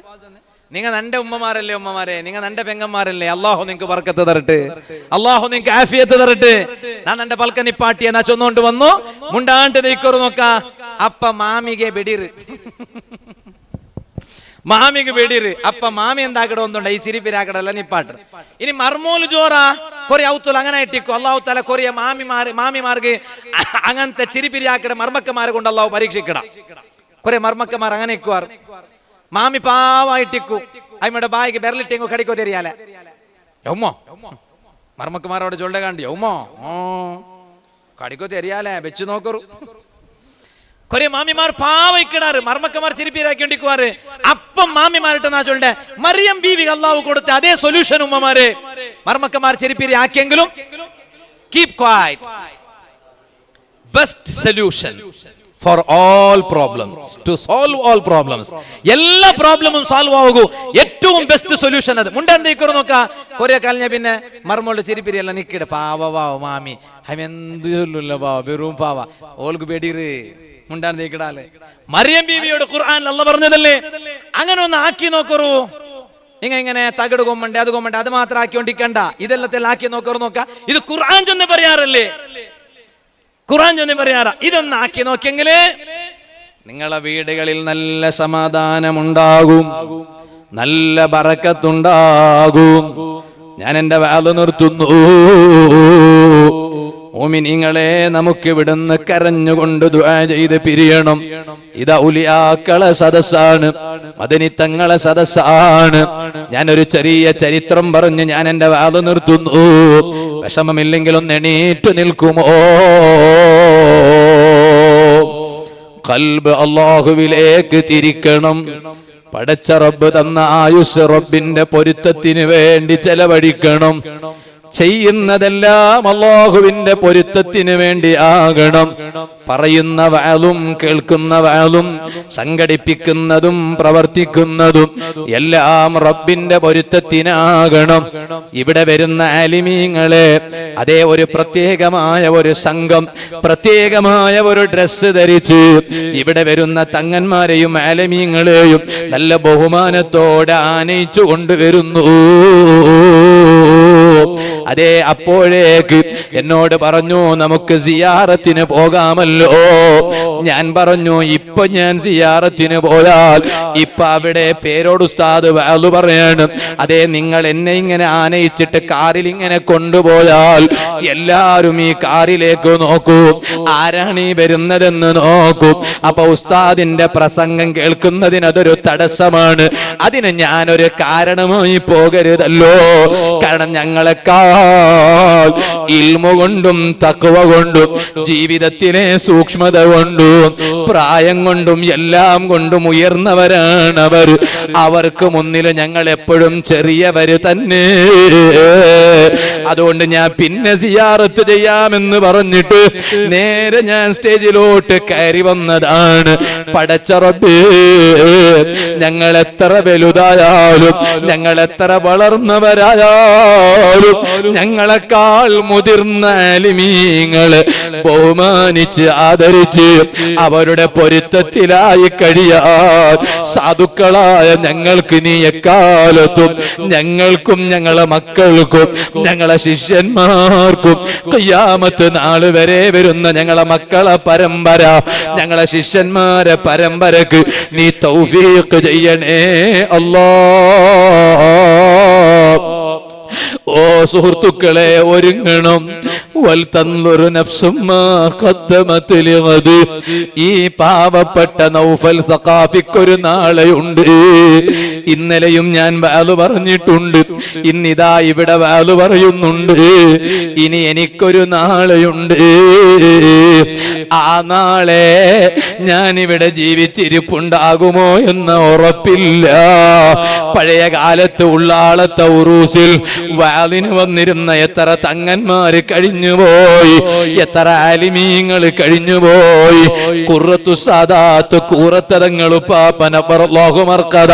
നിങ്ങൾ നന്റെ ഉമ്മമാരല്ലേ ഉമ്മമാരെ, നിങ്ങൾ നന്റെ പെങ്ങന്മാരല്ലേ. അള്ളാഹു നിങ്ങൾക്ക് ബർക്കത്ത് തരട്ടെ, അള്ളാഹു നിങ്ങൾക്ക് ആഫിയത്ത് തരട്ടെ. ഞാൻ നന്റെ പൽക്ക നിപ്പാട്ടിയെ നാ ചൊന്നുകൊണ്ട് വന്നു മുണ്ടാണ്ട് നീക്കൊരു നോക്ക. അപ്പ മാമിಗೆ ಬೆಡಿರು അപ്പ മാമി എന്താക്കട ഒന്നുണ്ട ഈ ചിരിപ്പിരാക്കടല്ല നിപ്പാട്ട്. ഇനി മർമോല് ജോറ കൊറേ ഔത്തുൽ അങ്ങനെ ഇട്ടിക്കോ. അള്ളാഹു തആല കൊറിയ മാമിമാർക്ക് അങ്ങനത്തെ ചിരിപ്പിരാക്കട മർമക്കന്മാരെ കൊണ്ട് അള്ളാഹു പരീക്ഷിക്കണം. കൊറേ മർമക്കന്മാർ അങ്ങനെ ഇക്കുവാർ. മാമി പാവായിട്ടിക്കു അമ്മയുടെ ബായിക്ക് ബെരലിട്ടിങ്ങോ കടിക്കോ തെരിയാലെ യൗമോ മർമക്കന്മാരോട് ചൊല്ല കണ്ടി യൗമോ കടിക്കോ തെരിയാലെ വെച്ച് നോക്കറു. കൊറേ മാമിമാർ പാവയ്ക്കിടാറ് മർമക്കന്മാർ ചിരിപ്പിരാക്കിണ്ടിക്കുവാറ്. അപ്പം മാമിമാരിട്ട് നാ ചൊല്ലേ മറിയം ബീവി അള്ളാഹു കൊടുത്ത അതേ സൊല്യൂഷൻ ഉമ്മമാരെ മർമക്കന്മാർ ചിരിപ്പിരി ആക്കിയെങ്കിലും keep quiet. Best solution for all problems, to solve all problems. എല്ലാ പ്രോബ്ലമും സോൾവ് ആകൂ. ഏറ്റവും ബെസ്റ്റ് സൊല്യൂഷൻ അത്. മുണ്ടാണ്ട് നിൽക്കറു നോക്ക. കൊറേ കാലിഞ്ഞ പിന്നെ മർമോളുടെ ചിരിപ്പിരിയല്ല നിക്കടെ പാവാവോ മാമി എന്ത് ചൊല്ലൂല്ല പാവ വെറും പാവ ഓൾക്ക് പേടിറ് മുണ്ടാണ്ട് നിൽക്കടാല്. മറിയം ബീവിയോട് ഖുർആൻ അല്ലാഹു പറഞ്ഞതല്ലേ അങ്ങനെ ഒന്ന് ആക്കി നോക്കറു. ഇങ്ങനെ തകട് കൊമ്മണ്ടേ അത് കൊമ്മണ്ടേ അത് മാത്രം ആക്കിക്കൊണ്ടിരിക്കണ്ട, ഇതെല്ലാത്തിൽ ആക്കി നോക്കറു നോക്ക. ഇത് ഖുർആൻ ചൊന്ന് പറയാറല്ലേ, ഖുർആൻ ചൊല്ലി പറയാറ. ഇതൊന്ന് ആക്കി നോക്കിയെങ്കില് നിങ്ങളെ വീടുകളിൽ നല്ല സമാധാനമുണ്ടാകും, നല്ല ബറക്കത്തുണ്ടാകും. ഞാൻ എന്റെ വാല് നിർത്തുന്നു. മുഅ്മിനീങ്ങളെ നമുക്ക് ഇവിടുന്ന് കരഞ്ഞുകൊണ്ട് ദുആ ചെയ്ത് പിരിയണം. ഇത് ഔലിയാക്കളെ സദസ്സാണ്, മദനിത്തങ്ങളെ സദസ്സാണ്. ഞാനൊരു ചെറിയ ചരിത്രം പറഞ്ഞ് ഞാൻ എന്റെ വാല് നിർത്തുന്നു. വിഷമമില്ലെങ്കിലും എണീറ്റ് നിൽക്കുമോ? ഖൽബ് അല്ലാഹുവിലേക്ക് തിരിക്കണം. പടച്ച റബ്ബ് തന്ന ആയുസ് റബ്ബിന്റെ പൊരുത്തത്തിന് വേണ്ടി ചെലവഴിക്കണം. ചെയ്യുന്നതെല്ലാം അല്ലാഹുവിന്റെ പൊരുത്തത്തിന് വേണ്ടി ആകണം. പറയുന്ന വഅലും കേൾക്കുന്ന വഅലും സംഘടിപ്പിക്കുന്നതും പ്രവർത്തിക്കുന്നതും എല്ലാം റബ്ബിന്റെ പൊരുത്തത്തിനാകണം. ഇവിടെ വരുന്ന ആലിമീങ്ങളെ അതേ ഒരു പ്രത്യേകമായ ഒരു സംഘം പ്രത്യേകമായ ഒരു ഡ്രസ്സ് ധരിച്ച് ഇവിടെ വരുന്ന തങ്ങന്മാരെയും ആലിമീങ്ങളെയും നല്ല ബഹുമാനത്തോടെ ആനയിച്ചു കൊണ്ടുവരുന്നു. അതെ അപ്പോഴേക്ക് എന്നോട് പറഞ്ഞു നമുക്ക് സിയാറത്തിന് പോകാമല്ലോ. ഞാൻ പറഞ്ഞു ഇപ്പൊ ഞാൻ സിയാറത്തിന് പോയാൽ ഇപ്പൊ അവിടെ പേരോട് ഉസ്താദ് വഅദ് പറയാണ്. അതെ നിങ്ങൾ എന്നെ ഇങ്ങനെ ആനയിച്ചിട്ട് കാറിൽ ഇങ്ങനെ കൊണ്ടുപോയാൽ എല്ലാരും ഈ കാറിലേക്ക് നോക്കൂ, ആരാണ് ഈ വരുന്നതെന്ന് നോക്കൂ. അപ്പൊ ഉസ്താദിന്റെ പ്രസംഗം കേൾക്കുന്നതിന് അതൊരു തടസ്സമാണ്. അതിന് ഞാനൊരു കാരണമായി പോകരുതല്ലോ. കാരണം ഞങ്ങളെക്കാൾ ഇൽമു കൊണ്ടും തഖ്വ കൊണ്ടും ജീവിതത്തിലെ സൂക്ഷ്മത കൊണ്ടും പ്രായം കൊണ്ടും എല്ലാം കൊണ്ടും ഉയർന്നവരാണ് അവർ. അവർക്ക് മുന്നിൽ ഞങ്ങൾ എപ്പോഴും ചെറിയവര് തന്നെ. അതുകൊണ്ട് ഞാൻ പിന്നെ സിയാറത്ത് ചെയ്യാമെന്ന് പറഞ്ഞിട്ട് നേരെ ഞാൻ സ്റ്റേജിലോട്ട് കയറി വന്നതാണ്. പടച്ച റബ്ബേ, ഞങ്ങൾ എത്ര വലുതായാലും ഞങ്ങൾ എത്ര വളർന്നവരായാലും ഞങ്ങളെക്കാൾ മുതിർന്ന ആലിമീങ്ങളെ ബഹുമാനിച്ച് ആദരിച്ച് അവരുടെ പൊരുത്തത്തിലായി കഴിയാൻ സാധുക്കളായ ഞങ്ങൾക്ക് നീ എക്കാലത്തും ഞങ്ങൾക്കും ഞങ്ങളെ മക്കൾക്കും ഞങ്ങളെ ശിഷ്യന്മാർക്കും ഖിയാമത്ത് നാൾ വരെ വരുന്ന ഞങ്ങളെ മക്കളെ പരമ്പര, ഞങ്ങളെ ശിഷ്യന്മാരെ പരമ്പരക്ക് നീ തൗഫീഖ് ചെയ്യണേ അല്ലാഹ്. ഓ സുഹൃത്തുക്കളെ, ഒരുങ്ങണം. ഈ പാവപ്പെട്ട നൗഫൽ സഖാഫിക്കൊരു നാളെയുണ്ട്. ഇന്നലെയും ഞാൻ വാല് പറഞ്ഞിട്ടുണ്ട്, ഇന്നിതാ ഇവിടെ വാല് പറയുന്നുണ്ട്. ഇനി എനിക്കൊരു നാളെയുണ്ട്. ആ നാളെ ഞാനിവിടെ ജീവിച്ചിരിപ്പുണ്ടാകുമോ എന്ന ഉറപ്പില്ല. പഴയ കാലത്ത് ഉള്ളാളത്തെ ഉറൂസിൽ വാലിന് വന്നിരുന്ന എത്ര തങ്ങന്മാര് കഴിഞ്ഞുപോയി, എത്ര ആലിമീങ്ങൾ കഴിഞ്ഞുപോയി. ഖുറത്തു സാദാത്ത് കൂറത്തതങ്ങൾ പാപ്പനബറല്ലാഹുമർക്കദ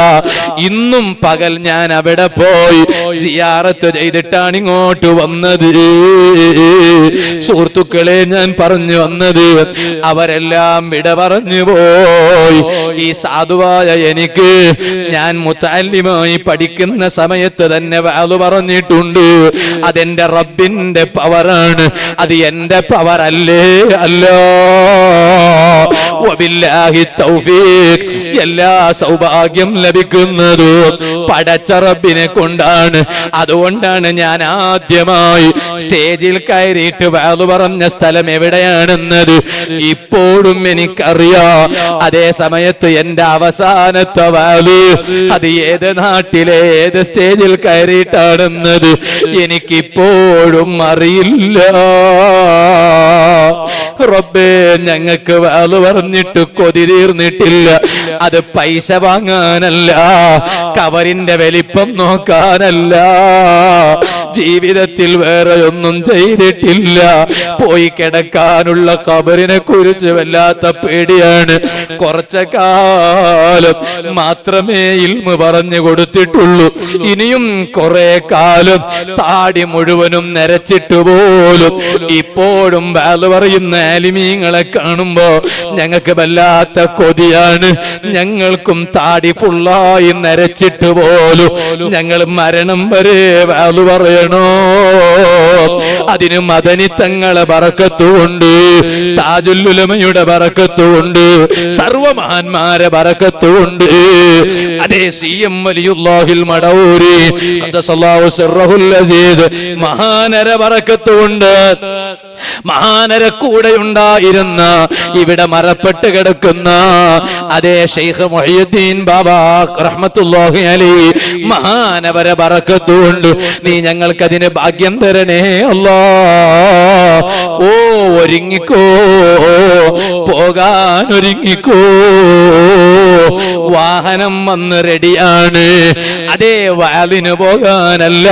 ഇന്നും പകൽ ഞാൻ അവിടെ പോയി സിയാറത്ത് ചെയ്തിട്ടാണ് ഇങ്ങോട്ട് വന്നത്. സുഹൃത്തുക്കളെ, ഞാൻ പറഞ്ഞു വന്നത് അവരെല്ലാം വിട പറഞ്ഞു പോയി. ഈ സാധുവായ എനിക്ക് ഞാൻ മുതഅല്ലിമായി പഠിക്കുന്ന സമയത്ത് തന്നെ വാള് പറഞ്ഞിട്ടുണ്ട്, അതെന്റെ റബ്ബിന്റെ പവറാണ്, അത് എന്റെ പവർ അല്ലേ അല്ല. വബില്ലാഹി തൗഫീഖ്. എല്ലാ സൗഭാഗ്യം ലഭിക്കുന്നതും പടച്ച റബ്ബിനെ കൊണ്ടാണ്. അതുകൊണ്ടാണ് ഞാൻ ആദ്യമായി സ്റ്റേജിൽ കയറിയിട്ട് വാള് പറഞ്ഞ സ്ഥലം എവിടെയാണെന്നത് ഇപ്പോഴും എനിക്കറിയാം. അതേ സമയത്ത് എന്റെ അവസാനത്തെ വാല് അത് ഏത് നാട്ടിലെ ഏത് സ്റ്റേജിൽ കയറിയിട്ടാണെന്നത് എനിക്കിപ്പോഴും അറിയില്ല. റബ്ബേ, ഞങ്ങൾക്ക് വാള് പറഞ്ഞിട്ട് കൊതി തീർന്നിട്ടില്ല. അത് പൈസ വാങ്ങാനല്ല, കവറിന്റെ വലിപ്പം നോക്കാനല്ല, ജീവിതത്തിൽ വേറെ ഒന്നും ചെയ്തിട്ടില്ല. പോയി കിടക്കാനുള്ള ഖബറിനെ കുറിച്ച് വല്ലാത്ത പേടിയാണ്. കുറച്ചു കാലം മാത്രമേ ഇൽമു പറഞ്ഞു കൊടുത്തിട്ടുള്ളൂ. ഇനിയും കുറെ കാലം താടി മുഴുവനും നരച്ചിട്ട് പോലും ഇപ്പോഴും വാള് പറയുന്ന ആലിമീങ്ങളെ കാണുമ്പോ ഞങ്ങൾക്ക് വല്ലാത്ത കൊതിയാണ്. ഞങ്ങൾക്കും താടി ഫുള്ളായി നരച്ചിട്ട് പോലും ഞങ്ങൾ മരണം വരെ വാള് പറയണോ? അതിന് മദനിത്തങ്ങളെ ബറക്കത്തുണ്ട്, താജുൽ ഉലമയുടെ ബറക്കത്തുണ്ട്, സർവമഹാന്മാരെ ബറക്കത്തുണ്ട്. അതേ സി.എം. വലിയുല്ലാഹിൽ മടവൂരി ഖദ്ദസല്ലാഹു സിർറഹുൽ അസീദ് മഹാനരെ ബറക്കത്തുണ്ട്. മഹാനരെ കൂടെ ഉണ്ടായിരുന്ന ഇവിടെ മറപ്പെട്ട് കിടക്കുന്ന അതേ ശൈഖ് മുഹയ്യിദ്ദീൻ ബാബ റഹ്മത്തുള്ളാഹി അലൈഹി മഹാനവരെ ബറക്കത്തുണ്ട്. നീ ഞങ്ങൾക്കതിന് ഭാഗ്യം തരണേ അല്ലാഹ്. ഓ, ഒരുങ്ങിക്കോ, പോകാൻ ഒരുങ്ങിക്കോ. വാഹനം വന്ന് റെഡിയാണ്. അതേ വാലിന് പോകാനല്ല,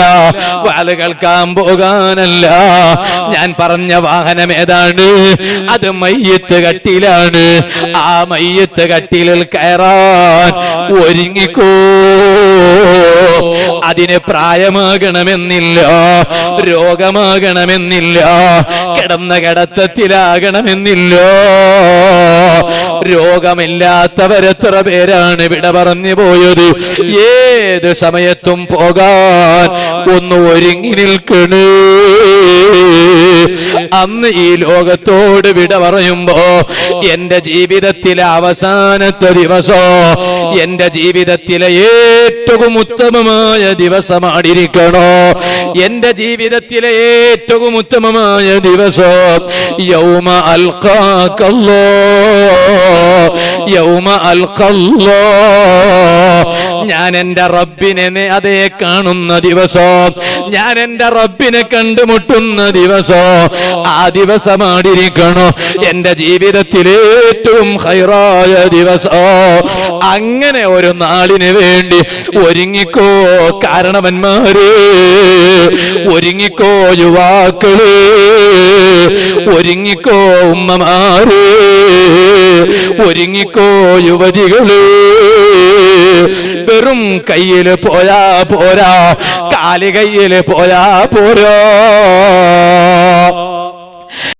വാല് കേൾക്കാൻ പോകാനല്ല. ഞാൻ പറഞ്ഞ വാഹനം ഏതാണ്? അത് മയ്യത്ത് കട്ടിലാണ്. ആ മയ്യത്ത് കട്ടിലിൽ കയറാൻ ഒരുങ്ങിക്കോ. അതിന് പ്രായമാകണമെന്നില്ല, രോഗമാകണമെന്നില്ല, കിടന്ന കിടത്തത്തിലാകണമെന്നില്ല. രോഗമില്ലാത്തവരെത്ര പേരാണ് വിട പറഞ്ഞു പോയത്. ഏത് സമയത്തും പോകാൻ ഒന്ന് ഒരുങ്ങി നിൽക്കണേ. അന്ന് ഈ ലോകത്തോട് വിട പറയുമ്പോ എന്റെ ജീവിതത്തിലെ അവസാനത്തെ ദിവസോ എന്റെ ജീവിതത്തിലെ ഏറ്റവും ഉത്തമമായ ദിവസമായിരിക്കണോ? എന്റെ ജീവിതത്തിലെ ഏറ്റവും ഉത്തമമായ ദിവസം യൗമ അൽഖാകല്ലാഹ് യൗമ അൽഖല്ലാ, ഞാൻ എൻ്റെ റബ്ബിനെ അതേ കാണുന്ന ദിവസം, ഞാൻ എൻ്റെ റബ്ബിനെ കണ്ടുമുട്ടുന്ന ദിവസം, ആ ദിവസമായിരിക്കണം എൻ്റെ ജീവിതത്തിലെ ഏറ്റവും ഖൈറായ ദിവസം. അങ്ങനെ ഒരു നാളിന് വേണ്ടി ഒരുങ്ങിക്കോ കാരണവന്മാരെ, ഒരുങ്ങിക്കോ യുവാക്കളെ, ഒരുങ്ങിക്കോ ഉമ്മമാരെ, ഒരുങ്ങിക്കോ യുവതികളെ. വെറും കയ്യിൽ പോയാ പോരാ, കാല് കയ്യിൽ പോയാ പോരാ.